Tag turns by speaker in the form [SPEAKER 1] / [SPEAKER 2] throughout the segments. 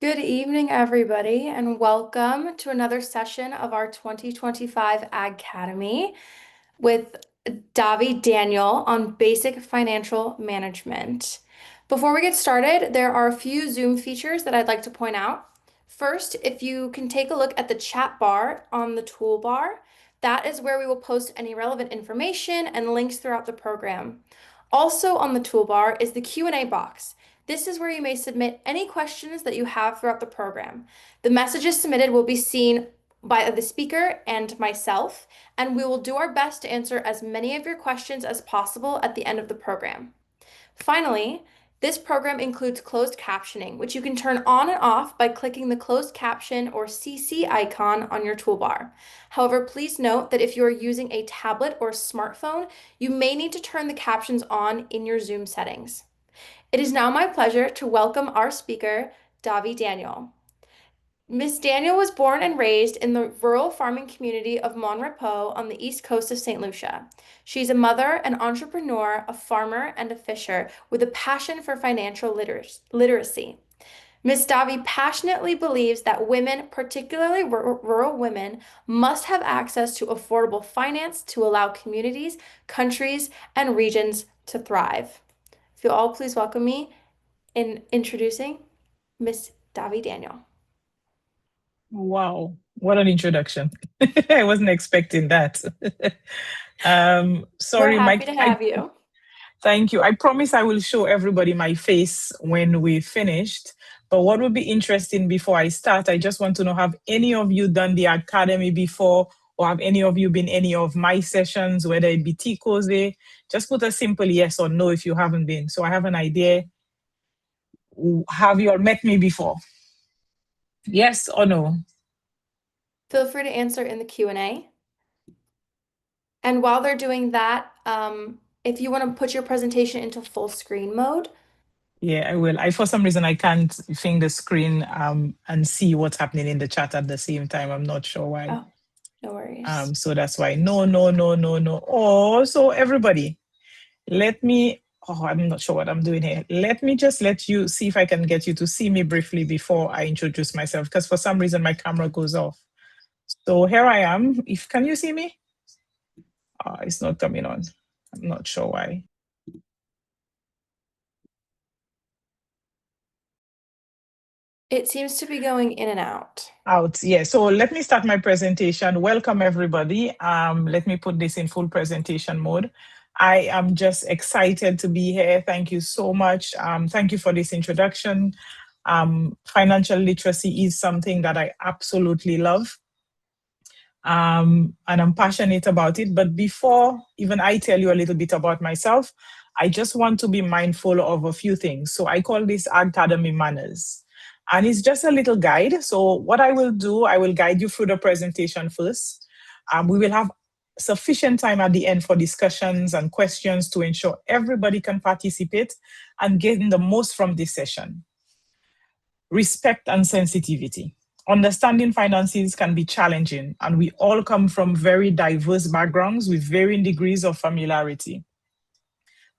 [SPEAKER 1] Good evening, everybody, and welcome to another session of our 2025 Ag-cademy with Davi Daniel on basic financial management. Before we get started, there are a few Zoom features that I'd like to point out. First, if you can take a look at the chat bar on the toolbar, that is where we will post any relevant information and links throughout the program. Also on the toolbar is the Q&A box. This is where you may submit any questions that you have throughout the program. The messages submitted will be seen by the speaker and myself, and we will do our best to answer as many of your questions as possible at the end of the program. Finally, this program includes closed captioning, which you can turn on and off by clicking the closed caption or CC icon on your toolbar. However, please note that if you are using a tablet or smartphone, you may need to turn the captions on in your Zoom settings. It is now my pleasure to welcome our speaker, Davi Daniel. Ms. Daniel was born and raised in the rural farming community of Mon Repos on the east coast of St. Lucia. She's a mother, an entrepreneur, a farmer, and a fisher with a passion for financial literacy. Ms. Davi passionately believes that women, particularly rural women, must have access to affordable finance to allow communities, countries, and regions to thrive. If you'll all please welcome me in introducing Ms. Davi Daniel.
[SPEAKER 2] Wow, what an introduction. I wasn't expecting that. Sorry,
[SPEAKER 1] We're happy to have you.
[SPEAKER 2] Thank you. I promise I will show everybody my face when we finished. But what would be interesting before I start, I just want to know, have any of you done the Ag-cademy before, or have any of you been any of my sessions, whether it be T-Cozy? Just put a simple yes or no if you haven't been. So I have an idea. Have you all met me before? Yes or no?
[SPEAKER 1] Feel free to answer in the Q&A. And while they're doing that, if you want to put your presentation into full screen mode.
[SPEAKER 2] Yeah, I will. For some reason, I can't finger the screen and see what's happening in the chat at the same time. I'm not sure why.
[SPEAKER 1] Oh, no worries.
[SPEAKER 2] So that's why. No. Oh, so everybody, I'm not sure what I'm doing here. Let me just let you see if I can get you to see me briefly before I introduce myself, because for some reason my camera goes off. So here I am. Can you see me? It's not coming on. I'm not sure why.
[SPEAKER 1] It seems to be going in and out.
[SPEAKER 2] Yeah. So let me start my presentation. Welcome, everybody. Let me put this in full presentation mode. I am just excited to be here. Thank you so much. Thank you for this introduction. Financial literacy is something that I absolutely love. And I'm passionate about it. But before even I tell you a little bit about myself, I just want to be mindful of a few things. So I call this Ag-cademy manners. And it's just a little guide. So what I will do, I will guide you through the presentation first. We will have sufficient time at the end for discussions and questions to ensure everybody can participate and gain the most from this session. Respect and sensitivity. Understanding finances can be challenging, and we all come from very diverse backgrounds with varying degrees of familiarity.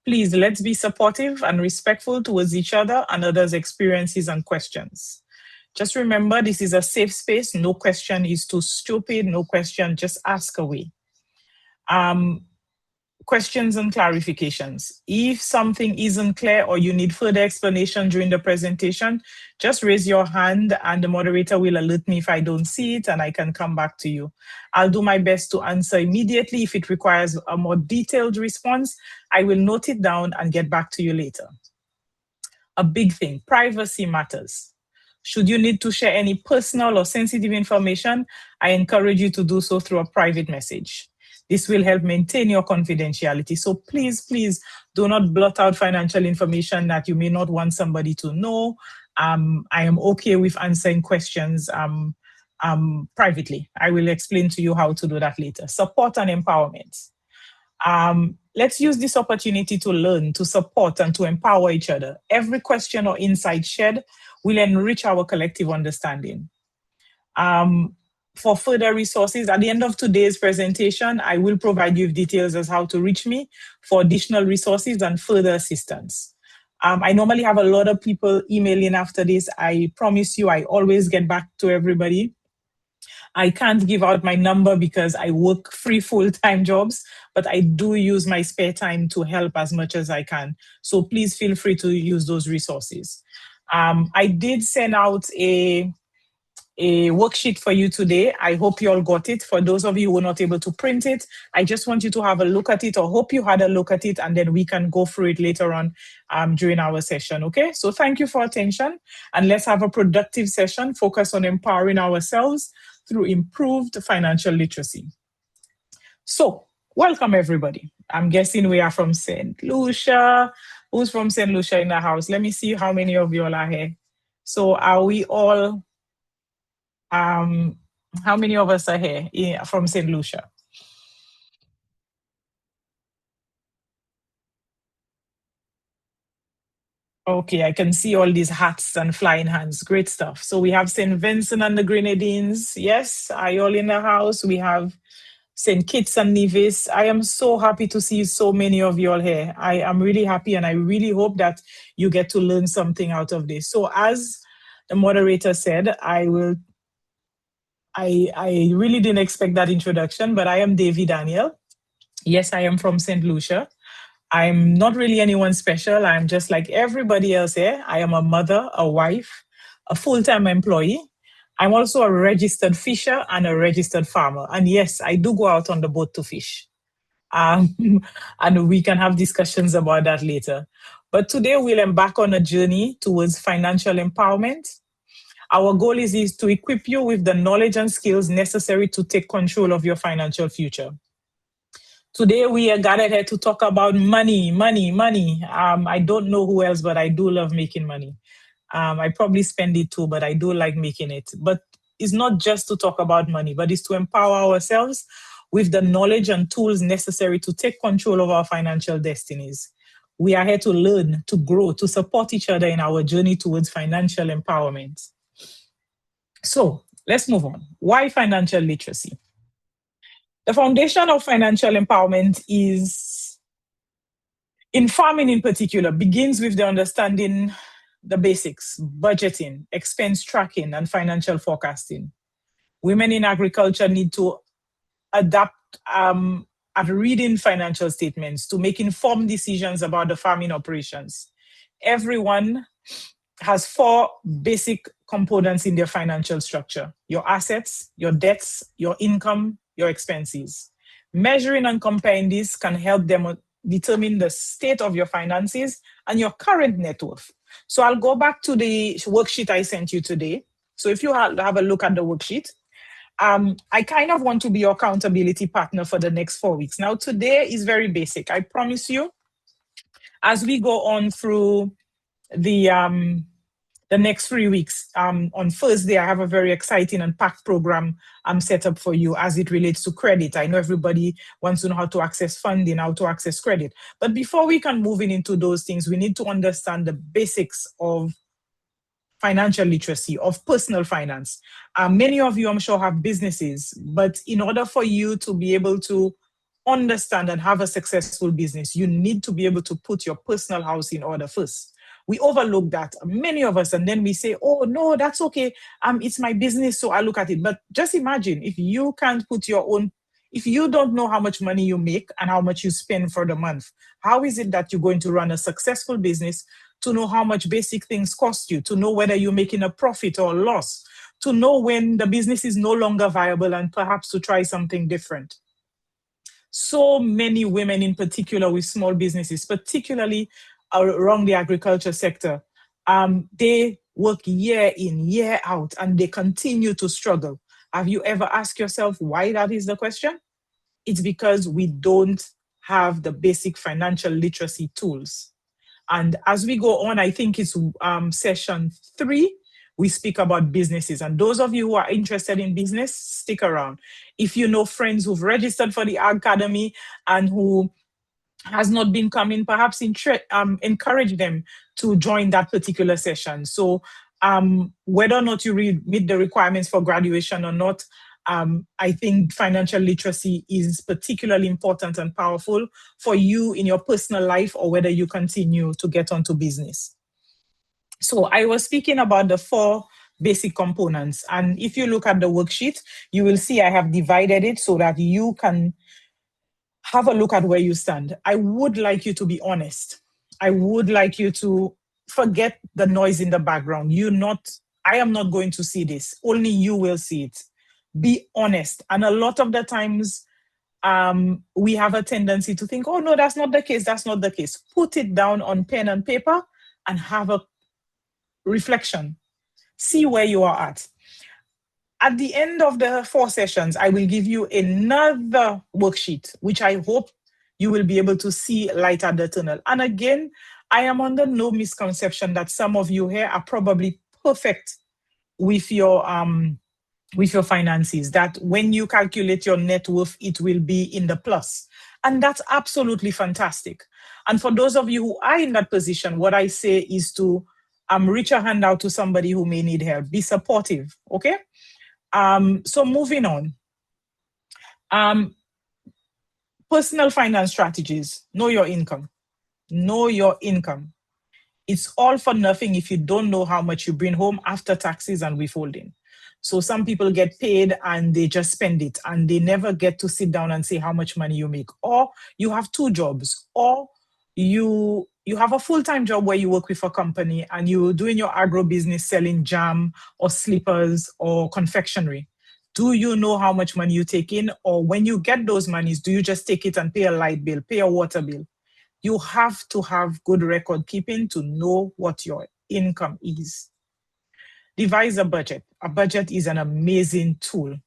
[SPEAKER 2] Please, let's be supportive and respectful towards each other and others' experiences and questions. Just remember, this is a safe space. No question is too stupid. No question, just ask away. Questions and clarifications. If something isn't clear or you need further explanation during the presentation, just raise your hand and the moderator will alert me if I don't see it and I can come back to you. I'll do my best to answer immediately. If it requires a more detailed response, I will note it down and get back to you later. A big thing, privacy matters. Should you need to share any personal or sensitive information, I encourage you to do so through a private message. This will help maintain your confidentiality. So please do not blot out financial information that you may not want somebody to know. I am okay with answering questions privately. I will explain to you how to do that later. Support and empowerment. Let's use this opportunity to learn, to support, and to empower each other. Every question or insight shared will enrich our collective understanding. For further resources, at the end of today's presentation, I will provide you with details as how to reach me for additional resources and further assistance. I normally have a lot of people emailing after this. I promise you, I always get back to everybody. I can't give out my number because I work 3 full-time jobs, but I do use my spare time to help as much as I can. So please feel free to use those resources. I did send out a worksheet for you today. I hope you all got it. For those of you who were not able to print it, I just want you to have a look at it, or hope you had a look at it, and then we can go through it later on during our session. Okay, so thank you for attention, and let's have a productive session. Focus on empowering ourselves through improved financial literacy. So welcome everybody. I'm guessing we are from St. Lucia. Who's from St. Lucia in the house? Let me see how many of you all are here. So are we all how many of us are here from St. Lucia? Okay, I can see all these hats and flying hands. Great stuff. So we have St. Vincent and the Grenadines. Yes, are you all in the house? We have St. Kitts and Nevis. I am so happy to see so many of you all here. I am really happy, and I really hope that you get to learn something out of this. So as the moderator said, I really didn't expect that introduction, but I am Davy Daniel. Yes, I am from St. Lucia. I'm not really anyone special. I'm just like everybody else here. I am a mother, a wife, a full-time employee. I'm also a registered fisher and a registered farmer. And yes, I do go out on the boat to fish. Um, and we can have discussions about that later. But today we'll embark on a journey towards financial empowerment. Our goal is to equip you with the knowledge and skills necessary to take control of your financial future. Today we are gathered here to talk about money, money, money. I don't know who else, but I do love making money. I probably spend it too, but I do like making it. But it's not just to talk about money, but it's to empower ourselves with the knowledge and tools necessary to take control of our financial destinies. We are here to learn, to grow, to support each other in our journey towards financial empowerment. So let's move on. Why financial literacy? The foundation of financial empowerment is, in farming in particular, begins with the understanding the basics: budgeting, expense tracking, and financial forecasting. Women in agriculture need to adapt at reading financial statements to make informed decisions about the farming operations. Everyone has 4 basic components in their financial structure: your assets, your debts, your income, your expenses. Measuring and comparing this can help them determine the state of your finances and your current net worth. So I'll go back to the worksheet I sent you today. So if you have a look at the worksheet, I kind of want to be your accountability partner for the next 4 weeks. Now, today is very basic. I promise you, as we go on through the next 3 weeks. On Thursday, I have a very exciting and packed program set up for you as it relates to credit. I know everybody wants to know how to access funding, how to access credit. But before we can move into those things, we need to understand the basics of financial literacy, of personal finance. Many of you, I'm sure, have businesses, but in order for you to be able to understand and have a successful business, you need to be able to put your personal house in order first. We overlook that, many of us, and then we say, oh, no, that's okay. It's my business, so I look at it. But just imagine if you can't put your own, if you don't know how much money you make and how much you spend for the month, how is it that you're going to run a successful business, to know how much basic things cost you, to know whether you're making a profit or a loss, to know when the business is no longer viable and perhaps to try something different? So many women in particular with small businesses, particularly around the agriculture sector, they work year in, year out, and they continue to struggle. Have you ever asked yourself why that is the question? It's because we don't have the basic financial literacy tools. And as we go on, I think it's session 3, we speak about businesses. And those of you who are interested in business, stick around. If you know friends who've registered for the Ag-cademy and who has not been coming, perhaps encourage them to join that particular session. So whether or not you meet the requirements for graduation or not, I think financial literacy is particularly important and powerful for you in your personal life or whether you continue to get onto business. So I was speaking about the 4 basic components. And if you look at the worksheet, you will see I have divided it so that you can have a look at where you stand. I would like you to be honest. I would like you to forget the noise in the background. I am not going to see this. Only you will see it. Be honest. And a lot of the times, we have a tendency to think, oh, no, that's not the case. That's not the case. Put it down on pen and paper and have a reflection. See where you are at. At the end of the 4 sessions, I will give you another worksheet, which I hope you will be able to see light at the tunnel. And again, I am under no misconception that some of you here are probably perfect with your finances, that when you calculate your net worth, it will be in the plus. And that's absolutely fantastic. And for those of you who are in that position, what I say is to reach a hand out to somebody who may need help. Be supportive, okay? So moving on. Personal finance strategies. Know your income. Know your income. It's all for nothing if you don't know how much you bring home after taxes and withholding. So some people get paid and they just spend it and they never get to sit down and say how much money you make. Or you have 2 jobs, or you have a full-time job where you work with a company and you're doing your agro business selling jam or slippers or confectionery. Do you know how much money you take in? Or when you get those monies, do you just take it and pay a light bill, pay a water bill? You have to have good record keeping to know what your income is. Devise a budget. A budget is an amazing tool.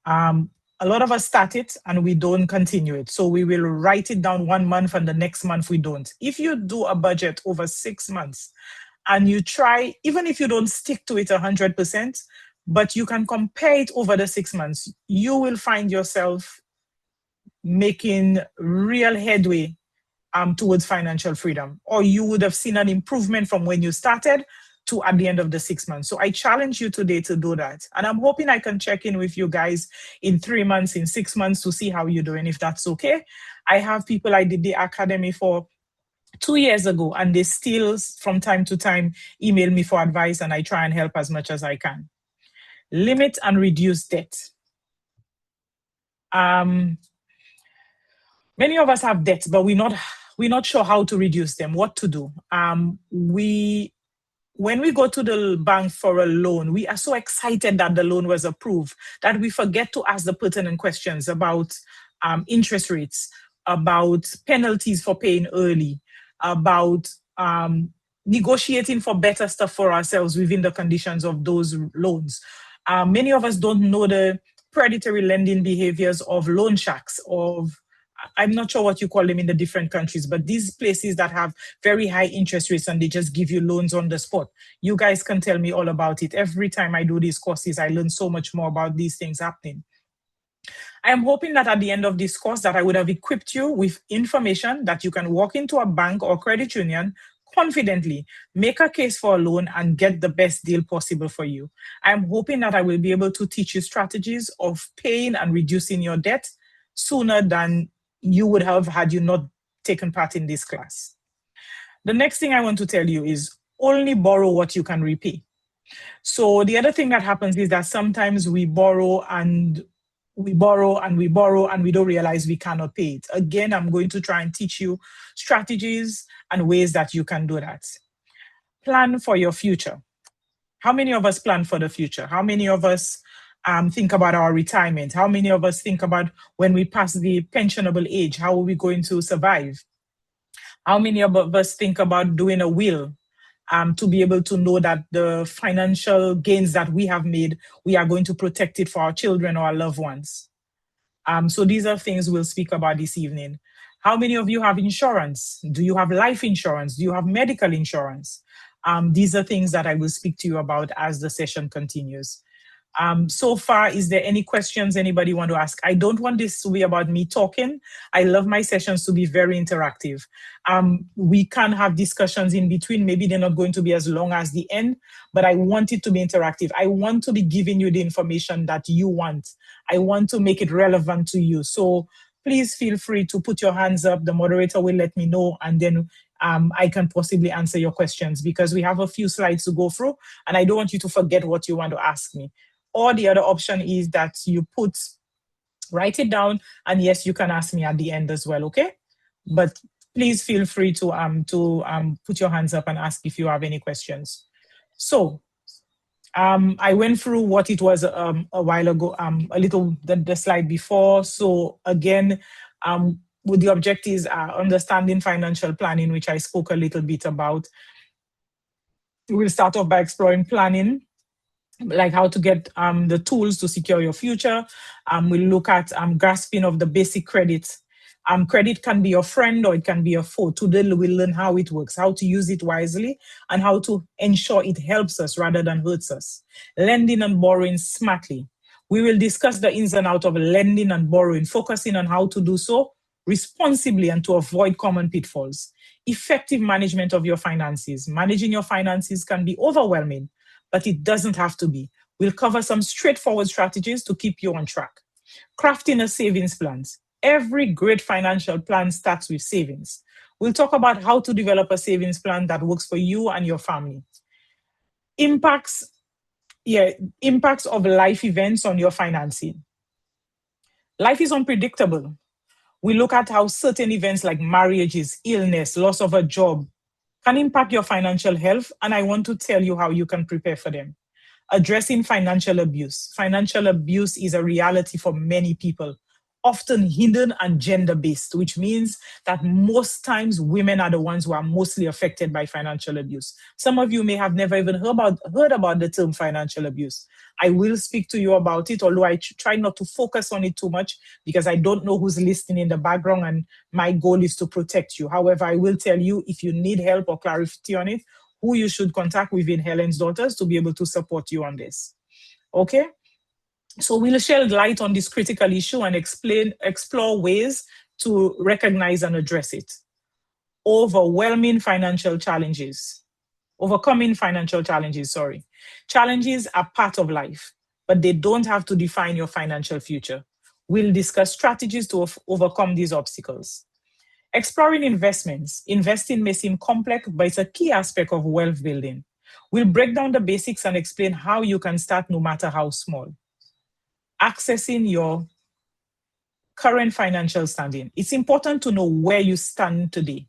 [SPEAKER 2] A lot of us start it and we don't continue it. So we will write it down 1 month and the next month we don't. If you do a budget over 6 months and you try, even if you don't stick to it 100%, but you can compare it over the 6 months, you will find yourself making real headway towards financial freedom, or you would have seen an improvement from when you started to at the end of the 6 months. So I challenge you today to do that. And I'm hoping I can check in with you guys in 3 months, in 6 months to see how you're doing, if that's okay. I have people I did the Ag-cademy for 2 years ago, and they still from time to time email me for advice, and I try and help as much as I can. Limit and reduce debt. Many of us have debts, but we're not sure how to reduce them, what to do. When we go to the bank for a loan, we are so excited that the loan was approved that we forget to ask the pertinent questions about interest rates, about penalties for paying early, about negotiating for better stuff for ourselves within the conditions of those loans. Many of us don't know the predatory lending behaviors of loan sharks, I'm not sure what you call them in the different countries, but these places that have very high interest rates and they just give you loans on the spot. You guys can tell me all about it. Every time I do these courses, I learn so much more about these things happening. I am hoping that at the end of this course that I would have equipped you with information that you can walk into a bank or credit union confidently, make a case for a loan, and get the best deal possible for you. I'm hoping that I will be able to teach you strategies of paying and reducing your debt sooner than you would have had you not taken part in this class. The next thing I want to tell you is only borrow what you can repay. So the other thing that happens is that sometimes we borrow and we borrow and we borrow and we don't realize we cannot pay it. Again, I'm going to try and teach you strategies and ways that you can do that. Plan for your future. How many of us plan for the future? How many of us think about our retirement? How many of us think about when we pass the pensionable age, how are we going to survive? How many of us think about doing a will to be able to know that the financial gains that we have made, we are going to protect it for our children or our loved ones? So these are things we'll speak about this evening. How many of you have insurance? Do you have life insurance? Do you have medical insurance? These are things that I will speak to you about as the session continues. So far, is there any questions anybody want to ask? I don't want this to be about me talking. I love my sessions to be very interactive. We can have discussions in between. Maybe they're not going to be as long as the end, but I want it to be interactive. I want to be giving you the information that you want. I want to make it relevant to you. So please feel free to put your hands up. The moderator will let me know, and then I can possibly answer your questions, because we have a few slides to go through, and I don't want you to forget what you want to ask me. Or the other option is that you write it down, and yes, you can ask me at the end as well, okay? But please feel free to put your hands up and ask if you have any questions. So I went through what it was a while ago, a little the slide before. So again, with the objectives are understanding financial planning, which I spoke a little bit about. We'll start off by exploring planning, like how to get the tools to secure your future. We'll look at grasping of the basic credit. Credit can be your friend or it can be a foe. Today we'll learn how it works, how to use it wisely, and how to ensure it helps us rather than hurts us. Lending and borrowing smartly. We will discuss the ins and outs of lending and borrowing, focusing on how to do so responsibly and to avoid common pitfalls. Effective management of your finances. Managing your finances can be overwhelming, but it doesn't have to be. We'll cover some straightforward strategies to keep you on track. Crafting a savings plan. Every great financial plan starts with savings. We'll talk about how to develop a savings plan that works for you and your family. Impacts of life events on your financing. Life is unpredictable. We look at how certain events like marriages, illness, loss of a job can impact your financial health, and I want to tell you how you can prepare for them. Addressing financial abuse. Financial abuse is a reality for many people, often hidden and gender-based, which means that most times women are the ones who are mostly affected by financial abuse. Some of you may have never even heard about the term financial abuse. I will speak to you about it, although I try not to focus on it too much because I don't know who's listening in the background, and my goal is to protect you. However, I will tell you if you need help or clarity on it, who you should contact within Helen's Daughters to be able to support you on this. Okay? So we'll shed light on this critical issue and explore ways to recognize and address it. Overcoming financial challenges, sorry. Challenges are part of life, but they don't have to define your financial future. We'll discuss strategies to overcome these obstacles. Exploring investments. Investing may seem complex, but it's a key aspect of wealth building. We'll break down the basics and explain how you can start no matter how small. Accessing your current financial standing. It's important to know where you stand today.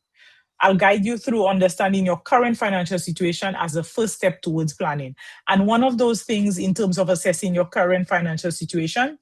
[SPEAKER 2] I'll guide you through understanding your current financial situation as a first step towards planning. And one of those things in terms of assessing your current financial situation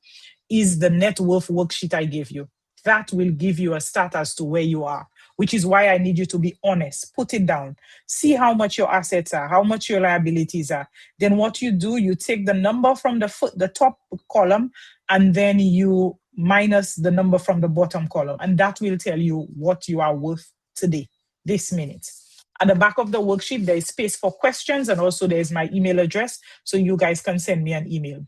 [SPEAKER 2] is the net worth worksheet I gave you. That will give you a start as to where you are, which is why I need you to be honest. Put it down. See how much your assets are, how much your liabilities are. Then what you do, you take the number from the top column, and then you minus the number from the bottom column. And that will tell you what you are worth today, this minute. At the back of the worksheet, there is space for questions, and also there is my email address, so you guys can send me an email.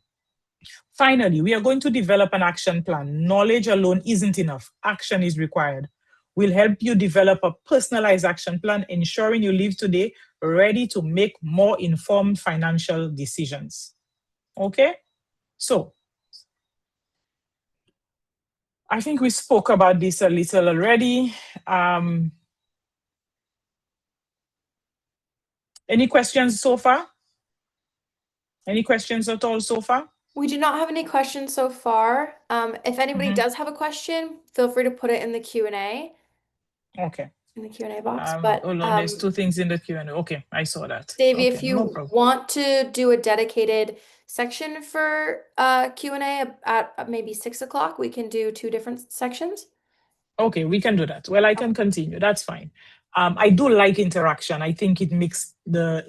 [SPEAKER 2] Finally, we are going to develop an action plan. Knowledge alone isn't enough. Action is required. We'll help you develop a personalized action plan, ensuring you live today ready to make more informed financial decisions. Okay? So, I think we spoke about this a little already. Any questions so far? Any questions at all so far?
[SPEAKER 1] We do not have any questions so far. If anybody does have a question, feel free to put it in the Q&A.
[SPEAKER 2] Okay.
[SPEAKER 1] In the Q&A box. But
[SPEAKER 2] hold on, there's two things in the Q&A. Okay, I saw that.
[SPEAKER 1] Davey,
[SPEAKER 2] okay,
[SPEAKER 1] if you want to do a dedicated section for Q&A at maybe 6 o'clock, we can do two different sections.
[SPEAKER 2] Okay, we can do that. Well, I can continue. That's fine. I do like interaction. I think it makes the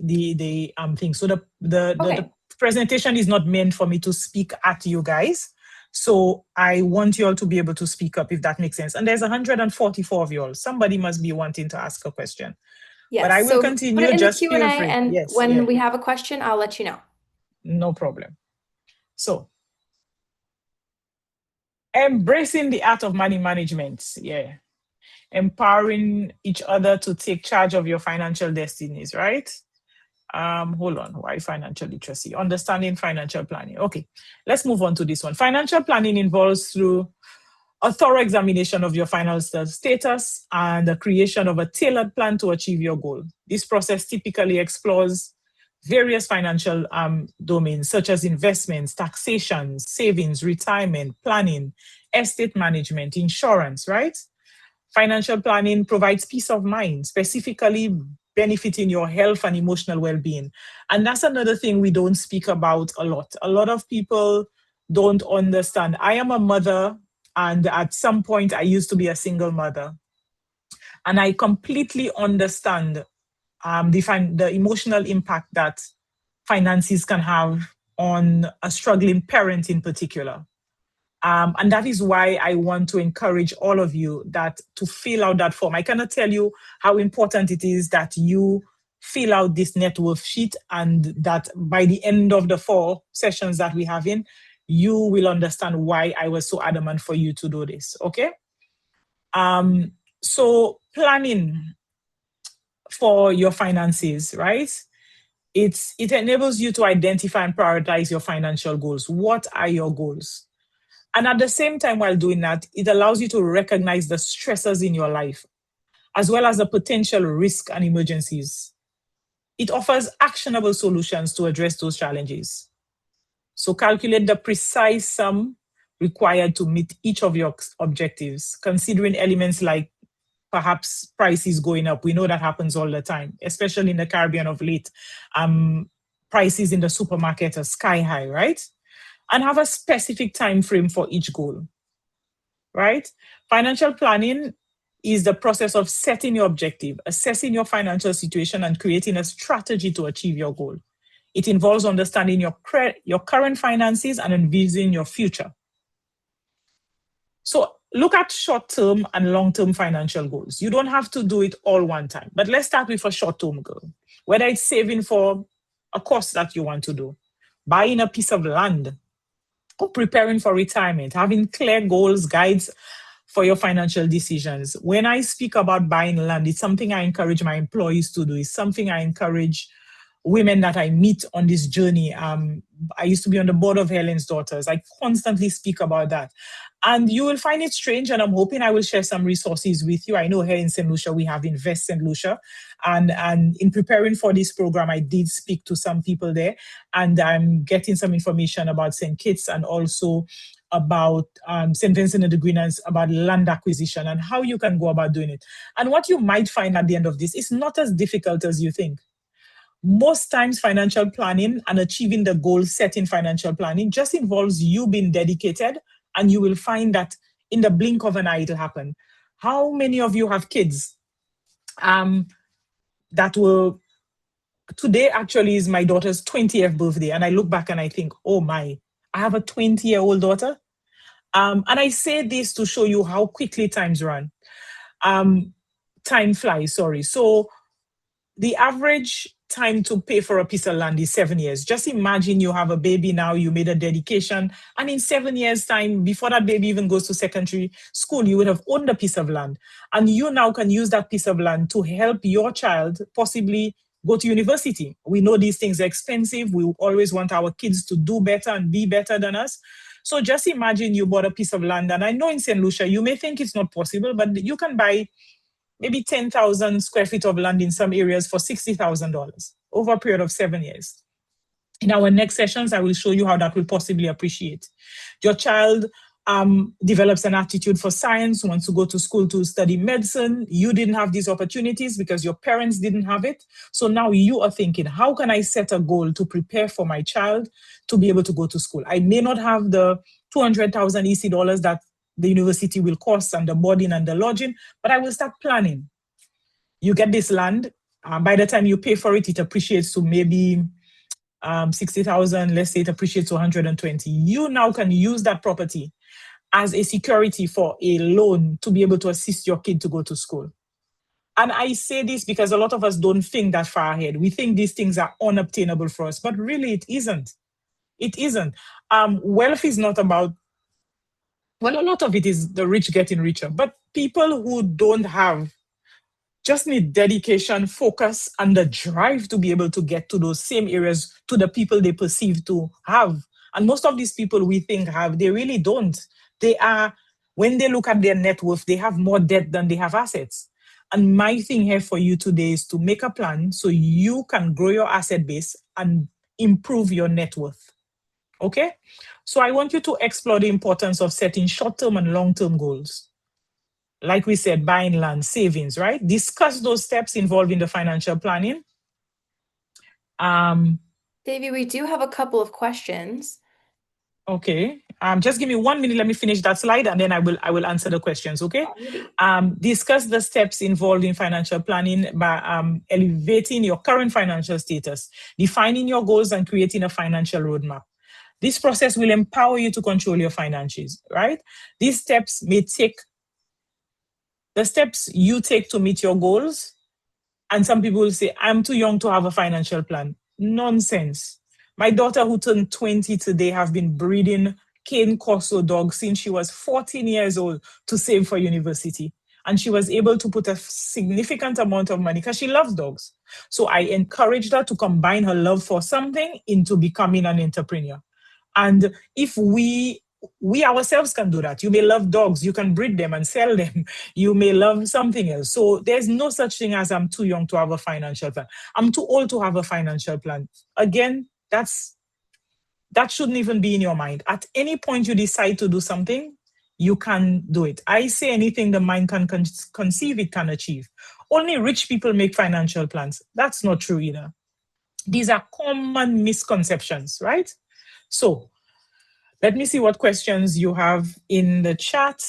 [SPEAKER 2] thing. So the presentation is not meant for me to speak at you guys. So I want you all to be able to speak up, if that makes sense. And there's 144 of you all. Somebody must be wanting to ask a question.
[SPEAKER 1] Yes.
[SPEAKER 2] But I will continue.
[SPEAKER 1] Put it in
[SPEAKER 2] just
[SPEAKER 1] the Q&A,
[SPEAKER 2] feel free.
[SPEAKER 1] and when we have a question, I'll let you know.
[SPEAKER 2] No problem. So, embracing the art of money management. Yeah. Empowering each other to take charge of your financial destinies, right? Hold on. Why financial literacy? Understanding financial planning. Okay, let's move on to this one. Financial planning involves through a thorough examination of your financial status and the creation of a tailored plan to achieve your goal. This process typically explores various financial domains such as investments, taxation, savings, retirement, planning, estate management, insurance, right? Financial planning provides peace of mind, specifically benefiting your health and emotional well being. And that's another thing we don't speak about a lot. A lot of people don't understand. I am a mother, and at some point, I used to be a single mother. And I completely understand the emotional impact that finances can have on a struggling parent in particular. And that is why I want to encourage all of you that to fill out that form. I cannot tell you how important it is that you fill out this net worth sheet, and that by the end of the 4 sessions that we have in, you will understand why I was so adamant for you to do this. Okay. So planning for your finances, right? It enables you to identify and prioritize your financial goals. What are your goals? And at the same time, while doing that, it allows you to recognize the stressors in your life, as well as the potential risk and emergencies. It offers actionable solutions to address those challenges. So calculate the precise sum required to meet each of your objectives, considering elements like perhaps prices going up. We know that happens all the time, especially in the Caribbean of late. Prices in the supermarket are sky high, right? And have a specific time frame for each goal, right? Financial planning is the process of setting your objective, assessing your financial situation, and creating a strategy to achieve your goal. It involves understanding your current finances and envisioning your future. So look at short-term and long-term financial goals. You don't have to do it all one time, but let's start with a short-term goal, whether it's saving for a course that you want to do, buying a piece of land, or preparing for retirement, having clear goals, guides for your financial decisions. When I speak about buying land, it's something I encourage my employees to do. It's something I encourage women that I meet on this journey. I used to be on the board of Helen's Daughters. I constantly speak about that. And you will find it strange, and I'm hoping I will share some resources with you. I know here in St. Lucia, we have Invest St. Lucia. And in preparing for this program, I did speak to some people there, and I'm getting some information about St. Kitts and also about St. Vincent and the Grenadines, about land acquisition and how you can go about doing it. And what you might find at the end of this is not as difficult as you think. Most times, financial planning and achieving the goals set in financial planning just involves you being dedicated, and you will find that in the blink of an eye, it'll happen. How many of you have kids that will... Today actually is my daughter's 20th birthday, and I look back and I think, oh my, I have a 20-year-old daughter. And I say this to show you how quickly times run. Time flies, sorry. So the average time to pay for a piece of land is 7 years. Just imagine you have a baby now, you made a dedication, and in 7 years' time, before that baby even goes to secondary school, you would have owned a piece of land. And you now can use that piece of land to help your child possibly go to university. We know these things are expensive. We always want our kids to do better and be better than us. So just imagine you bought a piece of land. And I know in St. Lucia, you may think it's not possible, but you can buy maybe 10,000 square feet of land in some areas for $60,000 over a period of 7 years. In our next sessions, I will show you how that will possibly appreciate. Your child develops an aptitude for science, wants to go to school to study medicine. You didn't have these opportunities because your parents didn't have it. So now you are thinking, how can I set a goal to prepare for my child to be able to go to school? I may not have the 200,000 EC dollars that the university will cost, and the boarding and the lodging, but I will start planning. You get this land. By the time you pay for it, it appreciates to maybe 60,000. Let's say it appreciates to 120. You now can use that property as a security for a loan to be able to assist your kid to go to school. And I say this because a lot of us don't think that far ahead. We think these things are unobtainable for us, but really it isn't. It isn't. Wealth is not about, well, a lot of it is the rich getting richer, but people who don't have just need dedication, focus, and the drive to be able to get to those same areas to the people they perceive to have. And most of these people we think have, they really don't. They are, when they look at their net worth, they have more debt than they have assets. And my thing here for you today is to make a plan so you can grow your asset base and improve your net worth. Okay? So I want you to explore the importance of setting short term and long term goals. Like we said, buying land, savings, right? Discuss those steps involved in the financial planning.
[SPEAKER 1] Davy, we do have a couple of questions.
[SPEAKER 2] Okay. Just give me 1 minute. Let me finish that slide, and then I will answer the questions. Okay.
[SPEAKER 1] Alrighty.
[SPEAKER 2] Discuss the steps involved in financial planning by elevating your current financial status, defining your goals, and creating a financial roadmap. This process will empower you to control your finances. Right. These steps may take the steps you take to meet your goals. And some people will say, I'm too young to have a financial plan. Nonsense. My daughter, who turned 20 today, have been breeding cane corso dogs since she was 14 years old to save for university. And she was able to put a significant amount of money because she loves dogs. So I encouraged her to combine her love for something into becoming an entrepreneur. And if we ourselves can do that. You may love dogs, you can breed them and sell them. You may love something else. So there's no such thing as I'm too young to have a financial plan. I'm too old to have a financial plan. Again, that shouldn't even be in your mind. At any point you decide to do something, you can do it. I say anything the mind can conceive, it can achieve. Only rich people make financial plans. That's not true either. These are common misconceptions, right? So let me see what questions you have in the chat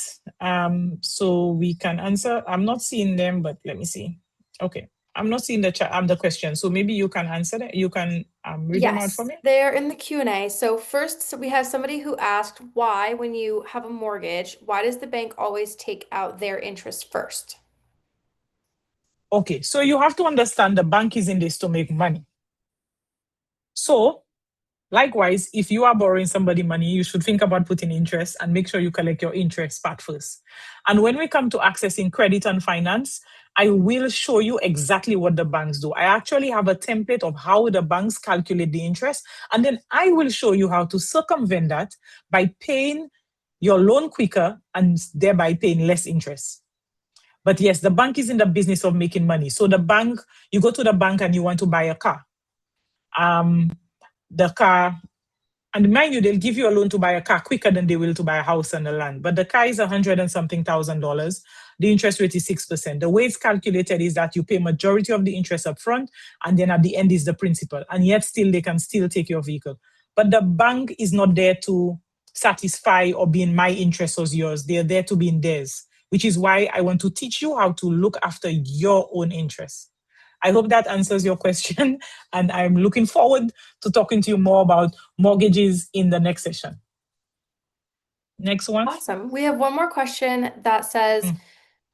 [SPEAKER 2] so we can answer. I'm not seeing them, but let me see. Okay, I'm not seeing the chat. The questions, so maybe you can answer them. You can read them out for
[SPEAKER 1] Yes,
[SPEAKER 2] me.
[SPEAKER 1] they're in the Q&A. So first, we have somebody who asked why, when you have a mortgage, why does the bank always take out their interest first?
[SPEAKER 2] Okay, so you have to understand the bank is in this to make money. So likewise, if you are borrowing somebody money, you should think about putting interest and make sure you collect your interest part first. And when we come to accessing credit and finance, I will show you exactly what the banks do. I actually have a template of how the banks calculate the interest, and then I will show you how to circumvent that by paying your loan quicker and thereby paying less interest. But yes, the bank is in the business of making money. So the bank, you go to the bank and you want to buy a car. The car, and mind you, they'll give you a loan to buy a car quicker than they will to buy a house and a land. But the car is $100 and something thousand. The interest rate is 6%. The way it's calculated is that you pay majority of the interest up front, and then at the end is the principal. And yet still, they can still take your vehicle. But the bank is not there to satisfy or be in my interest or yours. They're there to be in theirs, which is why I want to teach you how to look after your own interests. I hope that answers your question, and I'm looking forward to talking to you more about mortgages in the next session. Next one.
[SPEAKER 1] Awesome. We have one more question that says,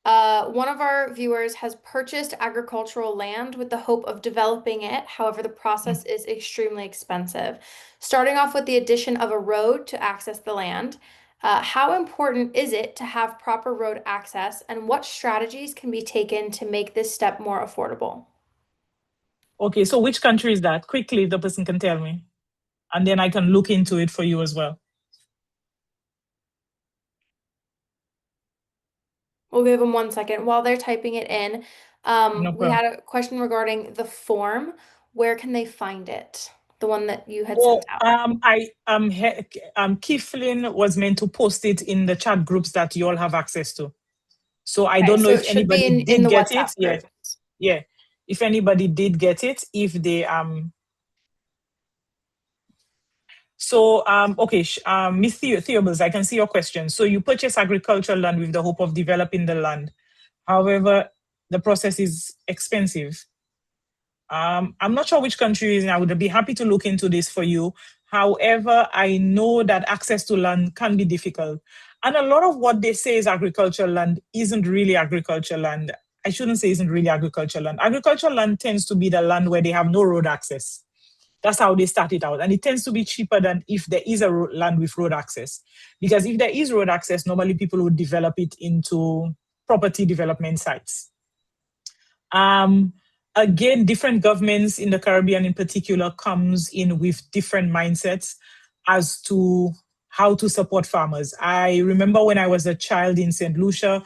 [SPEAKER 1] one of our viewers has purchased agricultural land with the hope of developing it. However, the process is extremely expensive. Starting off with the addition of a road to access the land, how important is it to have proper road access, and what strategies can be taken to make this step more affordable?
[SPEAKER 2] Okay, so which country is that? Quickly, the person can tell me, and then I can look into it for you as well.
[SPEAKER 1] We'll give them 1 second while they're typing it in.
[SPEAKER 2] No
[SPEAKER 1] We
[SPEAKER 2] problem.
[SPEAKER 1] had a question regarding the form. Where can they find it? The one that you had
[SPEAKER 2] Oh,
[SPEAKER 1] sent out.
[SPEAKER 2] Kiflin was meant to post it in the chat groups that you all have access to. So I
[SPEAKER 1] Okay,
[SPEAKER 2] don't know
[SPEAKER 1] so
[SPEAKER 2] if
[SPEAKER 1] it should be
[SPEAKER 2] anybody
[SPEAKER 1] in
[SPEAKER 2] did
[SPEAKER 1] the
[SPEAKER 2] get it.
[SPEAKER 1] WhatsApp
[SPEAKER 2] Yeah,
[SPEAKER 1] group.
[SPEAKER 2] yeah. If anybody did get it, if they So, okay, Miss Theobles, I can see your question. So you purchase agricultural land with the hope of developing the land. However, the process is expensive. I'm not sure which country is, and I would be happy to look into this for you. However, I know that access to land can be difficult. And a lot of what they say is agricultural land isn't really agricultural land. I shouldn't say isn't really agricultural land. Agricultural land tends to be the land where they have no road access. That's how they start it out. And it tends to be cheaper than if there is a land with road access. Because if there is road access, normally people would develop it into property development sites. Um, Again, different governments in the Caribbean in particular comes in with different mindsets as to how to support farmers. I remember when I was a child in St. Lucia,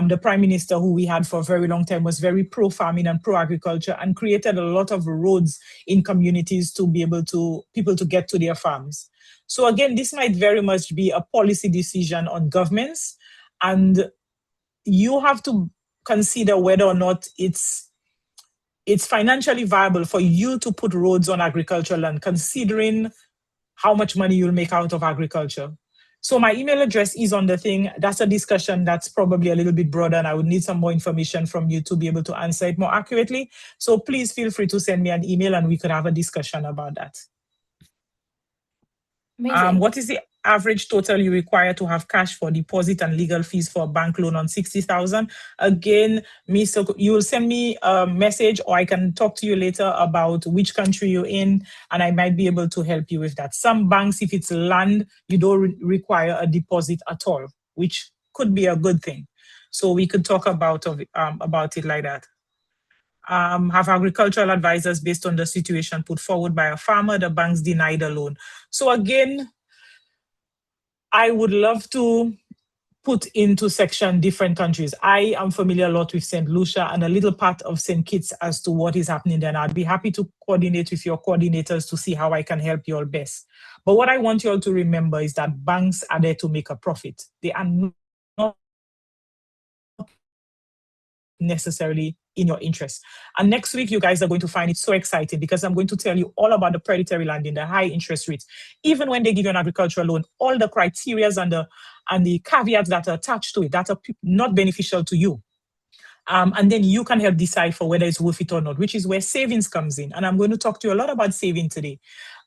[SPEAKER 2] the prime minister who we had for a very long time was very pro-farming and pro-agriculture and created a lot of roads in communities to be able to, people to get to their farms. So again, this might very much be a policy decision on governments, and you have to consider whether or not it's financially viable for you to put roads on agricultural land, considering how much money you'll make out of agriculture. So my email address is on the thing. That's a discussion that's probably a little bit broader, and I would need some more information from you to be able to answer it more accurately. So please feel free to send me an email and we could have a discussion about that.
[SPEAKER 1] Amazing.
[SPEAKER 2] What is the average total you require to have cash for deposit and legal fees for a bank loan on 60,000? Again, you will send me a message, or I can talk to you later about which country you're in, and I might be able to help you with that. Some banks, if it's land, you don't require a deposit at all, which could be a good thing. So we could talk about it like that. Have agricultural advisors based on the situation put forward by a farmer, the banks deny the loan. So again, I would love to put into section different countries. I am familiar a lot with St. Lucia and a little part of St. Kitts as to what is happening there. And I'd be happy to coordinate with your coordinators to see how I can help you all best. But what I want you all to remember is that banks are there to make a profit. They are not necessarily in your interest. And next week, you guys are going to find it so exciting because I'm going to tell you all about the predatory lending, the high interest rates. Even when they give you an agricultural loan, all the criteria and the caveats that are attached to it that are not beneficial to you. And then you can help decipher whether it's worth it or not, which is where savings comes in. And I'm going to talk to you a lot about saving today.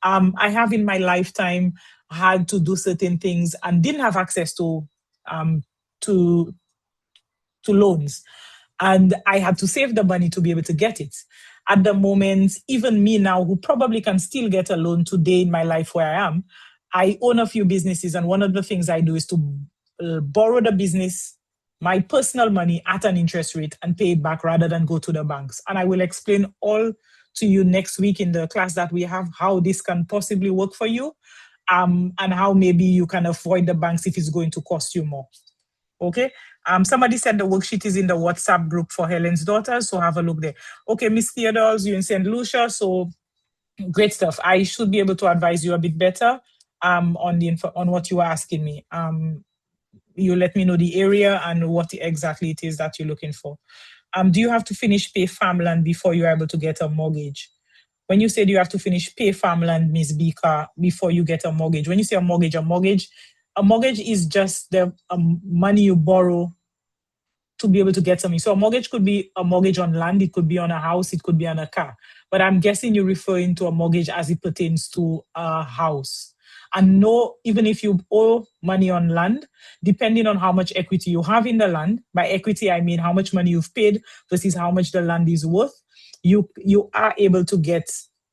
[SPEAKER 2] I have in my lifetime had to do certain things and didn't have access to loans. And I had to save the money to be able to get it. At the moment, even me now, who probably can still get a loan today in my life where I am, I own a few businesses. And one of the things I do is to borrow the business, my personal money at an interest rate, and pay it back rather than go to the banks. And I will explain all to you next week in the class that we have, how this can possibly work for you, and how maybe you can avoid the banks if it's going to cost you more. Okay. Somebody said the worksheet is in the WhatsApp group for Helen's daughters, so have a look there. Okay, Miss Theodore, you're in St. Lucia, so great stuff. I should be able to advise you a bit better on what you are asking me. You let me know the area and what exactly it is that you're looking for. Do you have to finish pay farmland before you're able to get a mortgage? When you said you have to finish pay farmland, Ms. Bika, before you get a mortgage, when you say a mortgage is just the money you borrow to be able to get something. So a mortgage could be a mortgage on land, it could be on a house, it could be on a car. But I'm guessing you're referring to a mortgage as it pertains to a house. And no, even if you owe money on land, depending on how much equity you have in the land, by equity I mean how much money you've paid versus how much the land is worth, you are able to get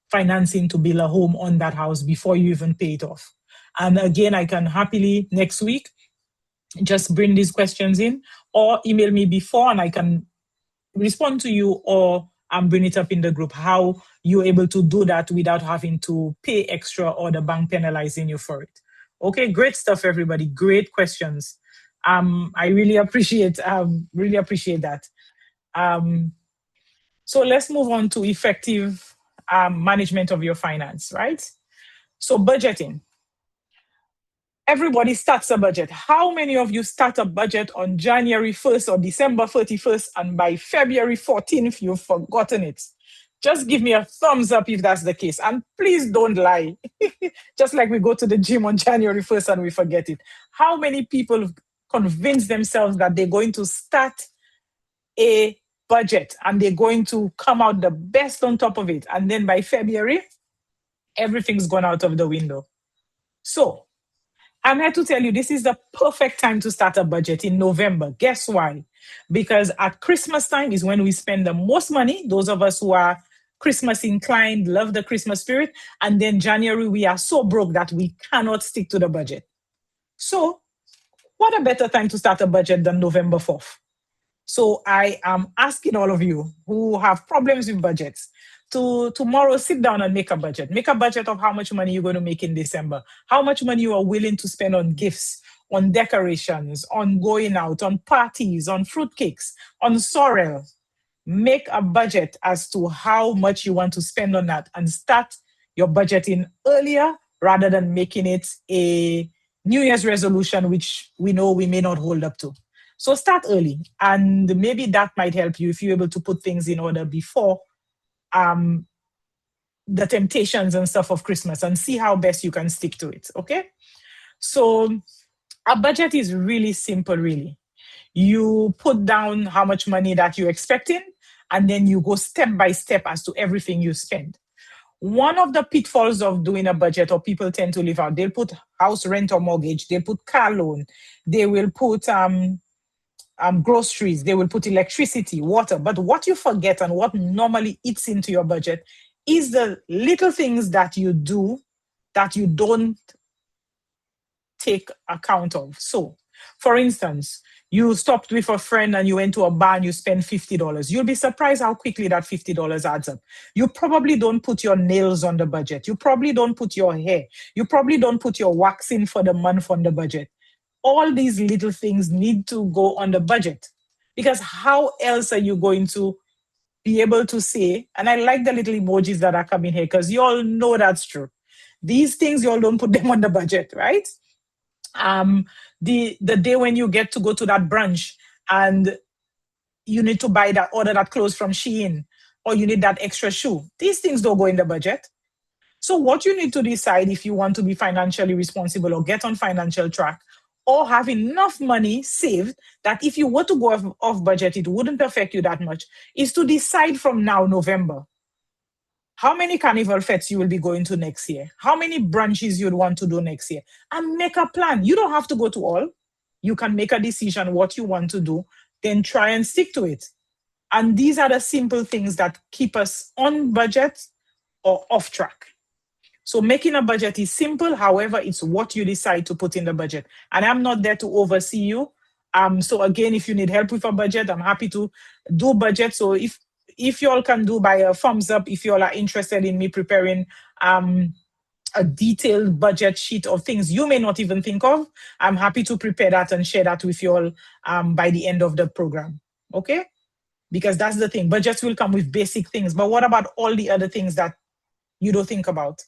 [SPEAKER 2] financing to build a home on that house before you even pay it off. And again, I can happily next week just bring these questions in or email me before and I can respond to you or bring it up in the group, how you're able to do that without having to pay extra or the bank penalizing you for it. Okay, great stuff, everybody. Great questions. I really appreciate that. So let's move on to effective management of your finance, right? So budgeting. Everybody starts a budget. How many of you start a budget on January 1st or December 31st and by February 14th, you've forgotten it? Just give me a thumbs up if that's the case. And please don't lie. Just like we go to the gym on January 1st and we forget it. How many people convince themselves that they're going to start a budget and they're going to come out the best on top of it? And then by February, everything's gone out of the window. So I'm here to tell you this is the perfect time to start a budget in November. Guess why? Because at Christmas time is when we spend the most money. Those of us who are Christmas inclined, love the Christmas spirit. And then January, we are so broke that we cannot stick to the budget. So what a better time to start a budget than November 4th? So I am asking all of you who have problems with budgets to tomorrow sit down and make a budget. Make a budget of how much money you're going to make in December, how much money you are willing to spend on gifts, on decorations, on going out, on parties, on fruitcakes, on sorrel. Make a budget as to how much you want to spend on that and start your budgeting earlier rather than making it a New Year's resolution, which we know we may not hold up to. So start early, and maybe that might help you if you're able to put things in order before the temptations and stuff of Christmas, and see how best you can stick to it. Okay. So a budget is really simple, really. You put down how much money that you're expecting, and then you go step by step as to everything you spend. One of the pitfalls of doing a budget, or people tend to leave out, they'll put house rent or mortgage, they'll put car loan, they will put groceries, they will put electricity, water. But what you forget and what normally eats into your budget is the little things that you do that you don't take account of. So, for instance, you stopped with a friend and you went to a bar and you spent $50. You'll be surprised how quickly that $50 adds up. You probably don't put your nails on the budget. You probably don't put your hair. You probably don't put your waxing for the month on the budget. All these little things need to go on the budget, because how else are you going to be able to say, and I like the little emojis that are coming here because you all know that's true. These things, you all don't put them on the budget, right? The day when you get to go to that brunch and you need to order that clothes from Shein, or you need that extra shoe. These things don't go in the budget. So what you need to decide, if you want to be financially responsible or get on financial track, or have enough money saved that if you were to go off budget, it wouldn't affect you that much, is to decide from now, November, how many carnival fetes you will be going to next year, how many brunches you'd want to do next year, and make a plan. You don't have to go to all. You can make a decision what you want to do, then try and stick to it. And these are the simple things that keep us on budget or off track. So making a budget is simple. However, it's what you decide to put in the budget. And I'm not there to oversee you. So again, if you need help with a budget, I'm happy to do budget. So if you all can do by a thumbs up, if you all are interested in me preparing a detailed budget sheet of things you may not even think of, I'm happy to prepare that and share that with you all by the end of the program. Okay? Because that's the thing. Budgets will come with basic things. But what about all the other things that you don't think about?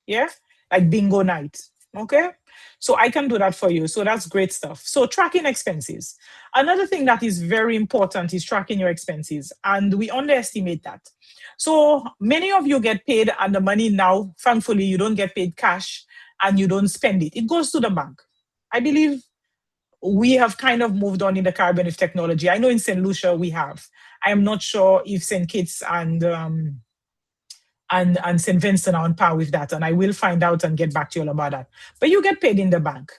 [SPEAKER 2] Yeah, like bingo night. Okay, so I can do that for you. So that's great stuff. So tracking expenses. Another thing that is very important is tracking your expenses, and we underestimate that. So many of you get paid, and the money now, thankfully, you don't get paid cash and you don't spend it. It goes to the bank. I believe we have kind of moved on in the Caribbean with technology. I know in St. Lucia we have. I am not sure if St. Kitts and St. Vincent are on par with that. And I will find out and get back to you all about that. But you get paid in the bank.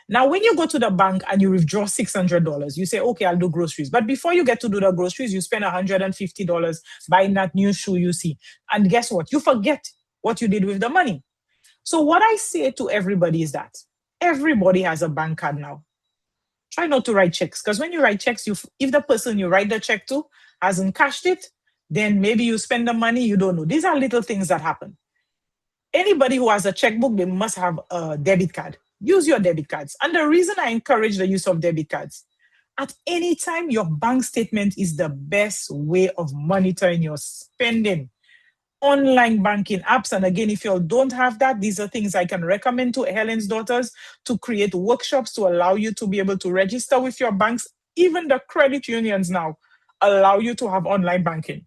[SPEAKER 2] Now, when you go to the bank and you withdraw $600, you say, okay, I'll do groceries. But before you get to do the groceries, you spend $150 buying that new shoe you see. And guess what? You forget what you did with the money. So what I say to everybody is that everybody has a bank card now. Try not to write checks, because when you write checks, if the person you write the check to hasn't cashed it, then maybe you spend the money, you don't know. These are little things that happen. Anybody who has a checkbook, they must have a debit card. Use your debit cards. And the reason I encourage the use of debit cards, at any time, your bank statement is the best way of monitoring your spending. Online banking apps, and again, if you all don't have that, these are things I can recommend to Helen's daughters to create workshops to allow you to be able to register with your banks. Even the credit unions now allow you to have online banking.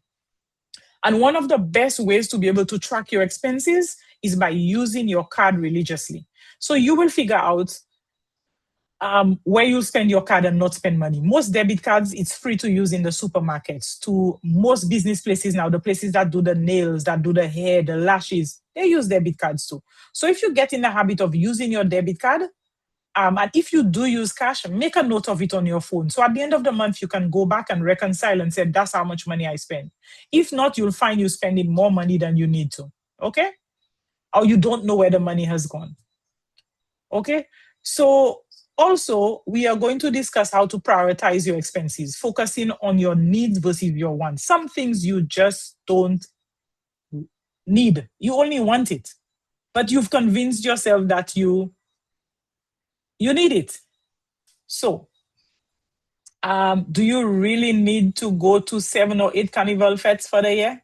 [SPEAKER 2] And one of the best ways to be able to track your expenses is by using your card religiously. So you will figure out where you spend your card and not spend money. Most debit cards, it's free to use in the supermarkets. To most business places now, the places that do the nails, that do the hair, the lashes, they use debit cards too. So if you get in the habit of using your debit card, And if you do use cash, make a note of it on your phone. So at the end of the month, you can go back and reconcile and say, that's how much money I spent. If not, you'll find you spending more money than you need to. Okay? Or you don't know where the money has gone. Okay? So also, we are going to discuss how to prioritize your expenses, focusing on your needs versus your wants. Some things you just don't need. You only want it. But you've convinced yourself that you need it. So, do you really need to go to 7 or 8 carnival fêtes for the year?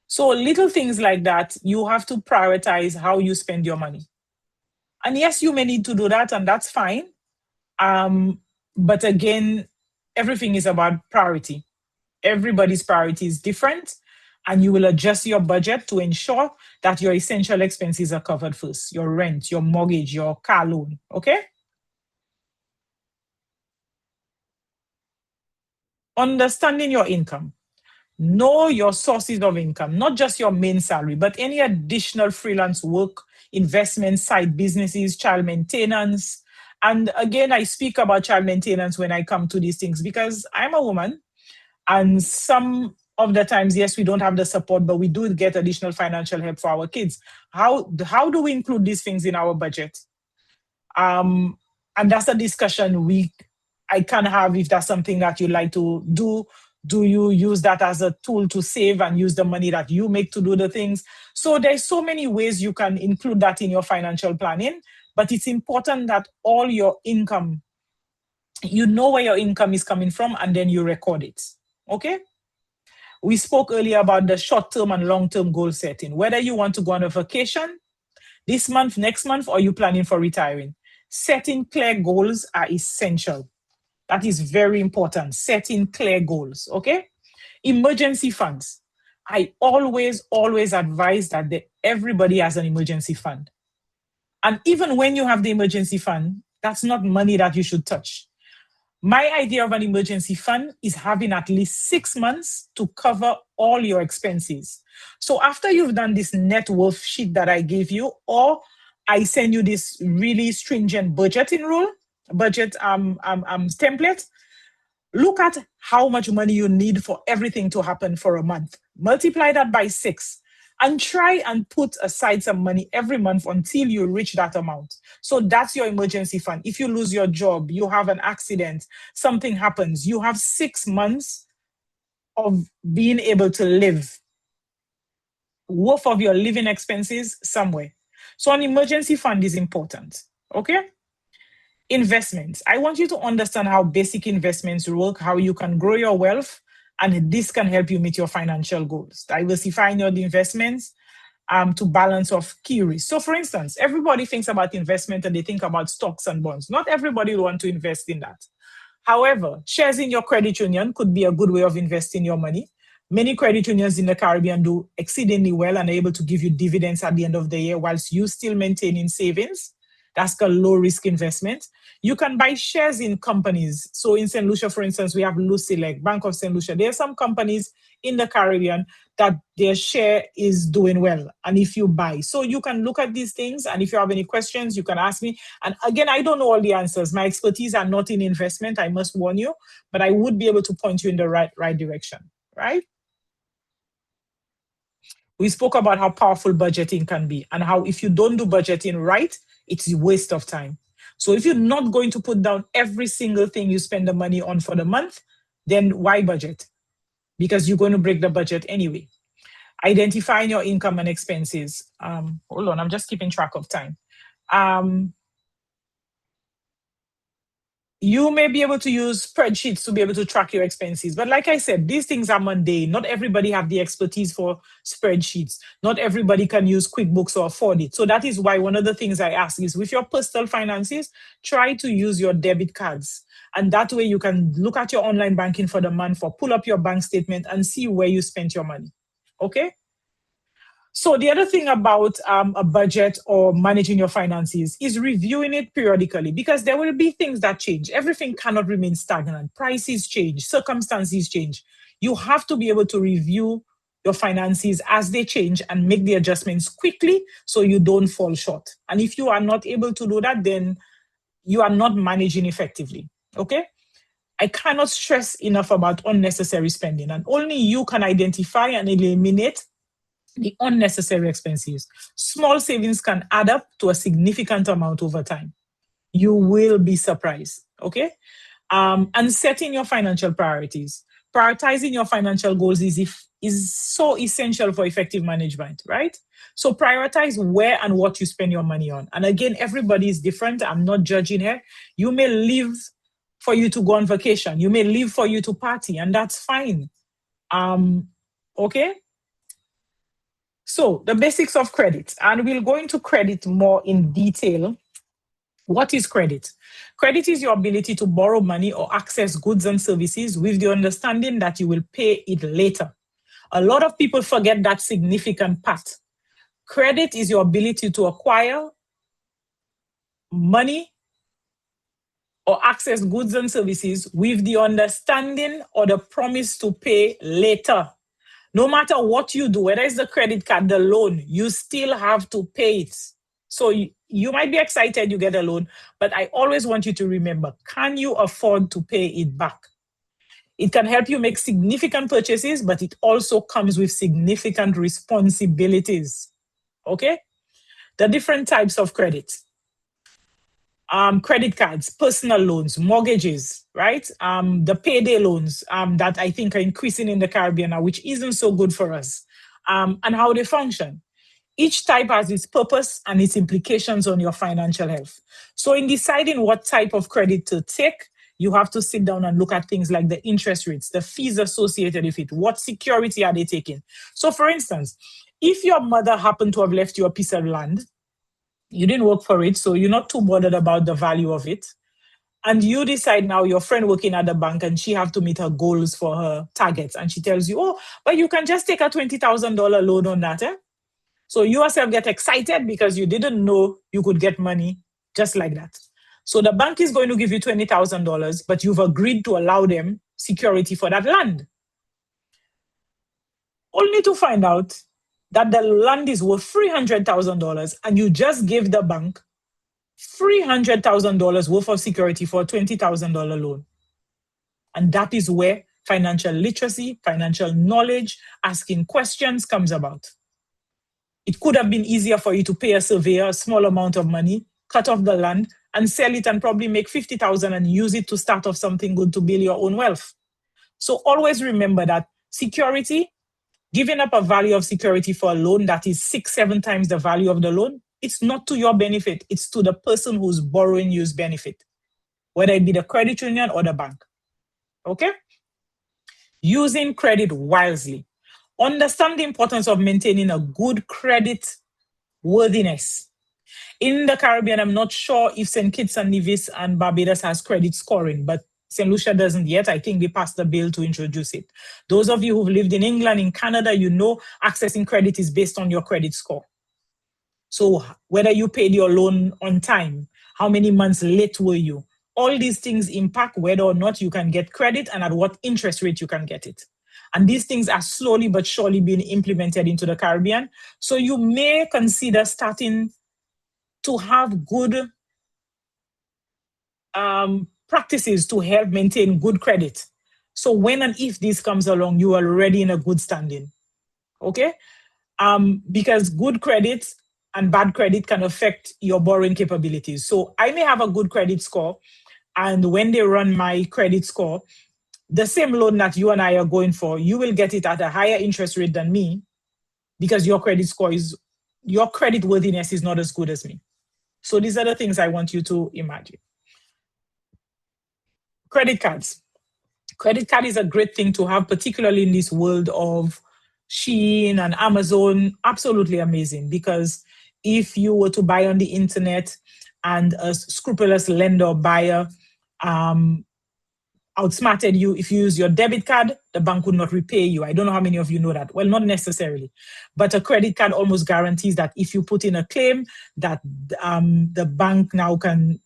[SPEAKER 2] So little things like that, you have to prioritize how you spend your money. And yes, you may need to do that, and that's fine. But again, everything is about priority. Everybody's priority is different, and you will adjust your budget to ensure that your essential expenses are covered first: your rent, your mortgage, your car loan. Okay? Understanding your income. Know your sources of income, not just your main salary, but any additional freelance work, investments, side businesses, child maintenance. And again, I speak about child maintenance when I come to these things because I'm a woman, and some of the times, yes, we don't have the support, but we do get additional financial help for our kids. How do we include these things in our budget? And that's a discussion I can have if that's something that you like to do. Do you use that as a tool to save and use the money that you make to do the things? So there's so many ways you can include that in your financial planning, but it's important that all your income, you know where your income is coming from, and then you record it. Okay? We spoke earlier about the short-term and long-term goal setting. Whether you want to go on a vacation this month, next month, or you planning for retiring. Setting clear goals are essential. That is very important. Setting clear goals, okay? Emergency funds. I always advise that everybody has an emergency fund. And even when you have the emergency fund, that's not money that you should touch. My idea of an emergency fund is having at least 6 months to cover all your expenses. So after you've done this net worth sheet that I gave you, or I send you this really stringent budgeting rule, budget template, look at how much money you need for everything to happen for a month. Multiply that by 6 and try and put aside some money every month until you reach that amount. So that's your emergency fund. If you lose your job, you have an accident, something happens, you have 6 months of being able to live, worth of your living expenses somewhere. So an emergency fund is important, okay? Investments. I want you to understand how basic investments work, how you can grow your wealth, and this can help you meet your financial goals. Diversifying your investments to balance of key risks. So for instance, everybody thinks about investment and they think about stocks and bonds. Not everybody will want to invest in that. However, shares in your credit union could be a good way of investing your money. Many credit unions in the Caribbean do exceedingly well and are able to give you dividends at the end of the year whilst you still maintaining savings. That's called low risk investment. You can buy shares in companies. So in St. Lucia, for instance, we have Lucilec, Bank of St. Lucia. There are some companies in the Caribbean that their share is doing well. And if you buy, so you can look at these things. And if you have any questions, you can ask me. And again, I don't know all the answers. My expertise are not in investment, I must warn you, but I would be able to point you in the right direction, right? We spoke about how powerful budgeting can be and how if you don't do budgeting right, it's a waste of time. So if you're not going to put down every single thing you spend the money on for the month, then why budget? Because you're going to break the budget anyway. Identifying your income and expenses. Hold on, I'm just keeping track of time. You may be able to use spreadsheets to be able to track your expenses. But like I said, these things are mundane. Not everybody have the expertise for spreadsheets. Not everybody can use QuickBooks or afford it. So that is why one of the things I ask is with your personal finances, try to use your debit cards. And that way you can look at your online banking for the month or pull up your bank statement and see where you spent your money. Okay? So the other thing about a budget or managing your finances is reviewing it periodically because there will be things that change. Everything cannot remain stagnant. Prices change, circumstances change. You have to be able to review your finances as they change and make the adjustments quickly so you don't fall short. And if you are not able to do that, then you are not managing effectively. Okay? I cannot stress enough about unnecessary spending, and only you can identify and eliminate the unnecessary expenses. Small savings can add up to a significant amount over time. You will be surprised. Okay? And setting your financial priorities. Prioritizing your financial goals is so essential for effective management, right? So prioritize where and what you spend your money on. And again, everybody is different. I'm not judging here. You may live for you to go on vacation. You may live for you to party, and that's fine. Okay? So the basics of credit, and we'll go into credit more in detail. What is credit? Credit is your ability to borrow money or access goods and services with the understanding that you will pay it later. A lot of people forget that significant part. Credit is your ability to acquire money or access goods and services with the understanding or the promise to pay later. No matter what you do, whether it's the credit card, the loan, you still have to pay it. So you might be excited you get a loan, but I always want you to remember, can you afford to pay it back? It can help you make significant purchases, but it also comes with significant responsibilities. Okay? The different types of credit. Credit cards, personal loans, mortgages, right? The payday loans that I think are increasing in the Caribbean now, which isn't so good for us, and how they function. Each type has its purpose and its implications on your financial health. So in deciding what type of credit to take, you have to sit down and look at things like the interest rates, the fees associated with it, what security are they taking? So for instance, if your mother happened to have left you a piece of land, you didn't work for it, so you're not too bothered about the value of it, and you decide now your friend working at the bank and she have to meet her goals for her targets, and she tells you, oh, but you can just take a $20,000 loan on that. So you yourself get excited because you didn't know you could get money just like that. So the bank is going to give you $20,000, but you've agreed to allow them security for that land. Only to find out that the land is worth $300,000 and you just gave the bank $300,000 worth of security for a $20,000 loan. And that is where financial literacy, financial knowledge, asking questions comes about. It could have been easier for you to pay a surveyor a small amount of money, cut off the land, and sell it and probably make $50,000 and use it to start off something good to build your own wealth. So always remember that security, giving up a value of security for a loan that is 6-7 times the value of the loan, it's not to your benefit, it's to the person who's borrowing you's benefit, whether it be the credit union or the bank. Okay? Using credit wisely. Understand the importance of maintaining a good credit worthiness. In the Caribbean, I'm not sure if St. Kitts and Nevis and Barbados has credit scoring, but St. Lucia doesn't yet. I think they passed a bill to introduce it. Those of you who've lived in England, in Canada, you know accessing credit is based on your credit score. So whether you paid your loan on time, how many months late were you, all these things impact whether or not you can get credit and at what interest rate you can get it. And these things are slowly but surely being implemented into the Caribbean. So you may consider starting to have good practices to help maintain good credit. So when and if this comes along, you are already in a good standing. Okay? Because good credit and bad credit can affect your borrowing capabilities. So I may have a good credit score, and when they run my credit score, the same loan that you and I are going for, you will get it at a higher interest rate than me because your credit score your credit worthiness is not as good as me. So these are the things I want you to imagine. Credit cards. Credit card is a great thing to have, particularly in this world of Shein and Amazon. Absolutely amazing, because if you were to buy on the internet and a scrupulous lender or buyer outsmarted you, if you use your debit card, the bank would not repay you. I don't know how many of you know that. Well, not necessarily. But a credit card almost guarantees that if you put in a claim, that the bank now can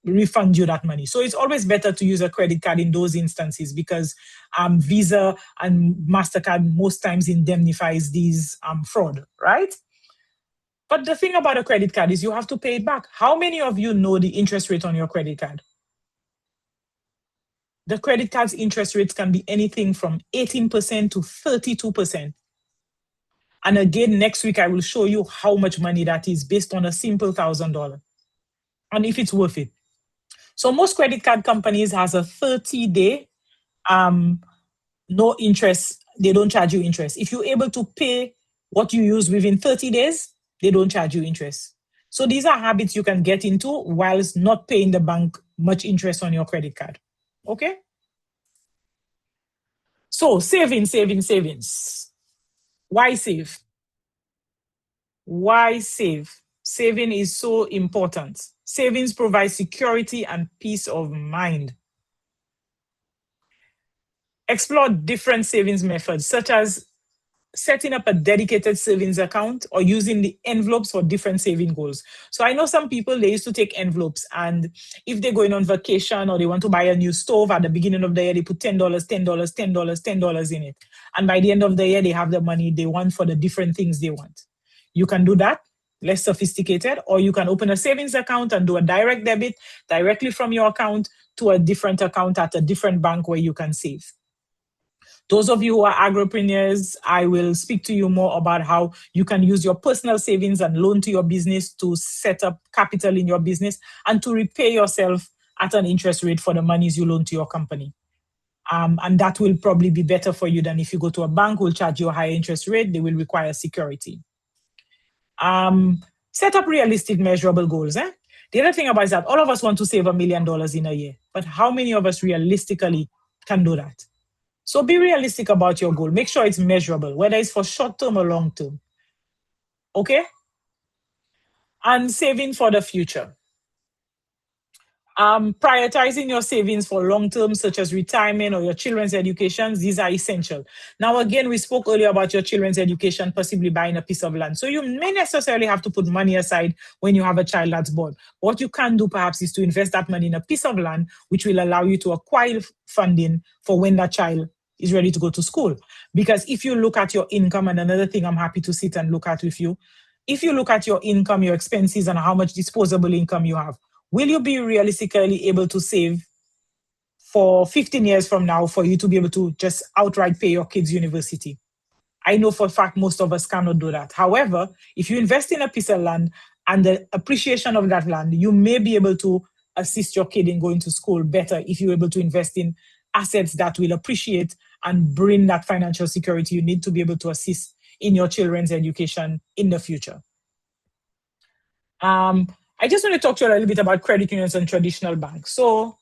[SPEAKER 2] refund you that money. So it's always better to use a credit card in those instances because Visa and MasterCard most times indemnifies these fraud, right? But the thing about a credit card is you have to pay it back. How many of you know the interest rate on your credit card? The credit card's interest rates can be anything from 18% to 32%. And again, next week, I will show you how much money that is based on a simple $1,000 and if it's worth it. So most credit card companies has a 30-day no interest. They don't charge you interest. If you're able to pay what you use within 30 days, they don't charge you interest. So these are habits you can get into whilst not paying the bank much interest on your credit card. Okay? So savings. Why save? Why save? Saving is so important. Savings provide security and peace of mind. Explore different savings methods, such as setting up a dedicated savings account or using the envelopes for different saving goals. So I know some people, they used to take envelopes, and if they're going on vacation or they want to buy a new stove at the beginning of the year, they put $10, $10, $10, $10 in it. And by the end of the year, they have the money they want for the different things they want. You can do that, less sophisticated, or you can open a savings account and do a direct debit directly from your account to a different account at a different bank where you can save. Those of you who are agripreneurs, I will speak to you more about how you can use your personal savings and loan to your business to set up capital in your business and to repay yourself at an interest rate for the monies you loan to your company. And that will probably be better for you than if you go to a bank who will charge you a higher interest rate. They will require security. Set up realistic, measurable goals. The other thing about it is that all of us want to save $1 million in a year, but how many of us realistically can do that? So be realistic about your goal. Make sure it's measurable, whether it's for short term or long term. Okay? And saving for the future. Prioritizing your savings for long term, such as retirement or your children's education, these are essential. Now, again, we spoke earlier about your children's education, possibly buying a piece of land. So you may necessarily have to put money aside when you have a child that's born. What you can do perhaps is to invest that money in a piece of land, which will allow you to acquire funding for when that child is ready to go to school. Because if you look at your income, and another thing I'm happy to sit and look at with you, if you look at your income, your expenses, and how much disposable income you have, will you be realistically able to save for 15 years from now for you to be able to just outright pay your kids' university? I know for a fact most of us cannot do that. However, if you invest in a piece of land and the appreciation of that land, you may be able to assist your kid in going to school better if you're able to invest in assets that will appreciate and bring that financial security you need to be able to assist in your children's education in the future. I just want to talk to you a little bit about credit unions and traditional banks. So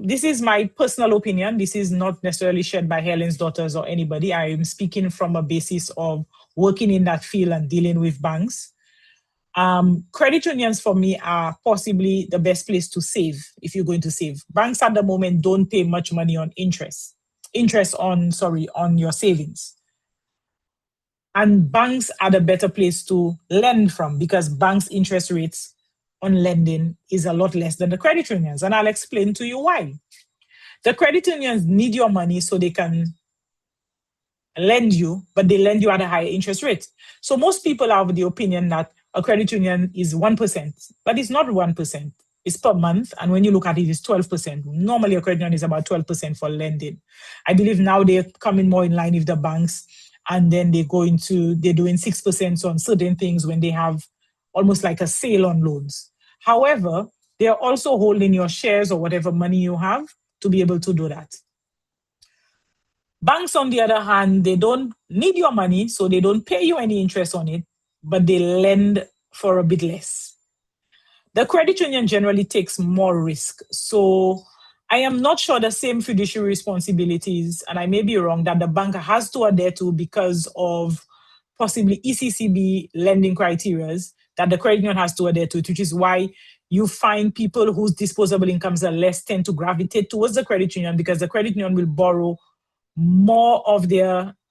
[SPEAKER 2] this is my personal opinion. This is not necessarily shared by Helen's daughters or anybody. I am speaking from a basis of working in that field and dealing with banks. Credit unions for me are possibly the best place to save if you're going to save. Banks at the moment don't pay much money on interest on your savings. And banks are the better place to lend from because banks' interest rates on lending is a lot less than the credit unions. And I'll explain to you why. The credit unions need your money so they can lend you, but they lend you at a higher interest rate. So most people are of the opinion that a credit union is 1%, but it's not 1%. It's per month. And when you look at it, it's 12%. Normally, a credit union is about 12% for lending. I believe now they're coming more in line with the banks. And then they're doing 6% on certain things when they have almost like a sale on loans. However, they're also holding your shares or whatever money you have to be able to do that. Banks, on the other hand, they don't need your money, so they don't pay you any interest on it, but they lend for a bit less. The credit union generally takes more risk. So I am not sure the same fiduciary responsibilities, and I may be wrong, that the bank has to adhere to because of possibly ECCB lending criteria that the credit union has to adhere to, which is why you find people whose disposable incomes are less tend to gravitate towards the credit union because the credit union will borrow more of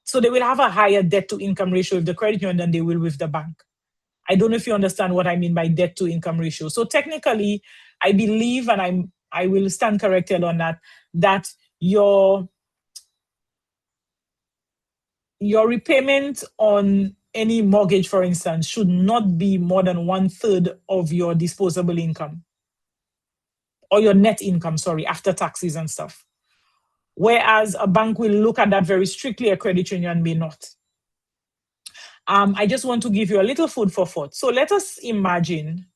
[SPEAKER 2] so they will have a higher debt to income ratio with the credit union than they will with the bank. I don't know if you understand what I mean by debt to income ratio. So technically, I believe, and I will stand corrected on that, that your repayment on any mortgage, for instance, should not be more than 1/3 of your disposable income, or your net income, sorry, after taxes and stuff. Whereas a bank will look at that very strictly, a credit union may not. I just want to give you a little food for thought. So let us imagine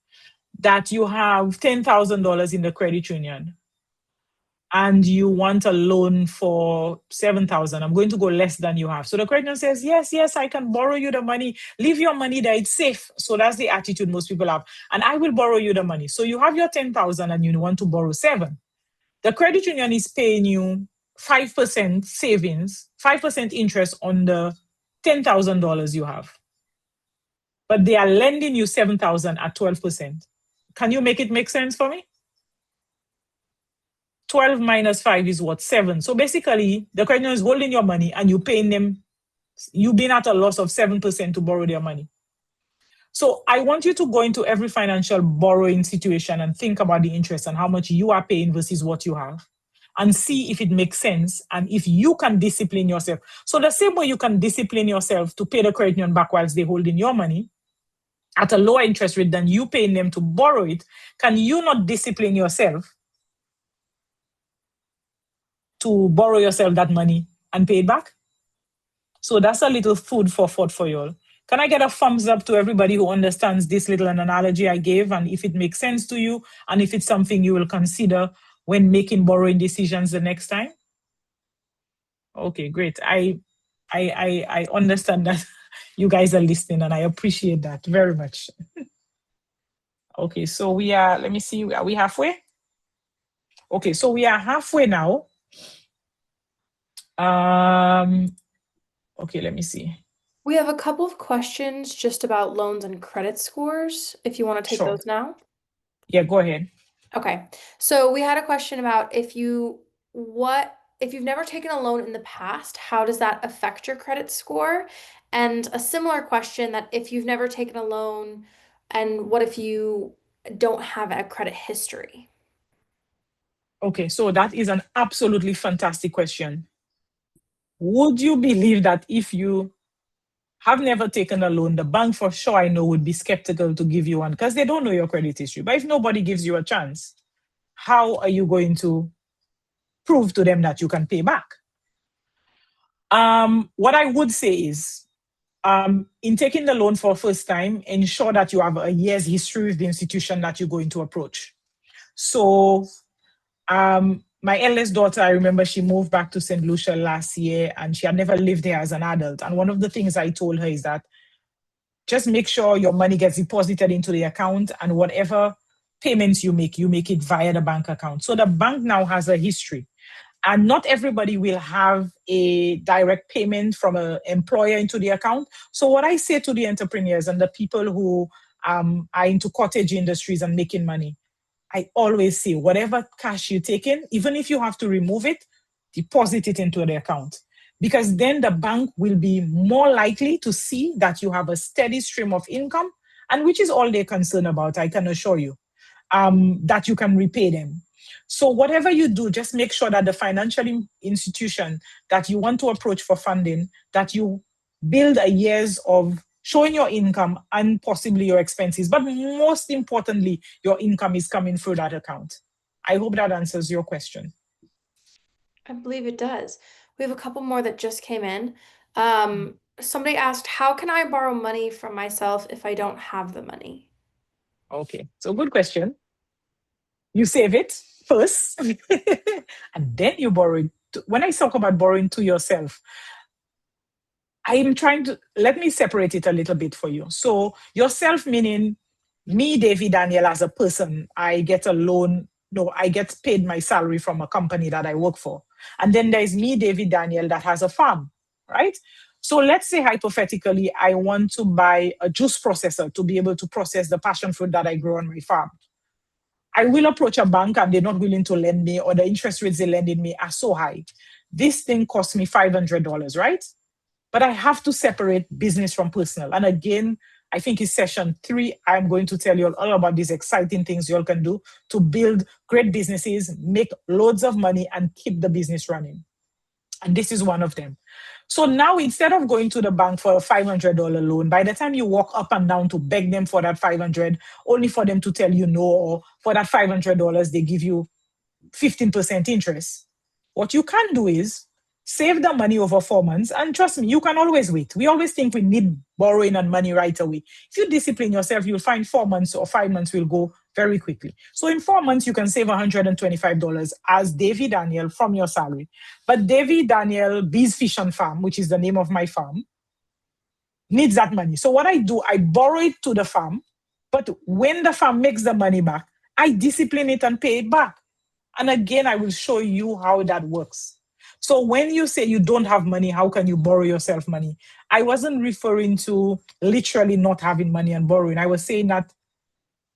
[SPEAKER 2] that you have $10,000 in the credit union and you want a loan for 7,000. I'm going to go less than you have. So the credit union says, yes, I can borrow you the money. Leave your money there, it's safe. So that's the attitude most people have. And I will borrow you the money. So you have your 10,000 and you want to borrow 7. The credit union is paying you 5% savings, 5% interest on the $10,000 you have. But they are lending you 7,000 at 12%. Can you make it make sense for me? 12 minus 5 is what? 7. So basically, the credit union is holding your money and you paying them, you've been at a loss of 7% to borrow their money. So I want you to go into every financial borrowing situation and think about the interest and how much you are paying versus what you have, and see if it makes sense and if you can discipline yourself. So the same way you can discipline yourself to pay the credit union back whilst they're holding your money at a lower interest rate than you paying them to borrow it, can you not discipline yourself to borrow yourself that money and pay it back? So that's a little food for thought for you all. Can I get a thumbs up to everybody who understands this little analogy I gave, and if it makes sense to you, and if it's something you will consider when making borrowing decisions the next time? Okay, great. I understand that you guys are listening, and I appreciate that very much. Okay, so we are, let me see, are we halfway? Okay, so we are halfway now. Okay, let me see.
[SPEAKER 1] We have a couple of questions just about loans and credit scores, if you want to take
[SPEAKER 2] Sure.
[SPEAKER 1] those now.
[SPEAKER 2] Yeah, go ahead.
[SPEAKER 1] Okay. So we had a question about if you've never taken a loan in the past, how does that affect your credit score? And a similar question that if you've never taken a loan, and what if you don't have a credit history?
[SPEAKER 2] Okay, so that is an absolutely fantastic question. Would you believe that if you have never taken a loan, the bank for sure I know would be skeptical to give you one because they don't know your credit history. But if nobody gives you a chance, how are you going to prove to them that you can pay back? What I would say is, in taking the loan for first time, ensure that you have a year's history with the institution that you're going to approach. So my eldest daughter, I remember she moved back to St. Lucia last year and she had never lived there as an adult. And one of the things I told her is that just make sure your money gets deposited into the account, and whatever payments you make it via the bank account. So the bank now has a history. And not everybody will have a direct payment from an employer into the account. So what I say to the entrepreneurs and the people who are into cottage industries and making money, I always say, whatever cash you take in, even if you have to remove it, deposit it into the account. Because then the bank will be more likely to see that you have a steady stream of income, and which is all they're concerned about, I can assure you, that you can repay them. So whatever you do, just make sure that the financial institution that you want to approach for funding, that you build a years of showing your income and possibly your expenses. But most importantly, your income is coming through that account. I hope that answers your question.
[SPEAKER 1] I believe it does. We have a couple more that just came in. Somebody asked, how can I borrow money from myself if I don't have the money?
[SPEAKER 2] Okay, so good question. You save it first, and then you borrow it. When I talk about borrowing to yourself, I'm trying to, let me separate it a little bit for you. So yourself meaning me, Davy Daniel, as a person, I get a loan. No, I get paid my salary from a company that I work for. And then there's me, David Daniel, that has a farm, right? So let's say hypothetically, I want to buy a juice processor to be able to process the passion fruit that I grow on my farm. I will approach a bank and they're not willing to lend me, or the interest rates they're lending me are so high. This thing costs me $500, right? But I have to separate business from personal. And again, I think it's session 3. I'm going to tell you all about these exciting things you all can do to build great businesses, make loads of money, and keep the business running. And this is one of them. So now instead of going to the bank for a $500 loan, by the time you walk up and down to beg them for that 500, only for them to tell you no, or for that $500, they give you 15% interest. What you can do is save the money over 4 months. And trust me, you can always wait. We always think we need borrowing and money right away. If you discipline yourself, you'll find 4 months or 5 months will go very quickly. So in 4 months, you can save $125 as Davy Daniel from your salary. But Davy Daniel Bees Fish and Farm, which is the name of my farm, needs that money. So what I do, I borrow it to the farm. But when the farm makes the money back, I discipline it and pay it back. And again, I will show you how that works. So when you say you don't have money, how can you borrow yourself money? I wasn't referring to literally not having money and borrowing. I was saying that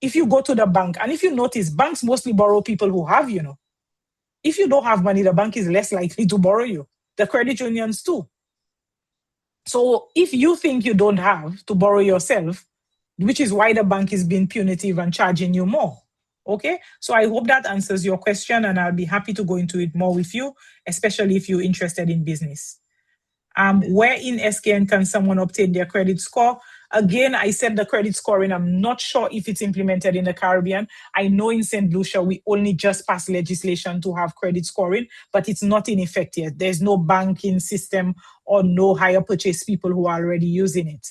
[SPEAKER 2] if you go to the bank, and if you notice, banks mostly borrow people who have, If you don't have money, the bank is less likely to borrow you. The credit unions too. So if you think you don't have to borrow yourself, which is why the bank is being punitive and charging you more. Okay, so I hope that answers your question, and I'll be happy to go into it more with you, especially if you're interested in business. Where in SKN can someone obtain their credit score? Again, I said the credit scoring, I'm not sure if it's implemented in the Caribbean. I know in St. Lucia, we only just passed legislation to have credit scoring, but it's not in effect yet. There's no banking system or no hire purchase people who are already using it.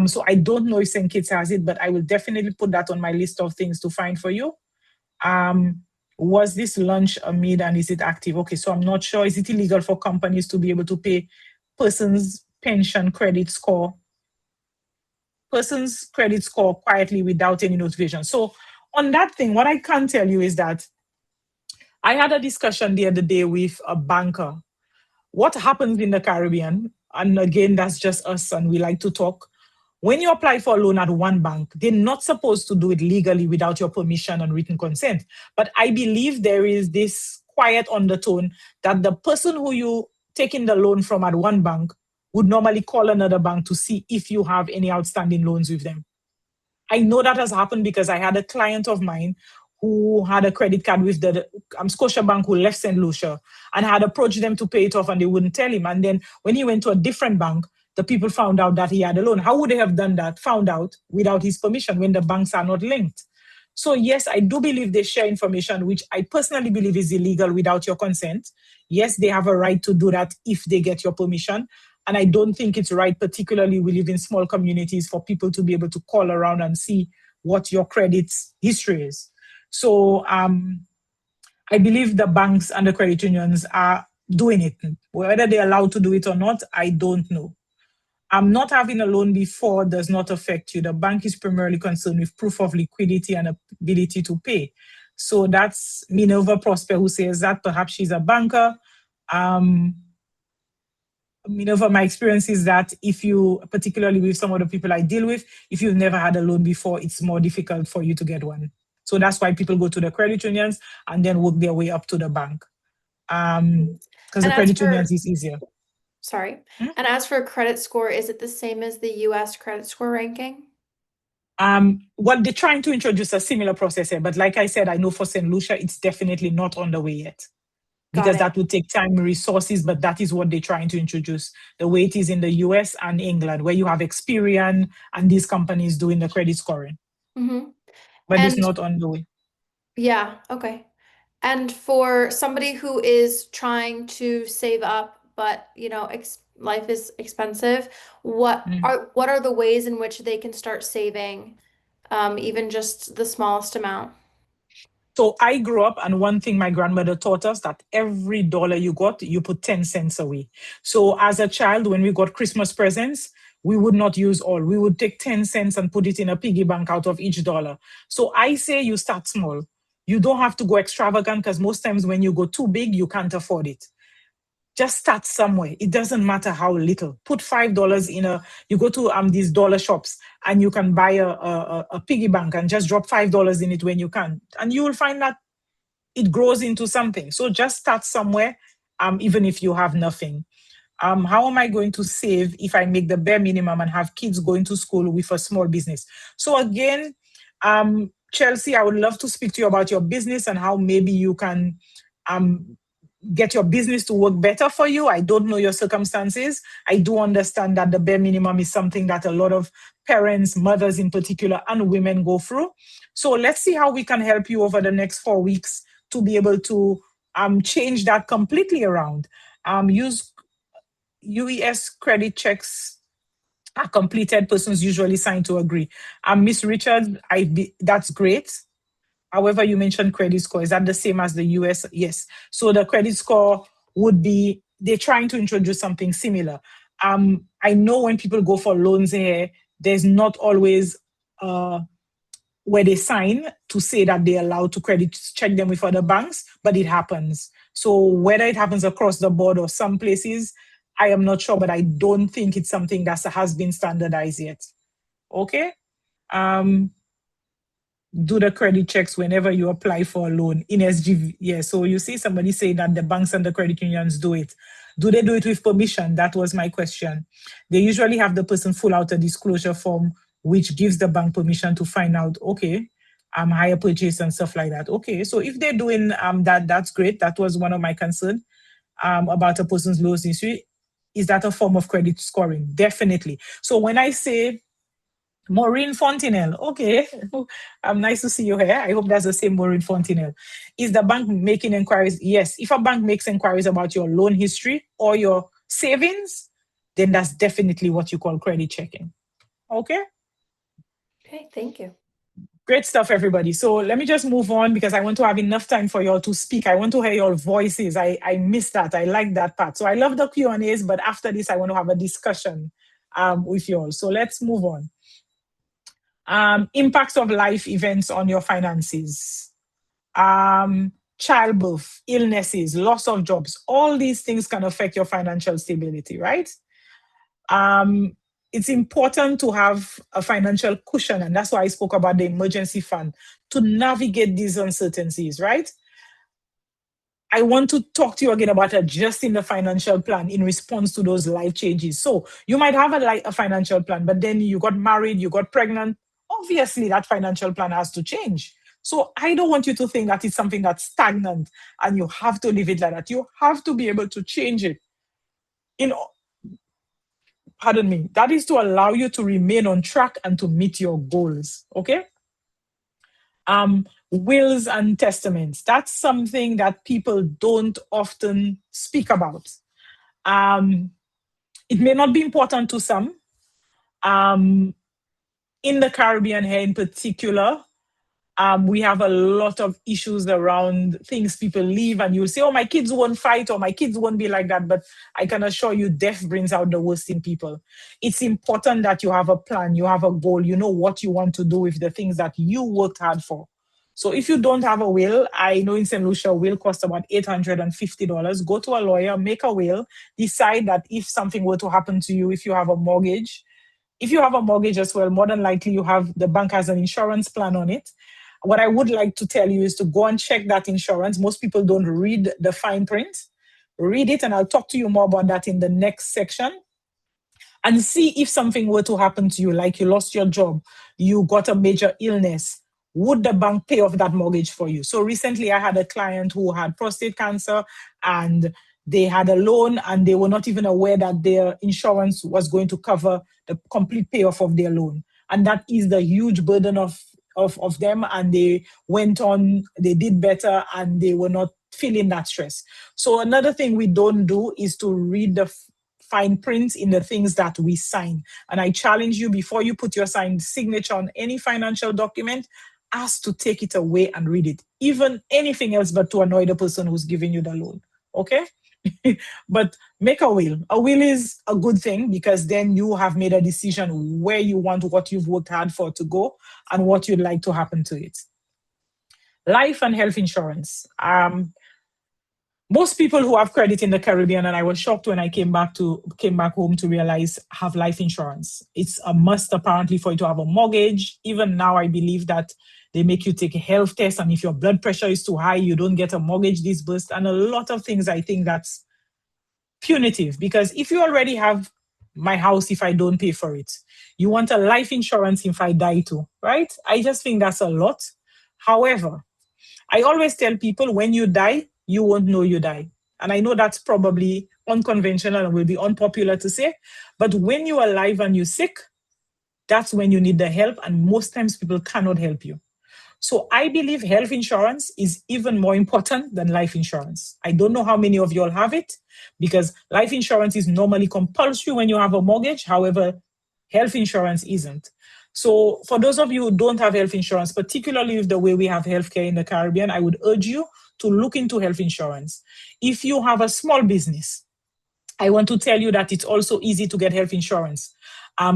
[SPEAKER 2] So I don't know if St. Kitts has it, but I will definitely put that on my list of things to find for you. Was this launch a mid and is it active? Okay, so I'm not sure. Is it illegal for companies to be able to pay person's credit score quietly without any notification? So on that thing, what I can tell you is that I had a discussion the other day with a banker. What happens in the Caribbean, and again, that's just us and we like to talk. When you apply for a loan at one bank, they're not supposed to do it legally without your permission and written consent. But I believe there is this quiet undertone that the person who you taking the loan from at one bank would normally call another bank to see if you have any outstanding loans with them. I know that has happened because I had a client of mine who had a credit card with the Scotiabank, who left St. Lucia, and had approached them to pay it off and they wouldn't tell him. And then when he went to a different bank, the people found out that he had a loan. How would they have done that, found out without his permission when the banks are not linked? So yes, I do believe they share information, which I personally believe is illegal without your consent. Yes, they have a right to do that if they get your permission. And I don't think it's right, particularly we live in small communities, for people to be able to call around and see what your credit history is. So I believe the banks and the credit unions are doing it. Whether they're allowed to do it or not, I don't know. Not having a loan before does not affect you. The bank is primarily concerned with proof of liquidity and ability to pay. So that's Minerva Prosper who says that. Perhaps she's a banker. Minerva, my experience is that if you, particularly with some of the people I deal with, if you've never had a loan before, it's more difficult for you to get one. So that's why people go to the credit unions and then work their way up to the bank. Because the credit unions is easier.
[SPEAKER 1] Sorry. And as for credit score, is it the same as the US credit score ranking?
[SPEAKER 2] Well, they're trying to introduce a similar process here, but like I said, I know for St. Lucia, it's definitely not on the way yet. Because that would take time and resources, but that is what they're trying to introduce. The way it is in the US and England, where you have Experian and these companies doing the credit scoring.
[SPEAKER 1] Mm-hmm.
[SPEAKER 2] But it's not on the way.
[SPEAKER 1] Yeah, okay. And for somebody who is trying to save up, but life is expensive, what are the ways in which they can start saving, even just the smallest amount?
[SPEAKER 2] So I grew up, and one thing my grandmother taught us, that every dollar you got, you put 10 cents away. So as a child, when we got Christmas presents, we would not use all. We would take 10 cents and put it in a piggy bank out of each dollar. So I say you start small. You don't have to go extravagant, because most times when you go too big, you can't afford it. Just start somewhere. It doesn't matter how little. Put $5 in you go to these dollar shops and you can buy a piggy bank and just drop $5 in it when you can. And you will find that it grows into something. So just start somewhere, even if you have nothing. How am I going to save if I make the bare minimum and have kids going to school with a small business? So again, Chelsea, I would love to speak to you about your business and how maybe you can um, get your business to work better for you. I don't know your circumstances. I do understand that the bare minimum is something that a lot of parents, mothers in particular, and women go through. So let's see how we can help you over the next 4 weeks to be able to change that completely around. Use UES credit checks are completed. Persons usually sign to agree. Miss Richards, that's great. However, you mentioned credit score. Is that the same as the US? Yes. So the credit score would be, they're trying to introduce something similar. I know when people go for loans here, there's not always where they sign to say that they're allowed to credit check them with other banks, but it happens. So whether it happens across the board or some places, I am not sure, but I don't think it's something that has been standardized yet. Okay. Do the credit checks whenever you apply for a loan in SGV. Yeah, so you see somebody saying that the banks and the credit unions do it. Do they do it with permission? That was my question. They usually have the person fill out a disclosure form, which gives the bank permission to find out, okay, higher purchase and stuff like that. Okay, so if they're doing that, that's great. That was one of my concerns about a person's loan history. Is that a form of credit scoring? Definitely. So when I say Maureen Fontenelle. Okay. Nice to see you here. I hope that's the same Maureen Fontenelle. Is the bank making inquiries? Yes. If a bank makes inquiries about your loan history or your savings, then that's definitely what you call credit checking. Okay.
[SPEAKER 1] Okay, thank you.
[SPEAKER 2] Great stuff, everybody. So let me just move on because I want to have enough time for y'all to speak. I want to hear your voices. I miss that. I like that part. So I love the Q&As, but after this, I want to have a discussion with y'all. So let's move on. Impacts of life events on your finances, childbirth, illnesses, loss of jobs, all these things can affect your financial stability, right? It's important to have a financial cushion, and that's why I spoke about the emergency fund to navigate these uncertainties, right? I want to talk to you again about adjusting the financial plan in response to those life changes. So you might have a financial plan, but then you got married, you got pregnant. Obviously, that financial plan has to change. So I don't want you to think that it's something that's stagnant and you have to leave it like that. You have to be able to change it. Pardon me. That is to allow you to remain on track and to meet your goals. Okay? Wills and testaments. That's something that people don't often speak about. It may not be important to some. In the Caribbean here in particular, we have a lot of issues around things people leave, and you'll say, oh, my kids won't fight or my kids won't be like that. But I can assure you, death brings out the worst in people. It's important that you have a plan, you have a goal, you know what you want to do with the things that you worked hard for. So if you don't have a will, I know in St. Lucia, a will costs about $850. Go to a lawyer, make a will, decide that if something were to happen to you, if you have a mortgage, if you have a mortgage as well, more than likely the bank has an insurance plan on it. What I would like to tell you is to go and check that insurance. Most people don't read the fine print. Read it, and I'll talk to you more about that in the next section. And see if something were to happen to you, like you lost your job, you got a major illness, would the bank pay off that mortgage for you? So recently I had a client who had prostate cancer and they had a loan and they were not even aware that their insurance was going to cover the complete payoff of their loan. And that is the huge burden of them. And they went on, they did better, and they were not feeling that stress. So another thing we don't do is to read the fine print in the things that we sign. And I challenge you, before you put your signed signature on any financial document, ask to take it away and read it. Even anything else but to annoy the person who's giving you the loan. Okay? But make a will. A will is a good thing because then you have made a decision where you want what you've worked hard for to go and what you'd like to happen to it. Life and health insurance. Most people who have credit in the Caribbean, and I was shocked when I came back home to realize, have life insurance. It's a must apparently for you to have a mortgage. Even now, I believe that they make you take a health test, and if your blood pressure is too high, you don't get a mortgage disbursed, and a lot of things. I think that's punitive, because if you already have my house if I don't pay for it, you want a life insurance if I die too, right? I just think that's a lot. However, I always tell people when you die, you won't know you die. And I know that's probably unconventional and will be unpopular to say, but when you're alive and you're sick, that's when you need the help. And most times people cannot help you. So I believe health insurance is even more important than life insurance. I don't know how many of you all have it, because life insurance is normally compulsory when you have a mortgage. However, health insurance isn't. So for those of you who don't have health insurance, particularly with the way we have healthcare in the Caribbean, I would urge you to look into health insurance. If you have a small business, I want to tell you that it's also easy to get health insurance,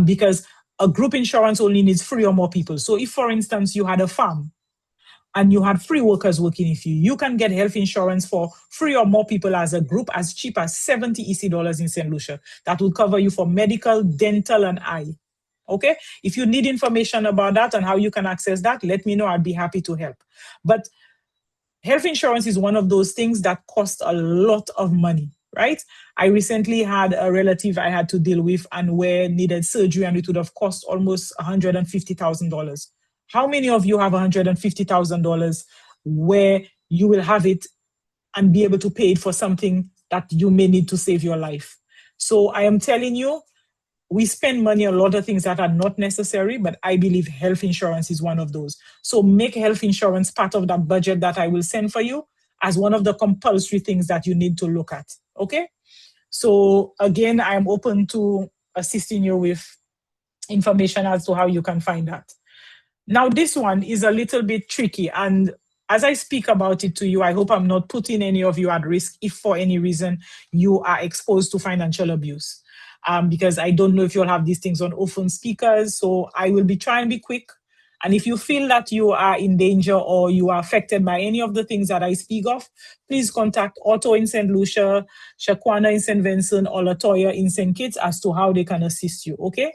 [SPEAKER 2] because a group insurance only needs 3 or more people. So if, for instance, you had a farm and you had 3 workers working with you, you can get health insurance for 3 or more people as a group as cheap as 70 EC dollars in St. Lucia. That will cover you for medical, dental, and eye. Okay? If you need information about that and how you can access that, let me know. I'd be happy to help. But health insurance is one of those things that cost a lot of money, right? I recently had a relative I had to deal with and where needed surgery, and it would have cost almost $150,000. How many of you have $150,000 where you will have it and be able to pay it for something that you may need to save your life? So I am telling you, we spend money on a lot of things that are not necessary, but I believe health insurance is one of those. So make health insurance part of that budget that I will send for you as one of the compulsory things that you need to look at, okay? So again, I am open to assisting you with information as to how you can find that. Now, this one is a little bit tricky, and as I speak about it to you, I hope I'm not putting any of you at risk if for any reason you are exposed to financial abuse. Because I don't know if you'll have these things on open speakers, so I will be trying to be quick. And if you feel that you are in danger or you are affected by any of the things that I speak of, please contact Otto in St. Lucia, Shaquana in St. Vincent, or Latoya in St. Kitts as to how they can assist you, okay?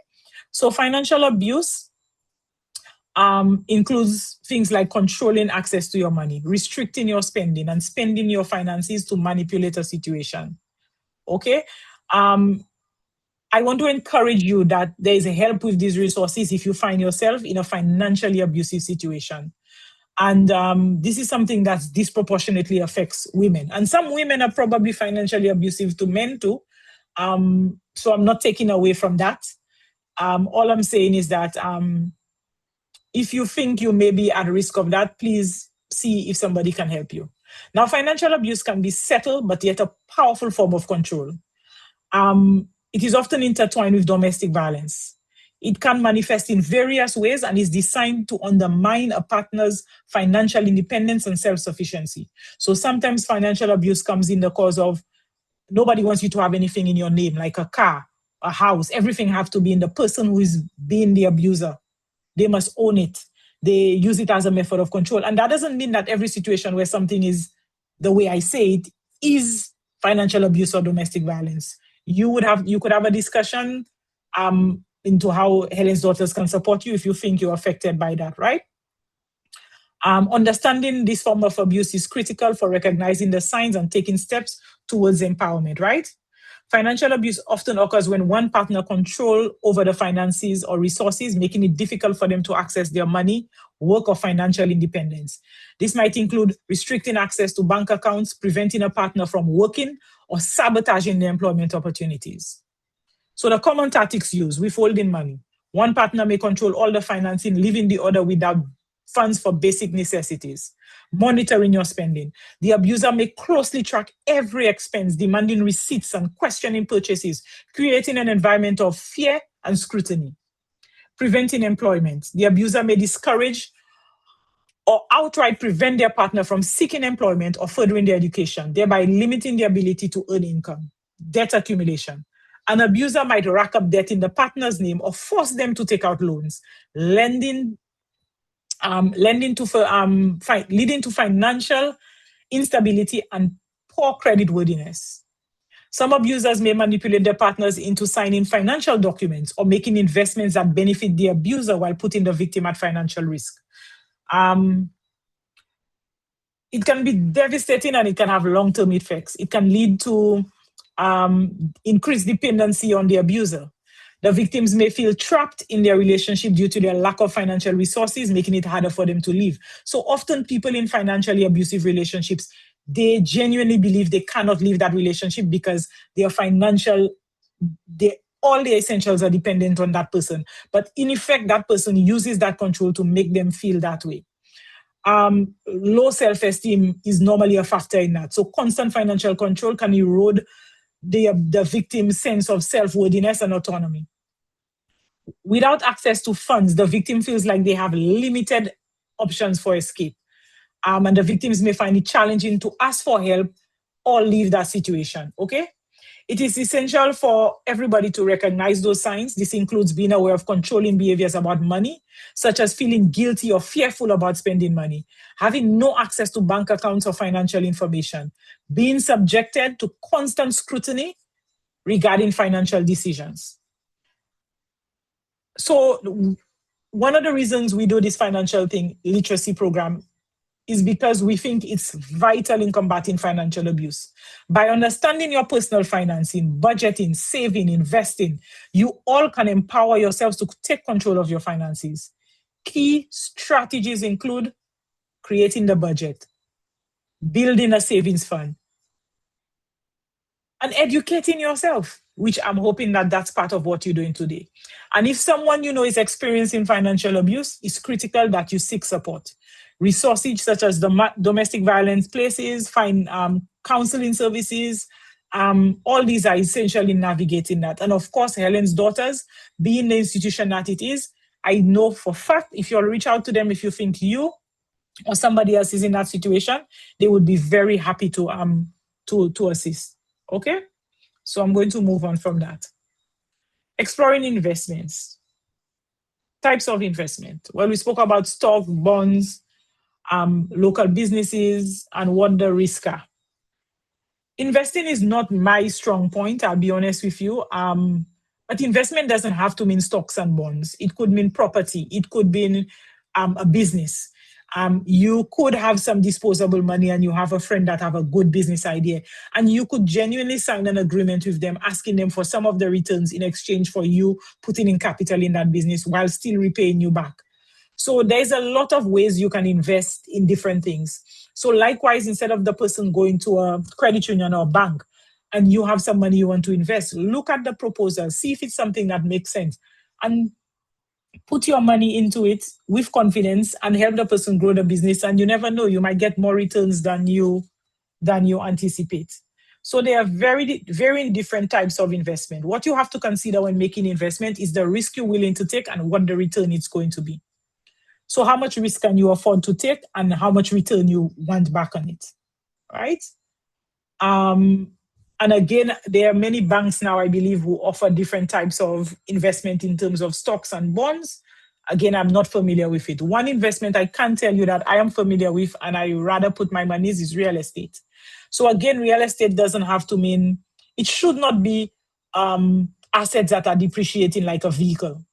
[SPEAKER 2] So financial abuse includes things like controlling access to your money, restricting your spending, and spending your finances to manipulate a situation, okay? I want to encourage you that there is a help with these resources if you find yourself in a financially abusive situation. And this is something that disproportionately affects women. And some women are probably financially abusive to men too. So I'm not taking away from that. All I'm saying is that if you think you may be at risk of that, please see if somebody can help you. Now, financial abuse can be subtle, but yet a powerful form of control. It is often intertwined with domestic violence. It can manifest in various ways and is designed to undermine a partner's financial independence and self-sufficiency. So sometimes financial abuse comes in the cause of nobody wants you to have anything in your name, like a car, a house. Everything have to be in the person who is being the abuser. They must own it. They use it as a method of control. And that doesn't mean that every situation where something is the way I say it is financial abuse or domestic violence. You could have a discussion into how Helen's Daughters can support you if you think you're affected by that, right? Understanding this form of abuse is critical for recognizing the signs and taking steps towards empowerment, right? Financial abuse often occurs when one partner controls over the finances or resources, making it difficult for them to access their money, work, or financial independence. This might include restricting access to bank accounts, preventing a partner from working, or sabotaging their employment opportunities. So the common tactics used: withholding money. One partner may control all the financing, leaving the other without funds for basic necessities. Monitoring your spending. The abuser may closely track every expense, demanding receipts and questioning purchases, creating an environment of fear and scrutiny. Preventing employment. The abuser may discourage or outright prevent their partner from seeking employment or furthering their education, thereby limiting their ability to earn income. Debt accumulation. An abuser might rack up debt in the partner's name or force them to take out loans, leading to financial instability and poor creditworthiness. Some abusers may manipulate their partners into signing financial documents or making investments that benefit the abuser while putting the victim at financial risk. It can be devastating and it can have long-term effects. It can lead to increased dependency on the abuser. The victims may feel trapped in their relationship due to their lack of financial resources, making it harder for them to leave. So often people in financially abusive relationships, they genuinely believe they cannot leave that relationship because their financial, all their essentials are dependent on that person. But in effect, that person uses that control to make them feel that way. Low self-esteem is normally a factor in that. So constant financial control can erode the victim's sense of self-worthiness and autonomy. Without access to funds, the victim feels like they have limited options for escape. And the victims may find it challenging to ask for help or leave that situation, okay? It is essential for everybody to recognize those signs. This includes being aware of controlling behaviors about money, such as feeling guilty or fearful about spending money, having no access to bank accounts or financial information, being subjected to constant scrutiny regarding financial decisions. So one of the reasons we do this financial literacy program is because we think it's vital in combating financial abuse. By understanding your personal financing, budgeting, saving, investing, you all can empower yourselves to take control of your finances. Key strategies include creating the budget, building a savings fund, and educating yourself, which I'm hoping that that's part of what you're doing today. And if someone you know is experiencing financial abuse, it's critical that you seek support. Resources such as the domestic violence places, find counseling services, all these are essential in navigating that. And of course, Helen's Daughters, being the institution that it is, I know for a fact, if you'll reach out to them, if you think you or somebody else is in that situation, they would be very happy to assist. Okay, so I'm going to move on from that. Exploring investments. Types of investment. Well, we spoke about stock, bonds, local businesses, and what the risks are. Investing is not my strong point, I'll be honest with you. But investment doesn't have to mean stocks and bonds. It could mean property. It could mean a business. You could have some disposable money and you have a friend that have a good business idea, and you could genuinely sign an agreement with them, asking them for some of the returns in exchange for you putting in capital in that business while still repaying you back. So there's a lot of ways you can invest in different things. So likewise, instead of the person going to a credit union or a bank and you have some money you want to invest, look at the proposal, see if it's something that makes sense, and put your money into it with confidence and help the person grow the business. And you never know, you might get more returns than you anticipate. So there are very different types of investment. What you have to consider when making investment is the risk you're willing to take and what the return is going to be. So how much risk can you afford to take and how much return you want back on it, right? And again, there are many banks now, I believe, who offer different types of investment in terms of stocks and bonds. Again, I'm not familiar with it. One investment I can tell you that I am familiar with and I rather put my money is real estate. So again, real estate doesn't have to mean, it should not be assets that are depreciating like a vehicle.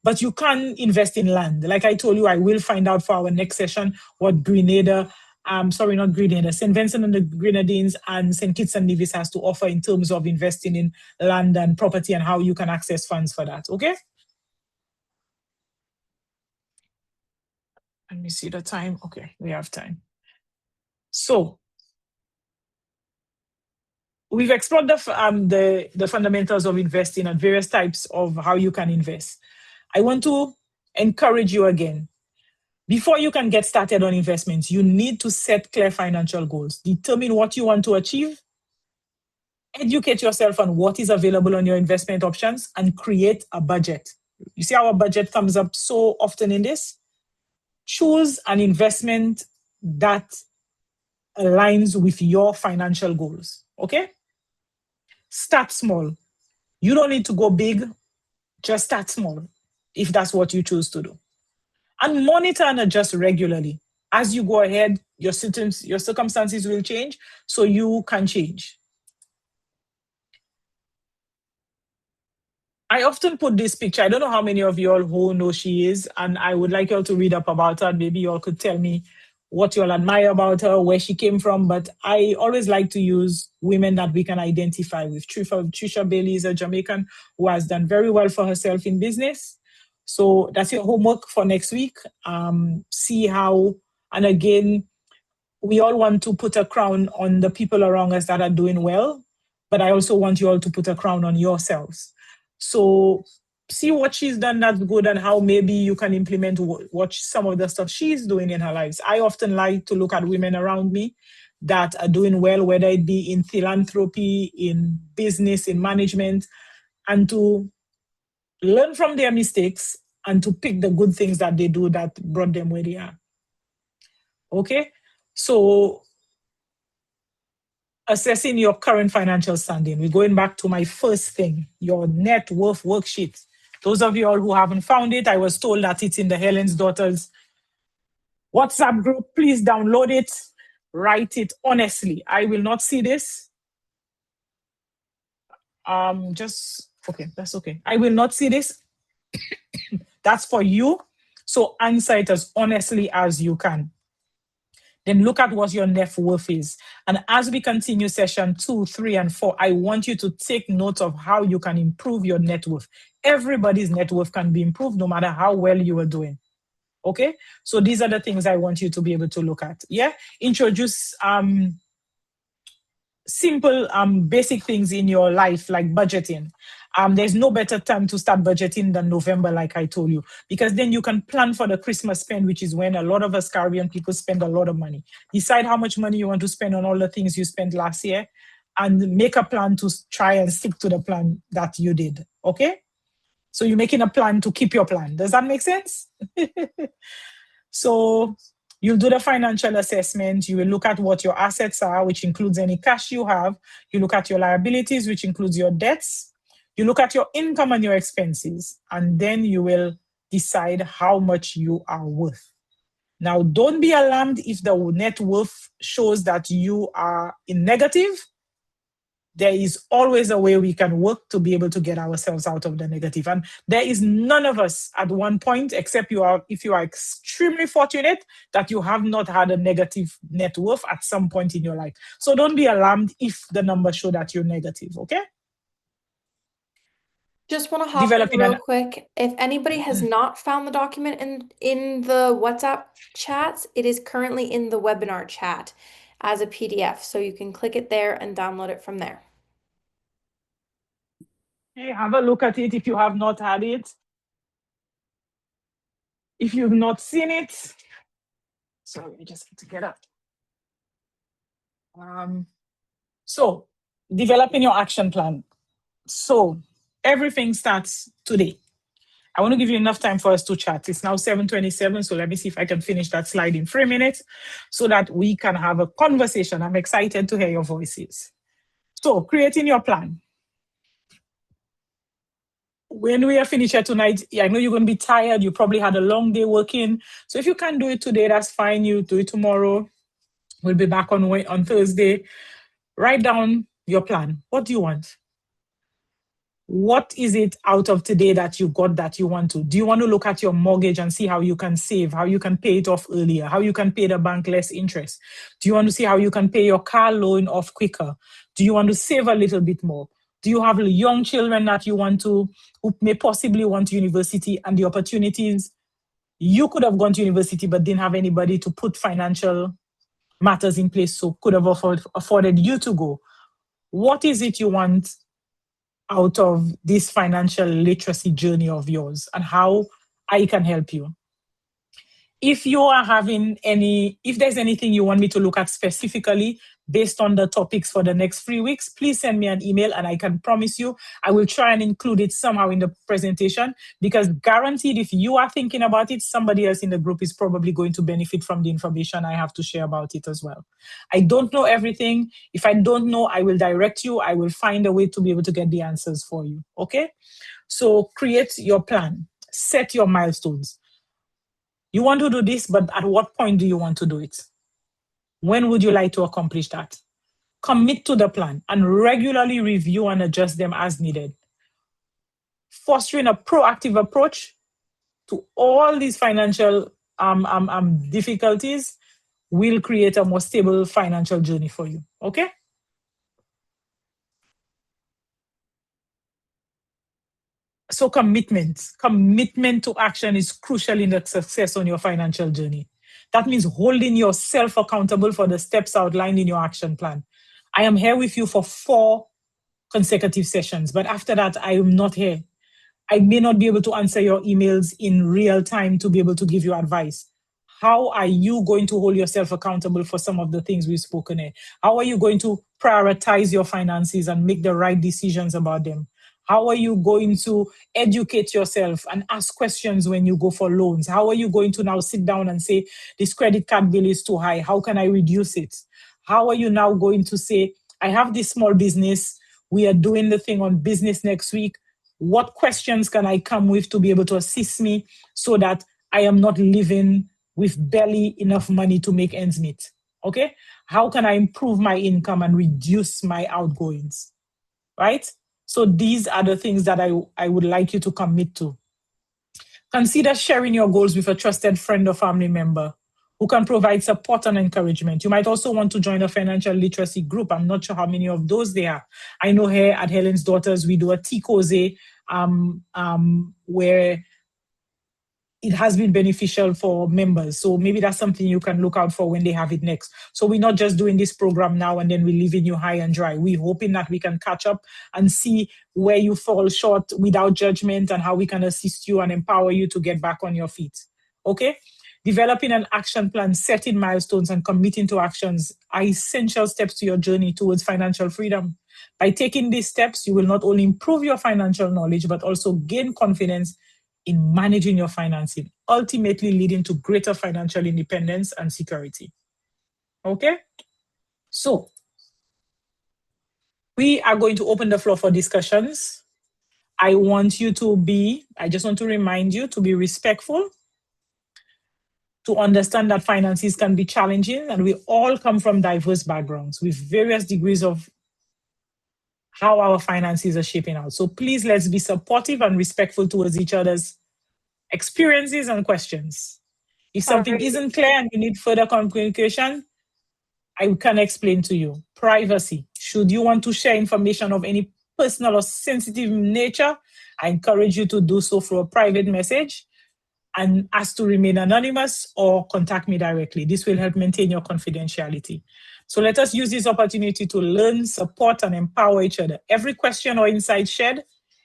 [SPEAKER 2] But you can invest in land. Like I told you, I will find out for our next session what Grenada, not Grenada, St. Vincent and the Grenadines and St. Kitts and Nevis has to offer in terms of investing in land and property and how you can access funds for that, okay? Let me see the time. Okay, we have time. So we've explored the fundamentals of investing and various types of how you can invest. I want to encourage you again. Before you can get started on investments, you need to set clear financial goals. Determine what you want to achieve. Educate yourself on what is available on your investment options and create a budget. You see how a budget comes up so often in this? Choose an investment that aligns with your financial goals, okay? Start small. You don't need to go big, just start small if that's what you choose to do. And monitor and adjust regularly. As you go ahead, your circumstances will change, so you can change. I often put this picture. I don't know how many of you all who know she is, and I would like you all to read up about her. Maybe you all could tell me what you'll admire about her, where she came from. But I always like to use women that we can identify with. Trisha Bailey is a Jamaican who has done very well for herself in business. So that's your homework for next week. See how, and again, we all want to put a crown on the people around us that are doing well, but I also want you all to put a crown on yourselves. So see what she's done that's good and how maybe you can implement what some of the stuff she's doing in her lives. I often like to look at women around me that are doing well, whether it be in philanthropy, in business, in management, and to learn from their mistakes and to pick the good things that they do that brought them where they are. Okay? So assessing your current financial standing. We're going back to my first thing, your net worth worksheet. Those of you all who haven't found it, I was told that it's in the Helen's Daughters WhatsApp group. Please download it, write it honestly. I will not see this. Okay, that's okay. I will not see this. That's for you. So answer it as honestly as you can. Then look at what your net worth is. And as we continue session 2, 3, and 4, I want you to take note of how you can improve your net worth. Everybody's net worth can be improved no matter how well you are doing. Okay? So these are the things I want you to be able to look at. Yeah? Introduce simple basic things in your life like budgeting. There's no better time to start budgeting than November, like I told you, because then you can plan for the Christmas spend, which is when a lot of us Caribbean people spend a lot of money. Decide how much money you want to spend on all the things you spent last year and make a plan to try and stick to the plan that you did. Okay? So you're making a plan to keep your plan. Does that make sense? So you'll do the financial assessment. You will look at what your assets are, which includes any cash you have. You look at your liabilities, which includes your debts. You look at your income and your expenses, and then you will decide how much you are worth. Now, don't be alarmed if the net worth shows that you are in negative. There is always a way we can work to be able to get ourselves out of the negative. And there is none of us at one point, except if you are extremely fortunate that you have not had a negative net worth at some point in your life. So don't be alarmed if the numbers show that you're negative, okay?
[SPEAKER 1] Just want to hop in real quick. If anybody has not found the document in the WhatsApp chats, it is currently in the webinar chat as a PDF. So you can click it there and download it from there.
[SPEAKER 2] Hey, have a look at it if you have not had it. If you've not seen it, sorry, I just have to get up. So developing your action plan. So everything starts today. I want to give you enough time for us to chat. It's now 7:27, so let me see if I can finish that slide in 3 minutes so that we can have a conversation. I'm excited to hear your voices. So creating your plan. When we are finished here tonight, I know you're going to be tired. You probably had a long day working. So if you can't do it today, that's fine. You do it tomorrow. We'll be back on Thursday. Write down your plan. What do you want? What is it out of today that you got that you want to? Do you want to look at your mortgage and see how you can save, how you can pay it off earlier, how you can pay the bank less interest? Do you want to see how you can pay your car loan off quicker? Do you want to save a little bit more? Do you have young children that you want to, who may possibly want to university and the opportunities? You could have gone to university but didn't have anybody to put financial matters in place, so could have afforded you to go. What is it you want out of this financial literacy journey of yours, and how I can help you? If you are if there's anything you want me to look at specifically based on the topics for the next 3 weeks, please send me an email and I can promise you I will try and include it somehow in the presentation, because guaranteed if you are thinking about it, somebody else in the group is probably going to benefit from the information I have to share about it as well. I don't know everything. If I don't know, I will direct you. I will find a way to be able to get the answers for you, okay? So create your plan. Set your milestones. You want to do this, but at what point do you want to do it? When would you like to accomplish that? Commit to the plan and regularly review and adjust them as needed. Fostering a proactive approach to all these financial difficulties will create a more stable financial journey for you. Okay? So commitment to action is crucial in the success on your financial journey. That means holding yourself accountable for the steps outlined in your action plan. I am here with you for 4 consecutive sessions, but after that, I am not here. I may not be able to answer your emails in real time to be able to give you advice. How are you going to hold yourself accountable for some of the things we've spoken here? How are you going to prioritize your finances and make the right decisions about them? How are you going to educate yourself and ask questions when you go for loans? How are you going to now sit down and say, this credit card bill is too high? How can I reduce it? How are you now going to say, I have this small business. We are doing the thing on business next week. What questions can I come with to be able to assist me so that I am not living with barely enough money to make ends meet? Okay? How can I improve my income and reduce my outgoings? Right? So these are the things that I would like you to commit to. Consider sharing your goals with a trusted friend or family member who can provide support and encouragement. You might also want to join a financial literacy group. I'm not sure how many of those there are. I know here at Helen's Daughters, we do a T-Cozy where it has been beneficial for members. So maybe that's something you can look out for when they have it next. So we're not just doing this program now and then we're leaving you high and dry. We're hoping that we can catch up and see where you fall short without judgment and how we can assist you and empower you to get back on your feet. Okay? Developing an action plan, setting milestones, and committing to actions are essential steps to your journey towards financial freedom. By taking these steps, you will not only improve your financial knowledge, but also gain confidence in managing your financing, ultimately leading to greater financial independence and security. Okay? So, we are going to open the floor for discussions. I just want to remind you to be respectful, to understand that finances can be challenging, and we all come from diverse backgrounds with various degrees of how our finances are shaping out. So please, let's be supportive and respectful towards each other's experiences and questions. If something isn't clear and you need further communication, I can explain to you. Privacy. Should you want to share information of any personal or sensitive nature, I encourage you to do so through a private message and ask to remain anonymous or contact me directly. This will help maintain your confidentiality. So let us use this opportunity to learn, support, and empower each other. Every question or insight shared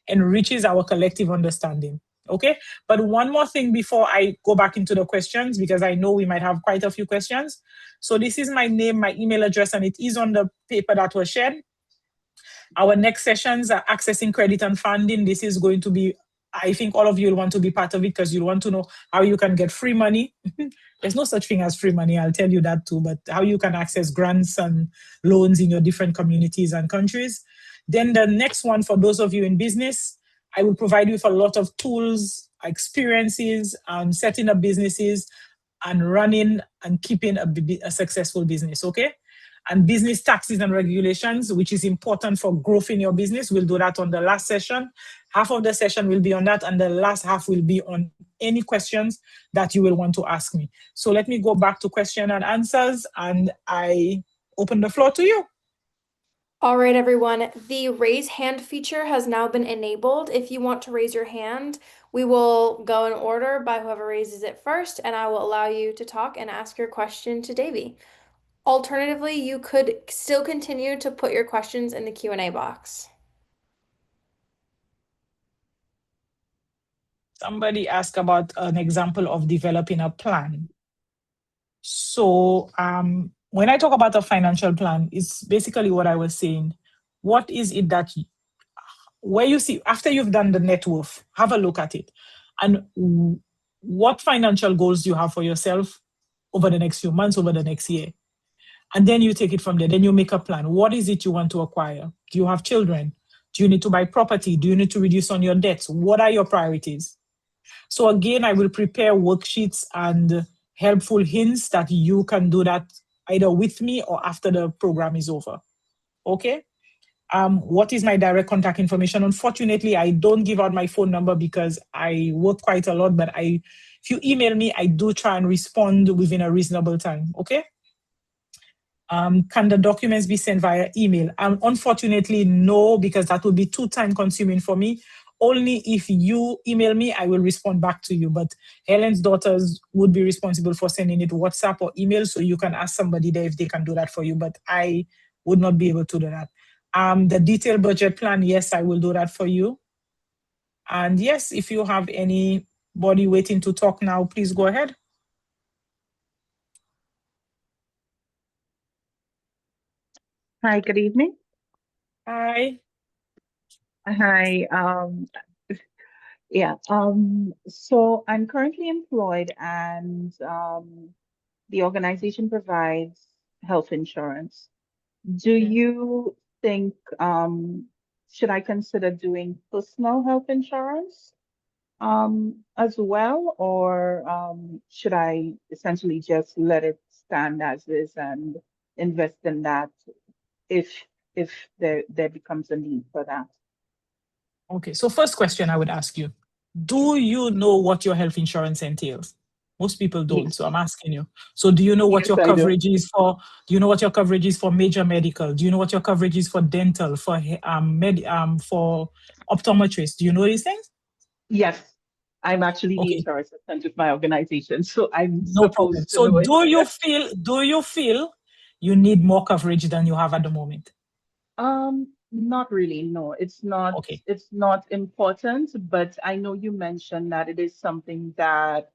[SPEAKER 2] enriches our collective understanding. Okay? But one more thing before I go back into the questions, because I know we might have quite a few questions. So this is my name, my email address, and it is on the paper that was shared. Our next sessions are accessing credit and funding. This is going to be, I think all of you will want to be part of it because you'll want to know how you can get free money. There's no such thing as free money, I'll tell you that too, but how you can access grants and loans in your different communities and countries. Then the next one, for those of you in business, I will provide you with a lot of tools, experiences, setting up businesses and running and keeping a successful business, okay? And business taxes and regulations, which is important for growth in your business. We'll do that on the last session. Half of the session will be on that, and the last half will be on any questions that you will want to ask me. So let me go back to question and answers, and I open the floor to you.
[SPEAKER 1] All right, everyone. The raise hand feature has now been enabled. If you want to raise your hand, we will go in order by whoever raises it first, and I will allow you to talk and ask your question to Davy. Alternatively, you could still continue to put your questions in the Q&A box.
[SPEAKER 2] Somebody asked about an example of developing a plan. So when I talk about a financial plan, it's basically what I was saying. What is it that, where you see, after you've done the net worth, have a look at it. And what financial goals do you have for yourself over the next few months, over the next year? And then you take it from there. Then you make a plan. What is it you want to acquire? Do you have children? Do you need to buy property? Do you need to reduce on your debts? What are your priorities? So again, I will prepare worksheets and helpful hints that you can do that either with me or after the program is over. Okay? What is my direct contact information? Unfortunately, I don't give out my phone number because I work quite a lot, but if you email me, I do try and respond within a reasonable time. Okay? Can the documents be sent via email? Unfortunately, no, because that would be too time consuming for me. Only if you email me, I will respond back to you. But Helen's daughters would be responsible for sending it WhatsApp or email, so you can ask somebody there if they can do that for you. But I would not be able to do that. The detailed budget plan, yes, I will do that for you. And yes, if you have anybody waiting to talk now, please go ahead.
[SPEAKER 3] Hi, good evening.
[SPEAKER 2] Hi.
[SPEAKER 3] Hi. So I'm currently employed and the organization provides health insurance. Do you think should I consider doing personal health insurance as well, or should I essentially just let it stand as is and invest in that if there becomes a need for that?
[SPEAKER 2] Okay, so first question I would ask you, do you know what your health insurance entails? Most people don't, so
[SPEAKER 3] Yes.
[SPEAKER 2] I'm asking you. So do you know what
[SPEAKER 3] Yes,
[SPEAKER 2] your
[SPEAKER 3] I do.
[SPEAKER 2] coverage is for? Do you know what your coverage is for major medical? Do you know what your coverage is for dental, for optometrists? Do you know these things?
[SPEAKER 3] Yes, I'm actually the
[SPEAKER 2] Okay,
[SPEAKER 3] HR assistant with my organization, so I'm
[SPEAKER 2] no problem.
[SPEAKER 3] supposed to
[SPEAKER 2] So
[SPEAKER 3] know it.
[SPEAKER 2] do you feel you need more coverage than you have at the moment?
[SPEAKER 3] Not really. No, it's not.
[SPEAKER 2] Okay.
[SPEAKER 3] It's not important, but I know you mentioned that it is something that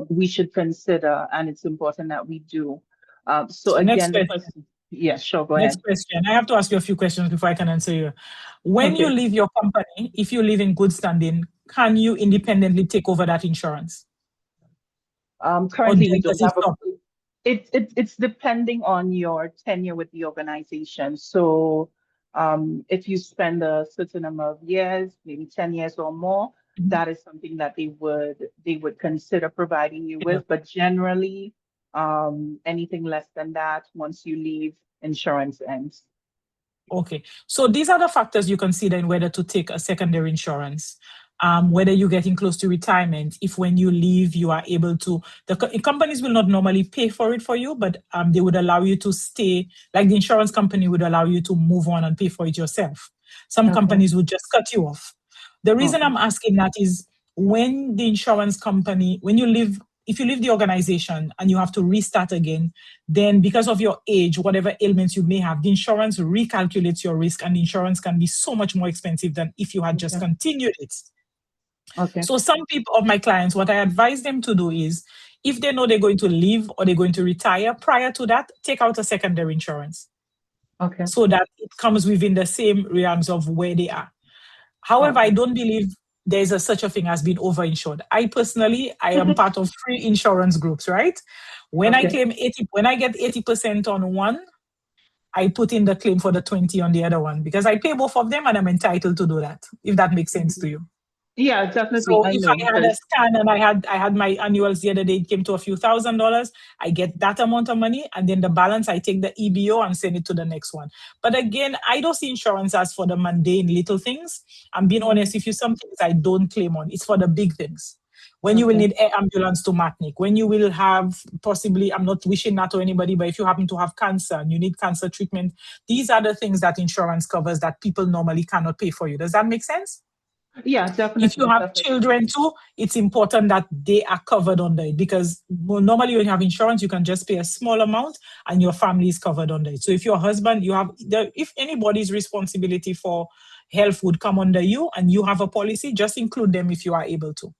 [SPEAKER 3] we should consider, and it's important that we do. So
[SPEAKER 2] So next
[SPEAKER 3] again, the
[SPEAKER 2] question.
[SPEAKER 3] question. Yeah, sure. Go
[SPEAKER 2] Next
[SPEAKER 3] ahead.
[SPEAKER 2] question. I have to ask you a few questions before I can answer you. When you
[SPEAKER 3] Okay.
[SPEAKER 2] leave your company, if you live in good standing, can you independently take over that insurance? Or
[SPEAKER 3] Currently, we
[SPEAKER 2] does
[SPEAKER 3] don't
[SPEAKER 2] it
[SPEAKER 3] have a.
[SPEAKER 2] stop?
[SPEAKER 3] It's depending on your tenure with the organization. So, if you spend a certain number of years, maybe 10 years or more,
[SPEAKER 2] Mhm.
[SPEAKER 3] that is something that they would consider providing you
[SPEAKER 2] Yeah.
[SPEAKER 3] with. But generally, anything less than that, once you leave, insurance ends.
[SPEAKER 2] Okay. So these are the factors you consider in whether to take a secondary insurance. Whether you're getting close to retirement, if when you leave, you are able to, companies will not normally pay for it for you, but they would allow you to stay, like the insurance company would allow you to move on and pay for it yourself. Some
[SPEAKER 3] Okay.
[SPEAKER 2] companies would just cut you off. The reason
[SPEAKER 3] Okay.
[SPEAKER 2] I'm asking that is when the insurance company, if you leave the organization and you have to restart again, then because of your age, whatever ailments you may have, the insurance recalculates your risk and the insurance can be so much more expensive than if you had just
[SPEAKER 3] Okay.
[SPEAKER 2] continued it.
[SPEAKER 3] Okay.
[SPEAKER 2] So some people of my clients, what I advise them to do is if they know they're going to leave or they're going to retire, prior to that, take out a secondary insurance
[SPEAKER 3] Okay.
[SPEAKER 2] so that it comes within the same realms of where they are. However, I
[SPEAKER 3] Okay.
[SPEAKER 2] don't believe there's such a thing as being overinsured. I am part of 3 insurance groups, right? When I
[SPEAKER 3] Okay.
[SPEAKER 2] claim 80, when I get 80% on one, I put in the claim for the 20 on the other one because I pay both of them and I'm entitled to do that, if that makes sense to
[SPEAKER 3] Mhm.
[SPEAKER 2] you.
[SPEAKER 3] Yeah, definitely.
[SPEAKER 2] So
[SPEAKER 3] I
[SPEAKER 2] if
[SPEAKER 3] know
[SPEAKER 2] I had a
[SPEAKER 3] because.
[SPEAKER 2] scan and I had my annuals the other day, it came to a few $1,000s. I get that amount of money, and then the balance I take the EBO and send it to the next one. But again, I don't see insurance as for the mundane little things. I'm being honest.
[SPEAKER 3] Mhm.
[SPEAKER 2] If you some things I don't claim on, it's for the big things. When you will
[SPEAKER 3] Okay.
[SPEAKER 2] need air ambulance to Matnik, when you will have possibly, I'm not wishing that to anybody, but if you happen to have cancer and you need cancer treatment, these are the things that insurance covers that people normally cannot pay for you. Does that make sense?
[SPEAKER 3] Yeah,
[SPEAKER 2] If you
[SPEAKER 3] definitely,
[SPEAKER 2] have
[SPEAKER 3] definitely.
[SPEAKER 2] children too, it's important that they are covered under it because normally when you have insurance, you can just pay a small amount and your family is covered under it. So if your husband, if anybody's responsibility for health would come under you and you have a policy, just include them if you are able to.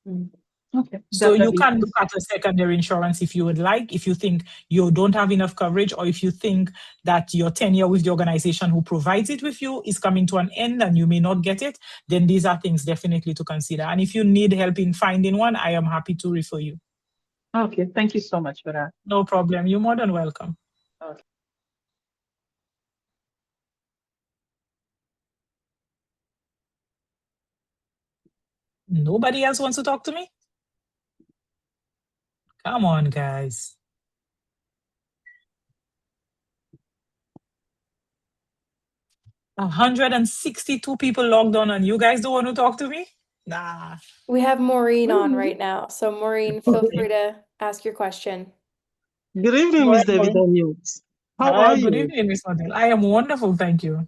[SPEAKER 3] Mm. Okay,
[SPEAKER 2] So you
[SPEAKER 3] definitely.
[SPEAKER 2] can look at a secondary insurance if you would like, if you think you don't have enough coverage, or if you think that your tenure with the organization who provides it with you is coming to an end and you may not get it, then these are things definitely to consider. And if you need help in finding one, I am happy to refer you.
[SPEAKER 3] Okay, thank you so much for that.
[SPEAKER 2] No problem. You're more than welcome.
[SPEAKER 3] Okay.
[SPEAKER 2] Nobody else wants to talk to me? Come on, guys. 162 people logged on and you guys don't want to talk to me? Nah.
[SPEAKER 1] We have Maureen on
[SPEAKER 3] Really?
[SPEAKER 1] right now. So Maureen, feel
[SPEAKER 2] Okay.
[SPEAKER 1] free to ask your question.
[SPEAKER 4] Good evening,
[SPEAKER 2] Go
[SPEAKER 4] Miss
[SPEAKER 2] ahead,
[SPEAKER 4] David
[SPEAKER 2] Maureen.
[SPEAKER 4] Daniels. How
[SPEAKER 2] Hi,
[SPEAKER 4] are
[SPEAKER 2] good
[SPEAKER 4] you?
[SPEAKER 2] evening, Miss Model. I am wonderful, thank you.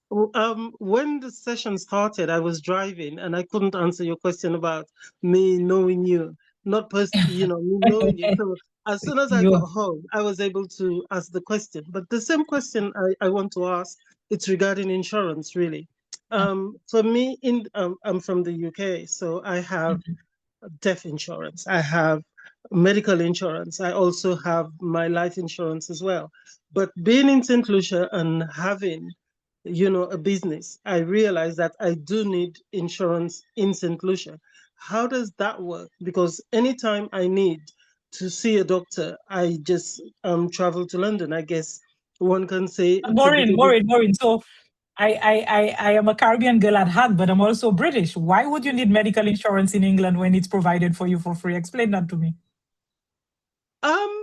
[SPEAKER 4] When the session started, I was driving and I couldn't answer your question about me knowing you, not me knowing you. So as soon as I
[SPEAKER 2] You.
[SPEAKER 4] got home, I was able to ask the question. But the same question I want to ask, it's regarding insurance, really. For me, I'm from the UK, so I have
[SPEAKER 2] Mhm.
[SPEAKER 4] death insurance. I have medical insurance. I also have my life insurance as well. But being in St. Lucia and having, a business, I realized that I do need insurance in St. Lucia. How does that work? Because anytime I need to see a doctor, I just travel to London. I guess one can say it's a bit of a.
[SPEAKER 2] Maureen. So I am a Caribbean girl at heart, but I'm also British. Why would you need medical insurance in England when it's provided for you for free? Explain that to me.
[SPEAKER 4] Um,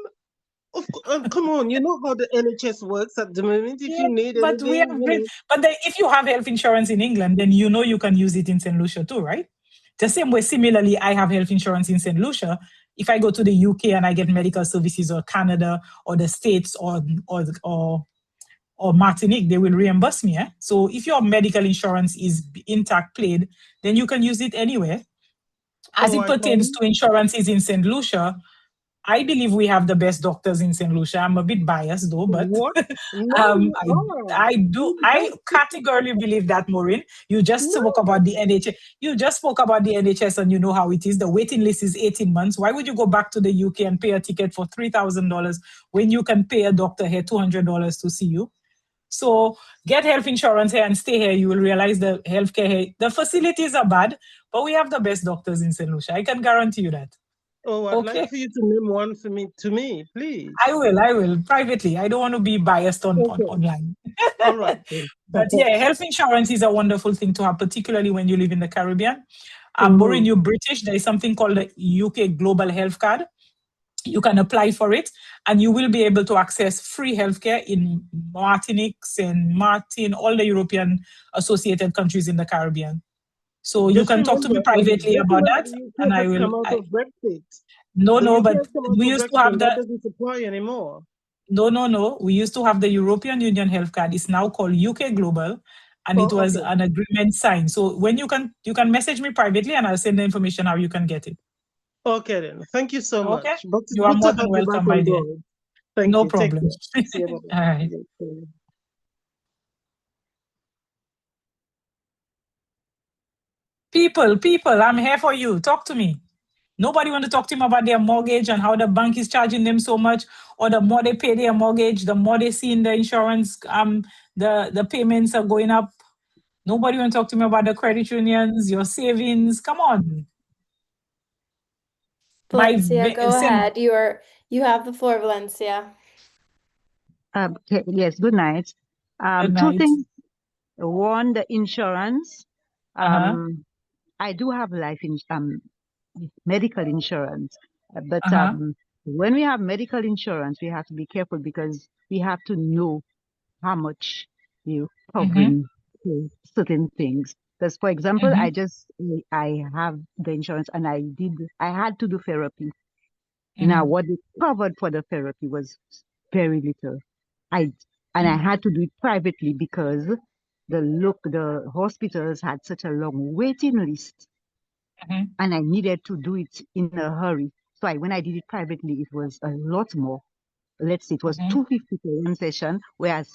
[SPEAKER 4] Come on, you know how the NHS works at the moment. If
[SPEAKER 2] Yeah,
[SPEAKER 4] you need
[SPEAKER 2] but we
[SPEAKER 4] anything,
[SPEAKER 2] have great. But then if you have health insurance in England, then you know you can use it in St. Lucia too, right? The same way, similarly, I have health insurance in St. Lucia. If I go to the UK and I get medical services, or Canada, or the States, or Martinique, they will reimburse me. So if your medical insurance is intact paid, then you can use it anywhere. As
[SPEAKER 4] oh,
[SPEAKER 2] it
[SPEAKER 4] I
[SPEAKER 2] pertains
[SPEAKER 4] can.
[SPEAKER 2] to insurances in St. Lucia, I believe we have the best doctors in St. Lucia. I'm a bit biased though, but
[SPEAKER 4] What? No,
[SPEAKER 2] um,
[SPEAKER 4] you
[SPEAKER 2] I
[SPEAKER 4] are.
[SPEAKER 2] I categorically believe that, Maureen. You just spoke about
[SPEAKER 4] No.
[SPEAKER 2] the NHS. You just spoke about the NHS, and you know how it is. The waiting list is 18 months. Why would you go back to the UK and pay a ticket for $3,000 when you can pay a doctor here $200 to see you? So get health insurance here and stay here. You will realize the healthcare here, the facilities are bad, but we have the best doctors in St. Lucia. I can guarantee you that.
[SPEAKER 4] Oh, I'd like
[SPEAKER 2] Okay.
[SPEAKER 4] for you to name one for me to me, please.
[SPEAKER 2] I will privately. I don't want to be biased on
[SPEAKER 4] Okay.
[SPEAKER 2] online.
[SPEAKER 4] All right then.
[SPEAKER 2] But yeah, health insurance is a wonderful thing to have, particularly when you live in the Caribbean. Maureen,
[SPEAKER 4] Mhm.
[SPEAKER 2] you're British. There is something called the UK Global Health Card. You can apply for it, and you will be able to access free healthcare in Martinique, Saint Martin, all the European associated countries in the Caribbean. So you
[SPEAKER 4] Just
[SPEAKER 2] can talk to me
[SPEAKER 4] remember,
[SPEAKER 2] privately about that,
[SPEAKER 4] the UK
[SPEAKER 2] and I
[SPEAKER 4] has
[SPEAKER 2] will.
[SPEAKER 4] come out of Brexit.
[SPEAKER 2] No,
[SPEAKER 4] The
[SPEAKER 2] no,
[SPEAKER 4] UK
[SPEAKER 2] but
[SPEAKER 4] has come out
[SPEAKER 2] we
[SPEAKER 4] of
[SPEAKER 2] used to
[SPEAKER 4] Brexit,
[SPEAKER 2] have
[SPEAKER 4] and that
[SPEAKER 2] the
[SPEAKER 4] doesn't apply anymore.
[SPEAKER 2] no. We used to have the European Union health card. It's now called UK Global, and it
[SPEAKER 4] Oh,
[SPEAKER 2] was
[SPEAKER 4] okay.
[SPEAKER 2] an agreement signed. So when you can message me privately, and I'll send the information how you can get it.
[SPEAKER 4] Okay then. Thank you so
[SPEAKER 2] Okay,
[SPEAKER 4] much. But it's
[SPEAKER 2] you are
[SPEAKER 4] good to
[SPEAKER 2] more than
[SPEAKER 4] have you back
[SPEAKER 2] welcome, my
[SPEAKER 4] on
[SPEAKER 2] dear.
[SPEAKER 4] board. Thank
[SPEAKER 2] No
[SPEAKER 4] you. Take
[SPEAKER 2] problem.
[SPEAKER 4] care. See you. Bye-bye.
[SPEAKER 2] All right.
[SPEAKER 4] Yeah, okay.
[SPEAKER 2] People, I'm here for you. Talk to me. Nobody want to talk to him about their mortgage and how the bank is charging them so much, or the more they pay their mortgage, the more they see in the insurance, the payments are going up. Nobody want to talk to me about the credit unions, your savings. Come on. My
[SPEAKER 1] Valencia, go
[SPEAKER 2] send
[SPEAKER 1] ahead. You have the floor, Valencia.
[SPEAKER 3] Yes, good night.
[SPEAKER 2] good
[SPEAKER 3] Two
[SPEAKER 2] night.
[SPEAKER 3] things. One, the insurance.
[SPEAKER 2] Uh-huh.
[SPEAKER 3] I do have medical insurance, but
[SPEAKER 2] Uh-huh.
[SPEAKER 3] when we have medical insurance, we have to be careful because we have to know how much you're
[SPEAKER 2] Mm-hmm.
[SPEAKER 3] covering for certain things. Because, for example,
[SPEAKER 2] Mm-hmm.
[SPEAKER 3] I have the insurance and I had to do therapy. Now,
[SPEAKER 2] Mm-hmm.
[SPEAKER 3] what they covered for the therapy was very little. I and I had to do it privately because the hospitals had such a long waiting list,
[SPEAKER 2] Mm-hmm.
[SPEAKER 3] and I needed to do it in a hurry. So when I did it privately, it was a lot more. Let's say it was
[SPEAKER 2] Mm-hmm.
[SPEAKER 3] 250 for one session, whereas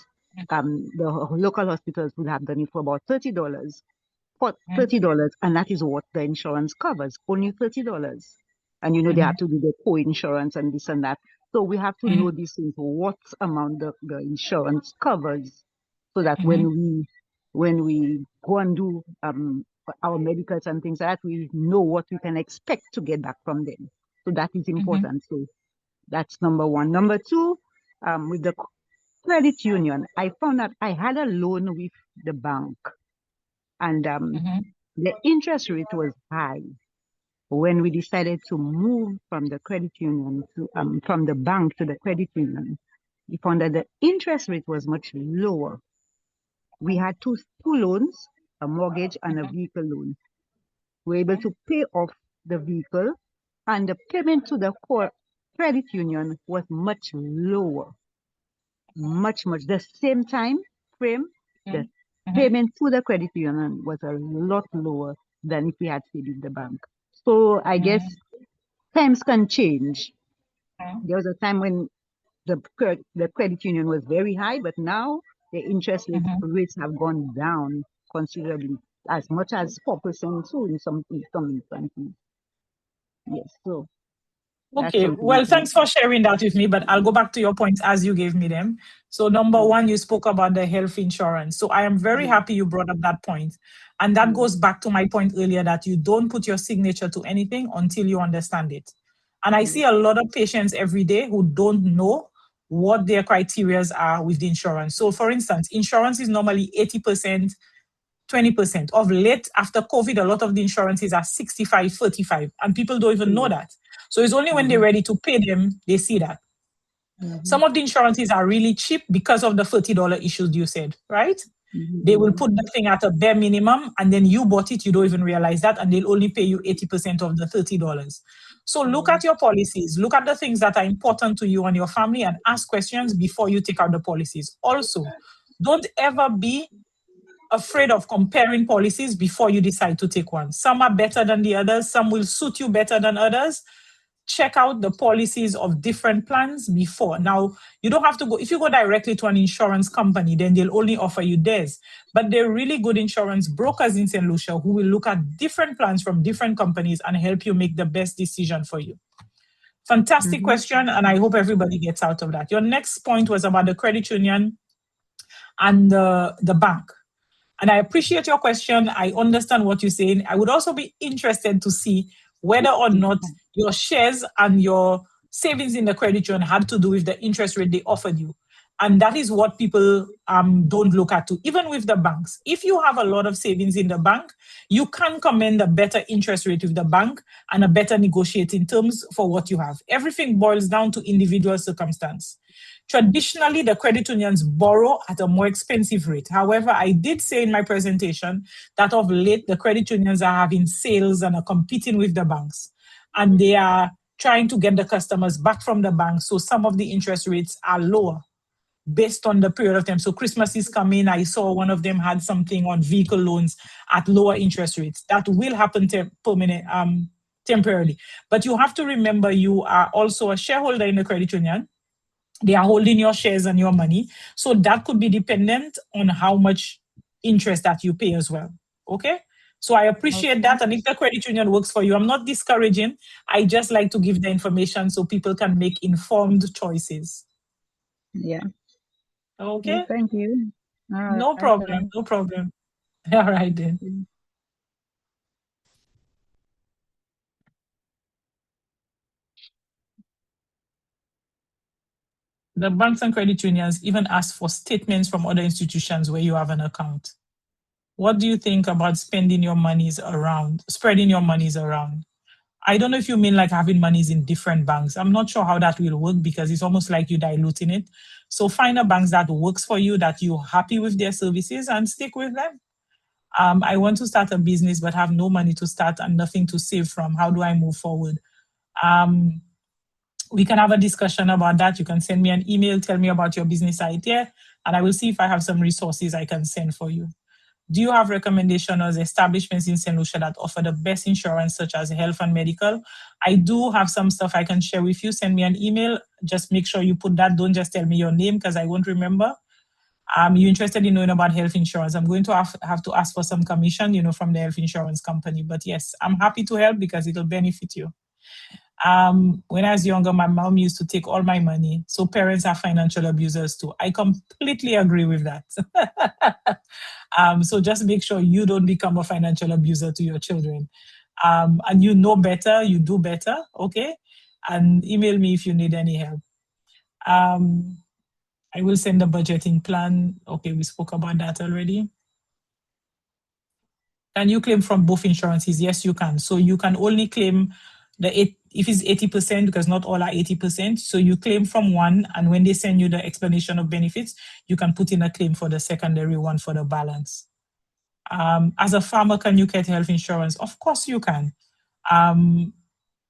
[SPEAKER 3] the local hospitals would have done it for about $30. For
[SPEAKER 2] Mm-hmm.
[SPEAKER 3] $30, and that is what the insurance covers, only $30. And they
[SPEAKER 2] Mm-hmm.
[SPEAKER 3] have to do the co-insurance and this and that. So we have to
[SPEAKER 2] Mm-hmm.
[SPEAKER 3] know this into what amount the insurance covers, so that
[SPEAKER 2] Mm-hmm.
[SPEAKER 3] when we go and do our medicals and things like that, we know what we can expect to get back from them. So that is
[SPEAKER 2] Mm-hmm.
[SPEAKER 3] important. So that's number one. Number two, with the credit union, I found that I had a loan with the bank, and
[SPEAKER 2] Mm-hmm.
[SPEAKER 3] the interest rate was high. When we decided to move from the credit union to from the bank to the credit union, we found that the interest rate was much lower. We had two loans, a mortgage and a vehicle loan. We were able to pay off the vehicle, and the payment to the core
[SPEAKER 5] credit union was much lower, much. The same time frame, the
[SPEAKER 2] Mhm.
[SPEAKER 5] payment to the credit union was a lot lower than if we had stayed in the bank. So I guess
[SPEAKER 2] Mhm.
[SPEAKER 5] times can change.
[SPEAKER 2] Mhm.
[SPEAKER 5] There was a time when the credit union was very high, but now the interest
[SPEAKER 2] Mhm.
[SPEAKER 5] rates have gone down considerably, as much as 4% too in some instances. Yes, so that's
[SPEAKER 2] Okay,
[SPEAKER 5] something
[SPEAKER 2] well,
[SPEAKER 5] to
[SPEAKER 2] thanks for sharing that with me, but I'll go back to your points as you gave me them. So, number
[SPEAKER 5] yeah,
[SPEAKER 2] one, you spoke about the health insurance. So, I am very
[SPEAKER 5] yeah,
[SPEAKER 2] happy you brought up that point. And that
[SPEAKER 5] yeah,
[SPEAKER 2] goes back to my point earlier that you don't put your signature to anything until you understand it. And I
[SPEAKER 5] yeah.
[SPEAKER 2] see a lot of patients every day who don't know what their criterias are with the insurance. So, for instance, insurance is normally 80%, 20%. Of late, after COVID, a lot of the insurances are 65, 35, and people don't even know
[SPEAKER 5] Yeah.
[SPEAKER 2] that. So it's only when they're
[SPEAKER 5] Mhm,
[SPEAKER 2] ready to pay them, they see that.
[SPEAKER 5] mhm,
[SPEAKER 2] Some of the insurances are really cheap because of the $30 issues you said, right? They will
[SPEAKER 5] mhm,
[SPEAKER 2] put the thing at a bare minimum, and then you bought it, you don't even realize that, and they'll only pay you 80% of the $30. So look
[SPEAKER 5] mhm,
[SPEAKER 2] at your policies, look at the things that are important to you and your family, and ask questions before you take out the policies. Also, don't ever be afraid of comparing policies before you decide to take one. Some are better than the others, some will suit you better than others. Check out the policies of different plans before. Now, you don't have to go, if you go directly to an insurance company, then they'll only offer you theirs. But they're really good insurance brokers in St. Lucia who will look at different plans from different companies and help you make the best decision for you. Fantastic
[SPEAKER 5] mhm.
[SPEAKER 2] question, and I hope everybody gets out of that. Your next point was about the credit union and the bank. And I appreciate your question. I understand what you're saying. I would also be interested to see whether or not your shares and your savings in the credit union had to do with the interest rate they offered you. And that is what people don't look at too. Even with the banks, if you have a lot of savings in the bank, you can command a better interest rate with the bank and a better negotiating terms for what you have. Everything boils down to individual circumstance. Traditionally, the credit unions borrow at a more expensive rate. However, I did say in my presentation that of late, the credit unions are having sales and are competing with the banks. And they are trying to get the customers back from the banks. So some of the interest rates are lower based on the period of time. So Christmas is coming. I saw one of them had something on vehicle loans at lower interest rates. That will happen temporarily. But you have to remember you are also a shareholder in the credit union. They are holding your shares and your money. So that could be dependent on how much interest that you pay as well. Okay. So I appreciate
[SPEAKER 5] Okay.
[SPEAKER 2] that. And if the credit union works for you, I'm not discouraging. I just like to give the information so people can make informed choices.
[SPEAKER 5] Yeah. Yeah.
[SPEAKER 2] Okay.
[SPEAKER 5] Thank you. All
[SPEAKER 2] No
[SPEAKER 5] right.
[SPEAKER 2] problem. No problem. All right then.
[SPEAKER 5] Thank
[SPEAKER 2] The banks and credit unions even ask for statements from other institutions where you have an account. What do you think about spending your monies around, spreading your monies around? I don't know if you mean like having monies in different banks. I'm not sure how that will work because it's almost like you're diluting it. So find a bank that works for you, that you're happy with their services, and stick with them. I want to start a business but have no money to start and nothing to save from. How do I move forward? Um, we can have a discussion about that. You can send me an email, tell me about your business idea, and I will see if I have some resources I can send for you. Do you have recommendations or establishments in St. Lucia that offer the best insurance, such as health and medical? I do have some stuff I can share with you. Send me an email. Just make sure you put that. Don't just tell me your name because I won't remember. You're interested in knowing about health insurance. I'm going to have to ask for some commission, from the health insurance company. But yes, I'm happy to help because it'll benefit you. When I was younger, my mom used to take all my money. So parents are financial abusers too. I completely agree with that. So just make sure you don't become a financial abuser to your children. And you know better, you do better, okay? And email me if you need any help. Um, I will send the budgeting plan. Okay, we spoke about that already. Can you claim from both insurances? Yes, you can. So you can only claim if it's 80%, because not all are 80%. So you claim from one, and when they send you the explanation of benefits, you can put in a claim for the secondary one for the balance. As a farmer, can you get health insurance? Of course you can.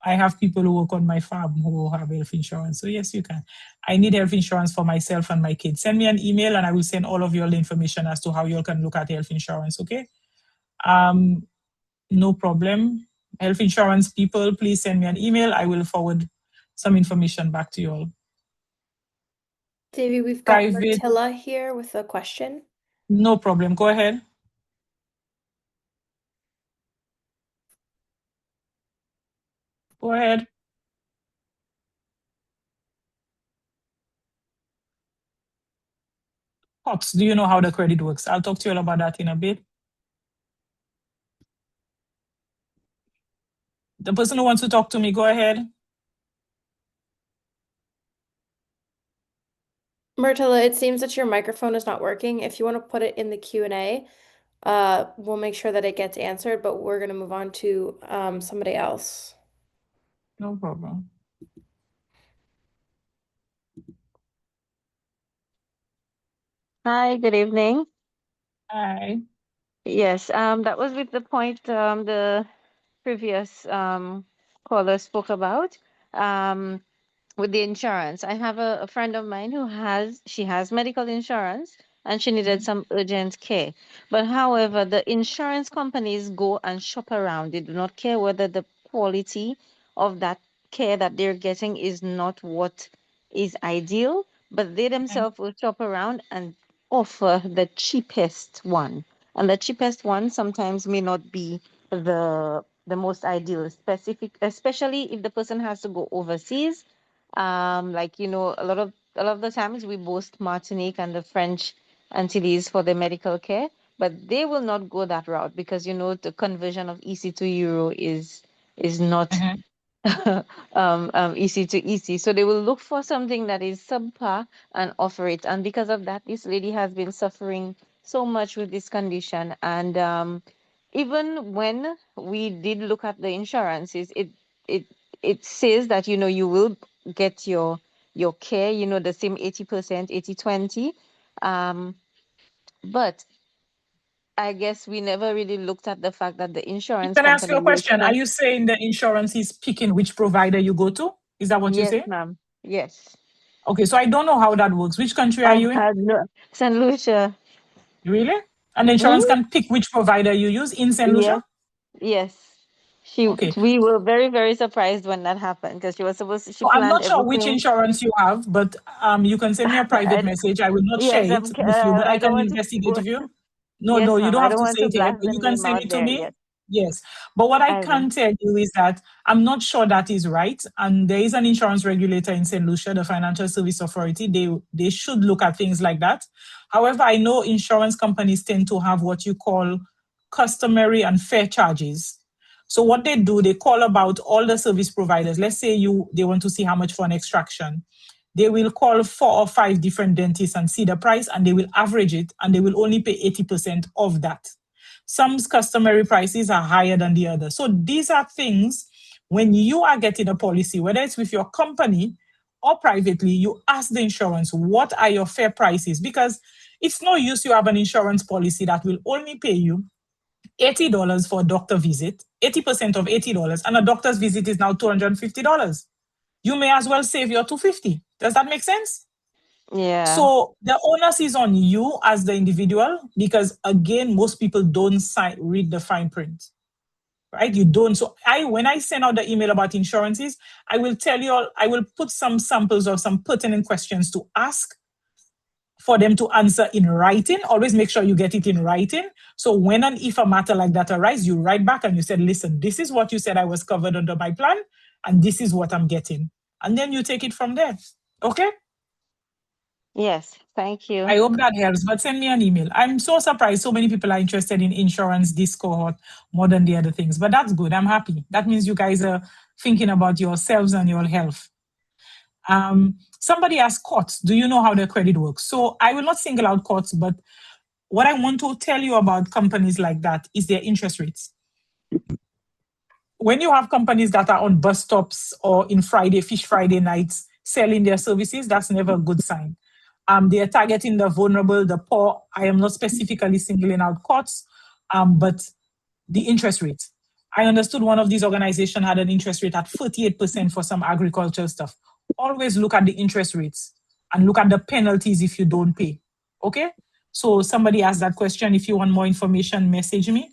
[SPEAKER 2] I have people who work on my farm who have health insurance. So yes, you can. I need health insurance for myself and my kids. Send me an email and I will send all of you all the information as to how you all can look at health insurance, okay? No problem. Health insurance people, please send me an email. I will forward some information back to you all.
[SPEAKER 1] Davy, we've got
[SPEAKER 2] Private,
[SPEAKER 1] Martilla here with a question.
[SPEAKER 2] no problem. Go ahead. Go ahead. Pops, do you know how the credit works? I'll talk to you all about that in a bit. The person who wants to talk to me, go ahead.
[SPEAKER 1] Martilla, it seems that your microphone is not working. If you want to put it in the Q&A, we'll make sure that it gets answered, but we're going to move on to somebody else.
[SPEAKER 2] No problem.
[SPEAKER 6] Hi, good evening.
[SPEAKER 2] Hi.
[SPEAKER 6] Yes, that was with the point the previous caller spoke about. Um, with the insurance. I have a friend of mine who has medical insurance and she needed some urgent care. But however, the insurance companies go and shop around. They do not care whether the quality of that care that they're getting is not what is ideal, but they themselves will shop around and offer the cheapest one. And the cheapest one sometimes may not be the most ideal, specific, especially if the person has to go overseas, like a lot of the times we boast Martinique and the French Antilles for their medical care, but they will not go that route because the conversion of EC to euro is not
[SPEAKER 2] Mhm.
[SPEAKER 6] EC to EC. So they will look for something that is subpar and offer it. And because of that, this lady has been suffering so much with this condition. And even when we did look at the insurances, it it says that you will get your care, the same 80%, 80/20. But I guess we never really looked at the fact that the insurance
[SPEAKER 2] Can I ask you
[SPEAKER 6] company
[SPEAKER 2] a
[SPEAKER 6] will
[SPEAKER 2] question? Are you saying the insurance is picking which provider you go to? Is that what you
[SPEAKER 6] Yes,
[SPEAKER 2] say?
[SPEAKER 6] ma'am. Yes.
[SPEAKER 2] Okay, so I don't know how that works. Which country are you in?
[SPEAKER 6] No, St. Lucia.
[SPEAKER 2] Really? And the insurance
[SPEAKER 6] Hmm.
[SPEAKER 2] can pick which provider you use in St.
[SPEAKER 6] Yes,
[SPEAKER 2] Lucia?
[SPEAKER 6] yes.
[SPEAKER 2] Okay.
[SPEAKER 6] We were very, very surprised when that happened because she
[SPEAKER 2] So I'm
[SPEAKER 6] planned
[SPEAKER 2] not sure which
[SPEAKER 6] everything.
[SPEAKER 2] insurance you have, but you can send me a private
[SPEAKER 6] I,
[SPEAKER 2] message. I will not share
[SPEAKER 6] yes,
[SPEAKER 2] it with you, but I
[SPEAKER 6] I don't
[SPEAKER 2] can
[SPEAKER 6] want to.
[SPEAKER 2] investigate with you. No,
[SPEAKER 6] Yes,
[SPEAKER 2] no, you
[SPEAKER 6] ma'am.
[SPEAKER 2] don't
[SPEAKER 6] I
[SPEAKER 2] have
[SPEAKER 6] don't
[SPEAKER 2] to
[SPEAKER 6] want
[SPEAKER 2] say
[SPEAKER 6] to
[SPEAKER 2] it here,
[SPEAKER 6] blast
[SPEAKER 2] but
[SPEAKER 6] the
[SPEAKER 2] you can
[SPEAKER 6] name
[SPEAKER 2] send
[SPEAKER 6] out
[SPEAKER 2] it to
[SPEAKER 6] there.
[SPEAKER 2] me.
[SPEAKER 6] Yes,
[SPEAKER 2] Yes. But what I
[SPEAKER 6] I will.
[SPEAKER 2] can tell you is that I'm not sure that is right. And there is an insurance regulator in St. Lucia, the Financial Service Authority. They should look at things like that. However, I know insurance companies tend to have what you call customary and fair charges. So what they do, they call about all the service providers. Let's say they want to see how much for an extraction. They will call 4 or 5 different dentists and see the price, and they will average it, and they will only pay 80% of that. Some customary prices are higher than the other. So these are things when you are getting a policy, whether it's with your company or privately, you ask the insurance, what are your fair prices? Because it's no use you have an insurance policy that will only pay you $80 for a doctor visit, 80% of $80, and a doctor's visit is now $250. You may as well save your $250. Does that make sense?
[SPEAKER 6] Yeah.
[SPEAKER 2] So the onus is on you as the individual because again, most people don't read the fine print, right? You don't. So when I send out the email about insurances, I will tell you all, I will put some samples of some pertinent questions to ask for them to answer in writing. Always make sure you get it in writing. So when and if a matter like that arises, you write back and you said, listen, this is what you said I was covered under my plan, and this is what I'm getting. And then you take it from there. Okay?
[SPEAKER 6] Yes. Thank
[SPEAKER 2] I
[SPEAKER 6] you.
[SPEAKER 2] hope that helps, but send me an email. I'm so surprised so many people are interested in insurance this cohort more than the other things, but that's good. I'm happy. That means you guys are thinking about yourselves and your health. Somebody asked courts, do you know how their credit works? So I will not single out courts, but what I want to tell you about companies like that is their interest rates. When you have companies that are on bus stops or in Fish Friday nights selling their services, that's never a good sign. They are targeting the vulnerable, the poor. I am not specifically singling out courts, but the interest rate. I understood one of these organizations had an interest rate at 48% for some agricultural stuff. Always look at the interest rates and look at the penalties if you don't pay. Okay? So somebody asked that question. If you want more information, message me.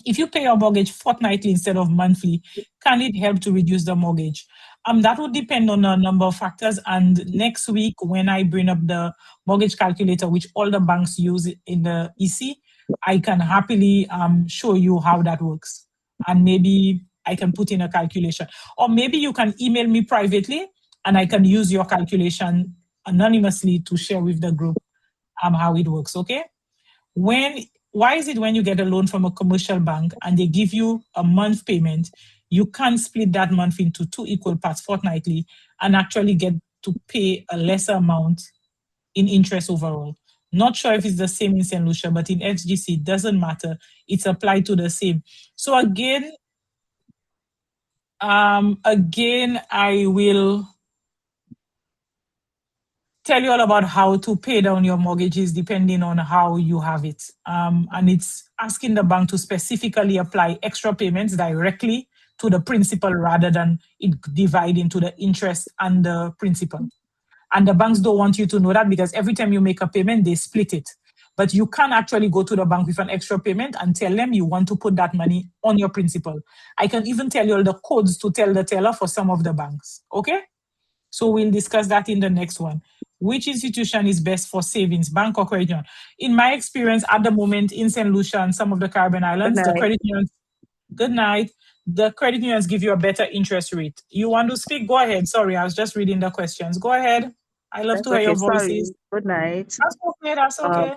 [SPEAKER 2] If you pay your mortgage fortnightly instead of monthly, can it help to reduce the mortgage? That would depend on a number of factors. And next week, when I bring up the mortgage calculator, which all the banks use in the EC, I can happily show you how that works. And maybe I can put in a calculation. Or maybe you can email me privately and I can use your calculation anonymously to share with the group how it works, okay? Why is it when you get a loan from a commercial bank and they give you a month payment, you can't split that month into 2 equal parts fortnightly and actually get to pay a lesser amount in interest overall? Not sure if it's the same in St. Lucia, but in FGC, it doesn't matter. It's applied to the same. So again, I will tell you all about how to pay down your mortgages depending on how you have it. And it's asking the bank to specifically apply extra payments directly to the principal rather than it divide into the interest and the principal. And the banks don't want you to know that because every time you make a payment, they split it. But you can actually go to the bank with an extra payment and tell them you want to put that money on your principal. I can even tell you all the codes to tell the teller for some of the banks, okay? So we'll discuss that in the next one. Which institution is best for savings, bank or credit union? In my experience at the moment in St. Lucia and some of the Caribbean islands, the credit unions, good night, the credit unions give you a better interest rate. You want to speak? Go ahead. Sorry, I was just reading the questions. Go ahead. I love to hear your voices.
[SPEAKER 7] Sorry. Good night.
[SPEAKER 2] That's okay, that's okay.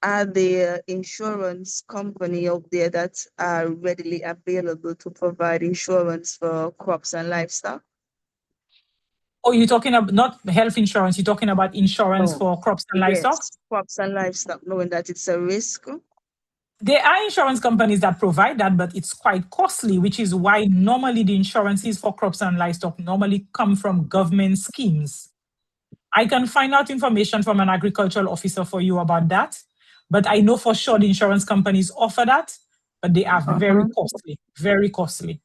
[SPEAKER 7] Are there insurance company out there that are readily available to provide insurance for crops and livestock?
[SPEAKER 2] Oh, you're talking about not health insurance, you're talking about insurance
[SPEAKER 7] No.
[SPEAKER 2] for crops and livestock?
[SPEAKER 7] Yes, crops and livestock, knowing that it's a risk.
[SPEAKER 2] There are insurance companies that provide that, but it's quite costly, which is why normally the insurances for crops and livestock normally come from government schemes. I can find out information from an agricultural officer for you about that, but I know for sure the insurance companies offer that, but they are very costly, very costly.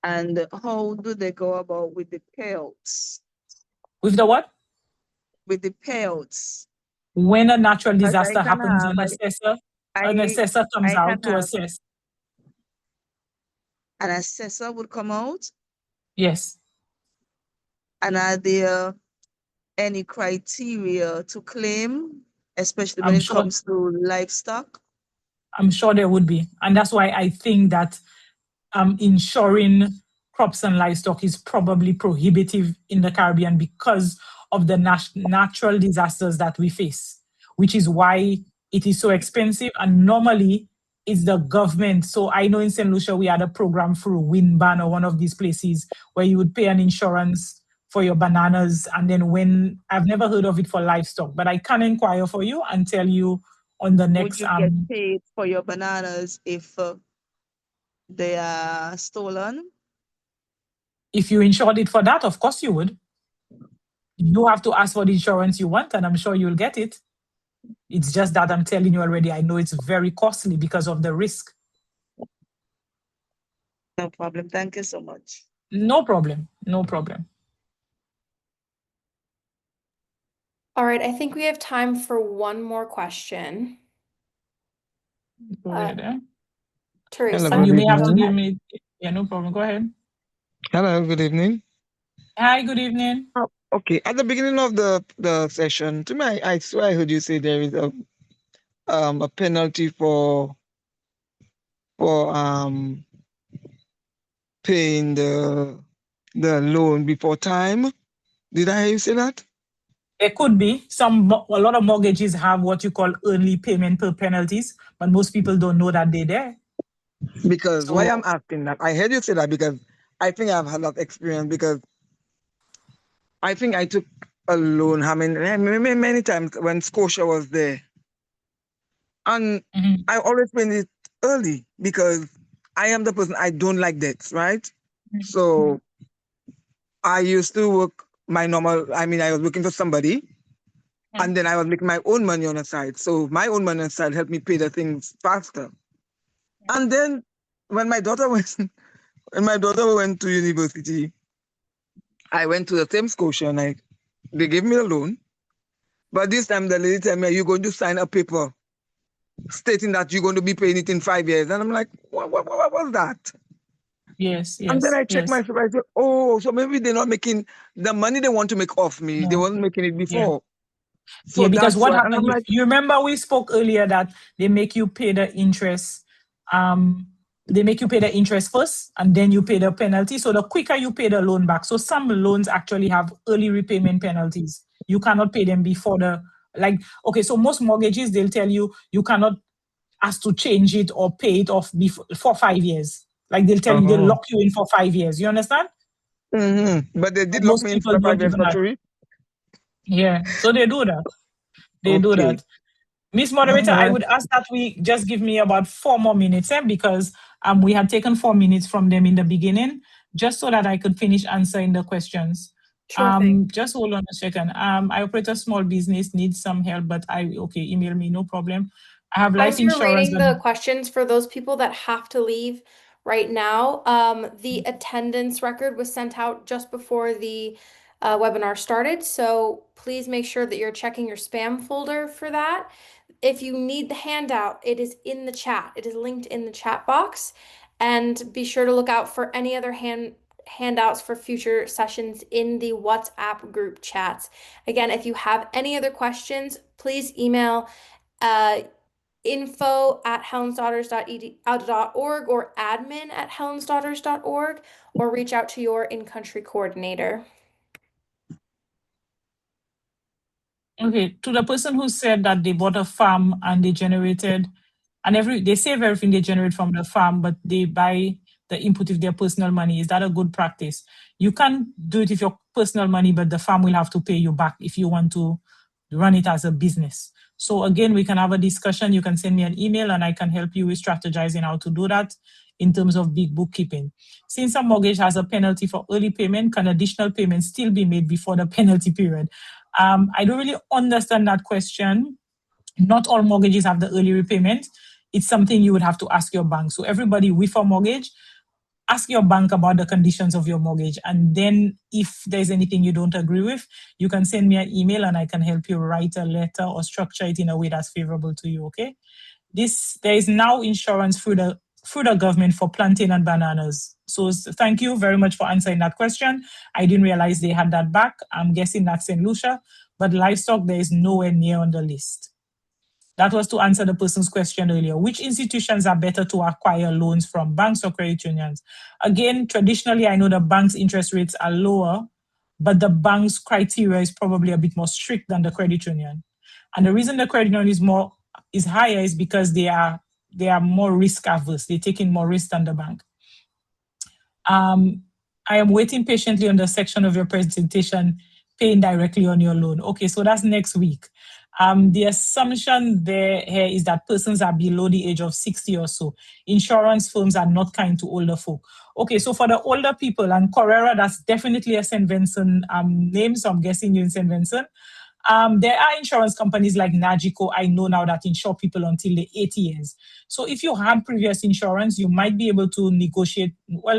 [SPEAKER 7] And how do they go about with the payouts?
[SPEAKER 2] With the what?
[SPEAKER 7] With the payouts.
[SPEAKER 2] When a natural
[SPEAKER 7] Because I
[SPEAKER 2] disaster
[SPEAKER 7] can
[SPEAKER 2] happens,
[SPEAKER 7] have-
[SPEAKER 2] an assessor comes
[SPEAKER 7] I
[SPEAKER 2] out
[SPEAKER 7] can
[SPEAKER 2] to
[SPEAKER 7] have-
[SPEAKER 2] assess.
[SPEAKER 7] An assessor would come out?
[SPEAKER 2] Yes.
[SPEAKER 7] And are there any criteria to claim, especially when
[SPEAKER 2] I'm
[SPEAKER 7] it
[SPEAKER 2] sure.
[SPEAKER 7] comes to livestock?
[SPEAKER 2] I'm sure there would be. And that's why I think that insuring crops and livestock is probably prohibitive in the Caribbean because of the natural disasters that we face, which is why it is so expensive. And normally it's the government. So I know in St. Lucia, we had a program through Windban or one of these places where you would pay an insurance for your bananas. And then I've never heard of it for livestock, but I can inquire for you and tell you on the next.
[SPEAKER 7] Would you get paid for your bananas if they are stolen?
[SPEAKER 2] If you insured it for that, of course you would. You have to ask for the insurance you want, and I'm sure you'll get it. It's just that I'm telling you already, I know it's very costly because of the risk.
[SPEAKER 7] No problem. Thank you so much.
[SPEAKER 2] No problem. No problem.
[SPEAKER 1] All right, I think we have time for one more question.
[SPEAKER 2] Go ahead.
[SPEAKER 1] Teresa,
[SPEAKER 8] Hello,
[SPEAKER 2] You
[SPEAKER 8] good
[SPEAKER 2] may have to
[SPEAKER 8] evening.
[SPEAKER 2] give me. Yeah, no problem. Go ahead.
[SPEAKER 8] Hello, good evening.
[SPEAKER 2] Hi, good evening.
[SPEAKER 8] Okay, at the beginning of the session, to me, I swear I heard you say there is a penalty for paying the loan before time. Did I hear you say that?
[SPEAKER 2] There could be a lot of mortgages have what you call early payment penalties, but most people don't know that they're there.
[SPEAKER 8] Because why I'm asking that, I heard you say that because I think I've had that experience because I think I took a loan many times when Scotia was there. And I always pay it early because I am the person, I don't like debts, right? So I used to work my normal, I was working for somebody and then I was making my own money on the side. So my own money on the side helped me pay the things faster. And then when my daughter went, when my daughter went to university, I went to the same Scotia and they gave me a loan. But this time the lady told me, you're going to sign a paper stating that you're going to be paying it in 5 years. And I'm like, what was that?
[SPEAKER 2] Yes,
[SPEAKER 8] And then
[SPEAKER 2] yes,
[SPEAKER 8] I checked
[SPEAKER 2] yes.
[SPEAKER 8] myself, I said, oh, so maybe they're not making the money they want to make off me. They
[SPEAKER 2] No.
[SPEAKER 8] weren't making it
[SPEAKER 2] Yeah.
[SPEAKER 8] before. So
[SPEAKER 2] Yeah, because
[SPEAKER 8] that's
[SPEAKER 2] what
[SPEAKER 8] why. And I'm
[SPEAKER 2] happened,
[SPEAKER 8] like,
[SPEAKER 2] you remember we spoke earlier that they make you pay the interest. They make you pay the interest first and then you pay the penalty. So the quicker you pay the loan back. So some loans actually have early repayment penalties. You cannot pay them before okay, so most mortgages, they'll tell you you cannot ask to change it or pay it off for 5 years. Like they'll tell you, they
[SPEAKER 8] oh.
[SPEAKER 2] lock you in for 5 years. You understand?
[SPEAKER 8] But they did
[SPEAKER 2] But
[SPEAKER 8] lock
[SPEAKER 2] most
[SPEAKER 8] me in for
[SPEAKER 2] people
[SPEAKER 8] the
[SPEAKER 2] don't
[SPEAKER 8] 5 years
[SPEAKER 2] even
[SPEAKER 8] for
[SPEAKER 2] have.
[SPEAKER 8] 3.
[SPEAKER 2] Yeah, so they do that. They do
[SPEAKER 8] Okay.
[SPEAKER 2] that. Miss Moderator, I would ask that we just give me about 4 more minutes, because we had taken 4 minutes from them in the beginning, just so that I could finish answering the questions.
[SPEAKER 1] Sure thing.
[SPEAKER 2] Just hold on a second. I operate a small business, needs some help, but okay, email me, no problem. I have life
[SPEAKER 1] As you're
[SPEAKER 2] insurance,
[SPEAKER 1] reading
[SPEAKER 2] but
[SPEAKER 1] the questions for those people that have to leave right now, the attendance record was sent out just before the webinar started. So please make sure that you're checking your spam folder for that. If you need the handout, it is in the chat. It is linked in the chat box. And be sure to look out for any other handouts for future sessions in the WhatsApp group chats. Again, if you have any other questions, please email info@helensdaughters.org or admin@helensdaughters.org, or reach out to your in-country coordinator.
[SPEAKER 2] okay, to the person who said that they bought a farm and they generated, and they save everything they generate from the farm, but they buy the input with their personal money. Is that a good practice? You can't do it with your personal money, but the farm will have to pay you back if you want to run it as a business. So again, we can have a discussion. You can send me an email and I can help you with strategizing how to do that in terms of big bookkeeping. Since a mortgage has a penalty for early payment, can additional payments still be made before the penalty period? I don't really understand that question. Not all mortgages have the early repayment. It's something you would have to ask your bank. So everybody with a mortgage, ask your bank about the conditions of your mortgage. And then if there's anything you don't agree with, you can send me an email and I can help you write a letter or structure it in a way that's favorable to you, okay? There is now insurance through the government for plantain and bananas. So thank you very much for answering that question. I didn't realize they had that back. I'm guessing that's St. Lucia, but livestock, there is nowhere near on the list. That was to answer the person's question earlier. Which institutions are better to acquire loans from, banks or credit unions? Again, traditionally, I know the bank's interest rates are lower, but the bank's criteria is probably a bit more strict than the credit union. And the reason the credit union is higher is because they are more risk averse. They take in more risk than the bank. I am waiting patiently on the section of your presentation, paying directly on your loan. Okay, so that's next week. The assumption here is that persons are below the age of 60 or so. Insurance firms are not kind to older folk. Okay, so for the older people, and Correra, that's definitely a St. Vincent name, so I'm guessing you're in St. Vincent. There are insurance companies like Nagico, I know now, that insure people until they're 80 years. So if you had previous insurance, you might be able to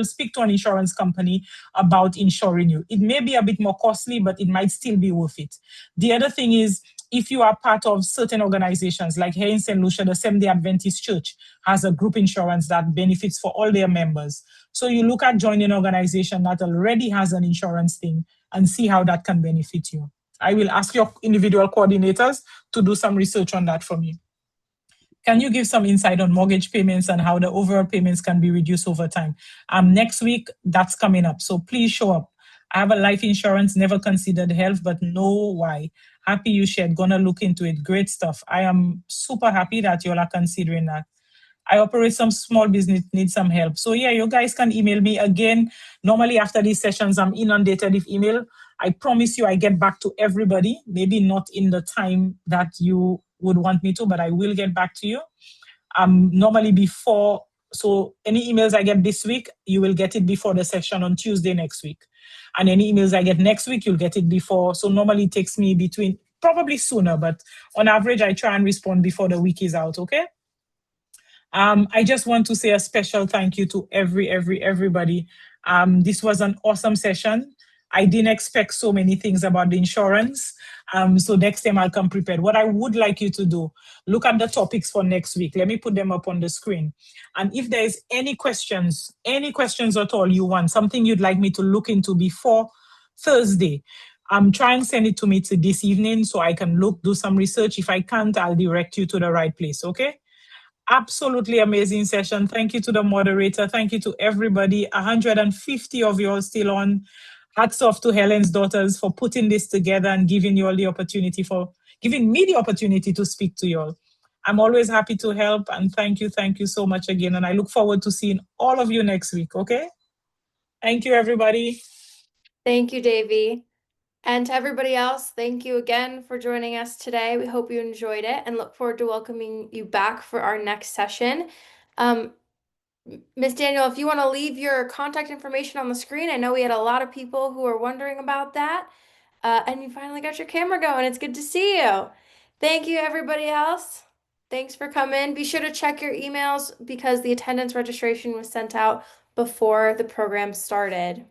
[SPEAKER 2] speak to an insurance company about insuring you. It may be a bit more costly, but it might still be worth it. The other thing is, if you are part of certain organizations, like here in St. Lucia, the Seventh-day Adventist Church has a group insurance that benefits for all their members. So you look at joining an organization that already has an insurance thing and see how that can benefit you. I will ask your individual coordinators to do some research on that for me. Can you give some insight on mortgage payments and how the overall payments can be reduced over time? Next week, that's coming up, so please show up. I have a life insurance, never considered health, but know why. Happy you shared, gonna look into it. Great stuff. I am super happy that you all are considering that. I operate some small business, need some help. So yeah, you guys can email me again. Normally after these sessions, I'm inundated with email. I promise you I get back to everybody, maybe not in the time that you would want me to, but I will get back to you. Normally before, so any emails I get this week, you will get it before the session on Tuesday next week. And any emails I get next week, you'll get it before. So normally it takes me probably sooner, but on average, I try and respond before the week is out, okay? I just want to say a special thank you to everybody. This was an awesome session. I didn't expect so many things about the insurance. So next time I'll come prepared. What I would like you to do, look at the topics for next week. Let me put them up on the screen. And if there is any questions at all you want, something you'd like me to look into before Thursday, try and send it to me to this evening so I can do some research. If I can't, I'll direct you to the right place, okay? Absolutely amazing session. Thank you to the moderator. Thank you to everybody. 150 of you are still on. Hats off to Helen's daughters for putting this together and giving me the opportunity to speak to you all. I'm always happy to help, and thank you so much again. And I look forward to seeing all of you next week, okay? Thank you, everybody.
[SPEAKER 1] Thank you, Davy. And to everybody else, thank you again for joining us today. We hope you enjoyed it and look forward to welcoming you back for our next session. Miss Daniel, if you want to leave your contact information on the screen, I know we had a lot of people who are wondering about that. And you finally got your camera going. It's good to see you. Thank you, everybody else. Thanks for coming. Be sure to check your emails because the attendance registration was sent out before the program started.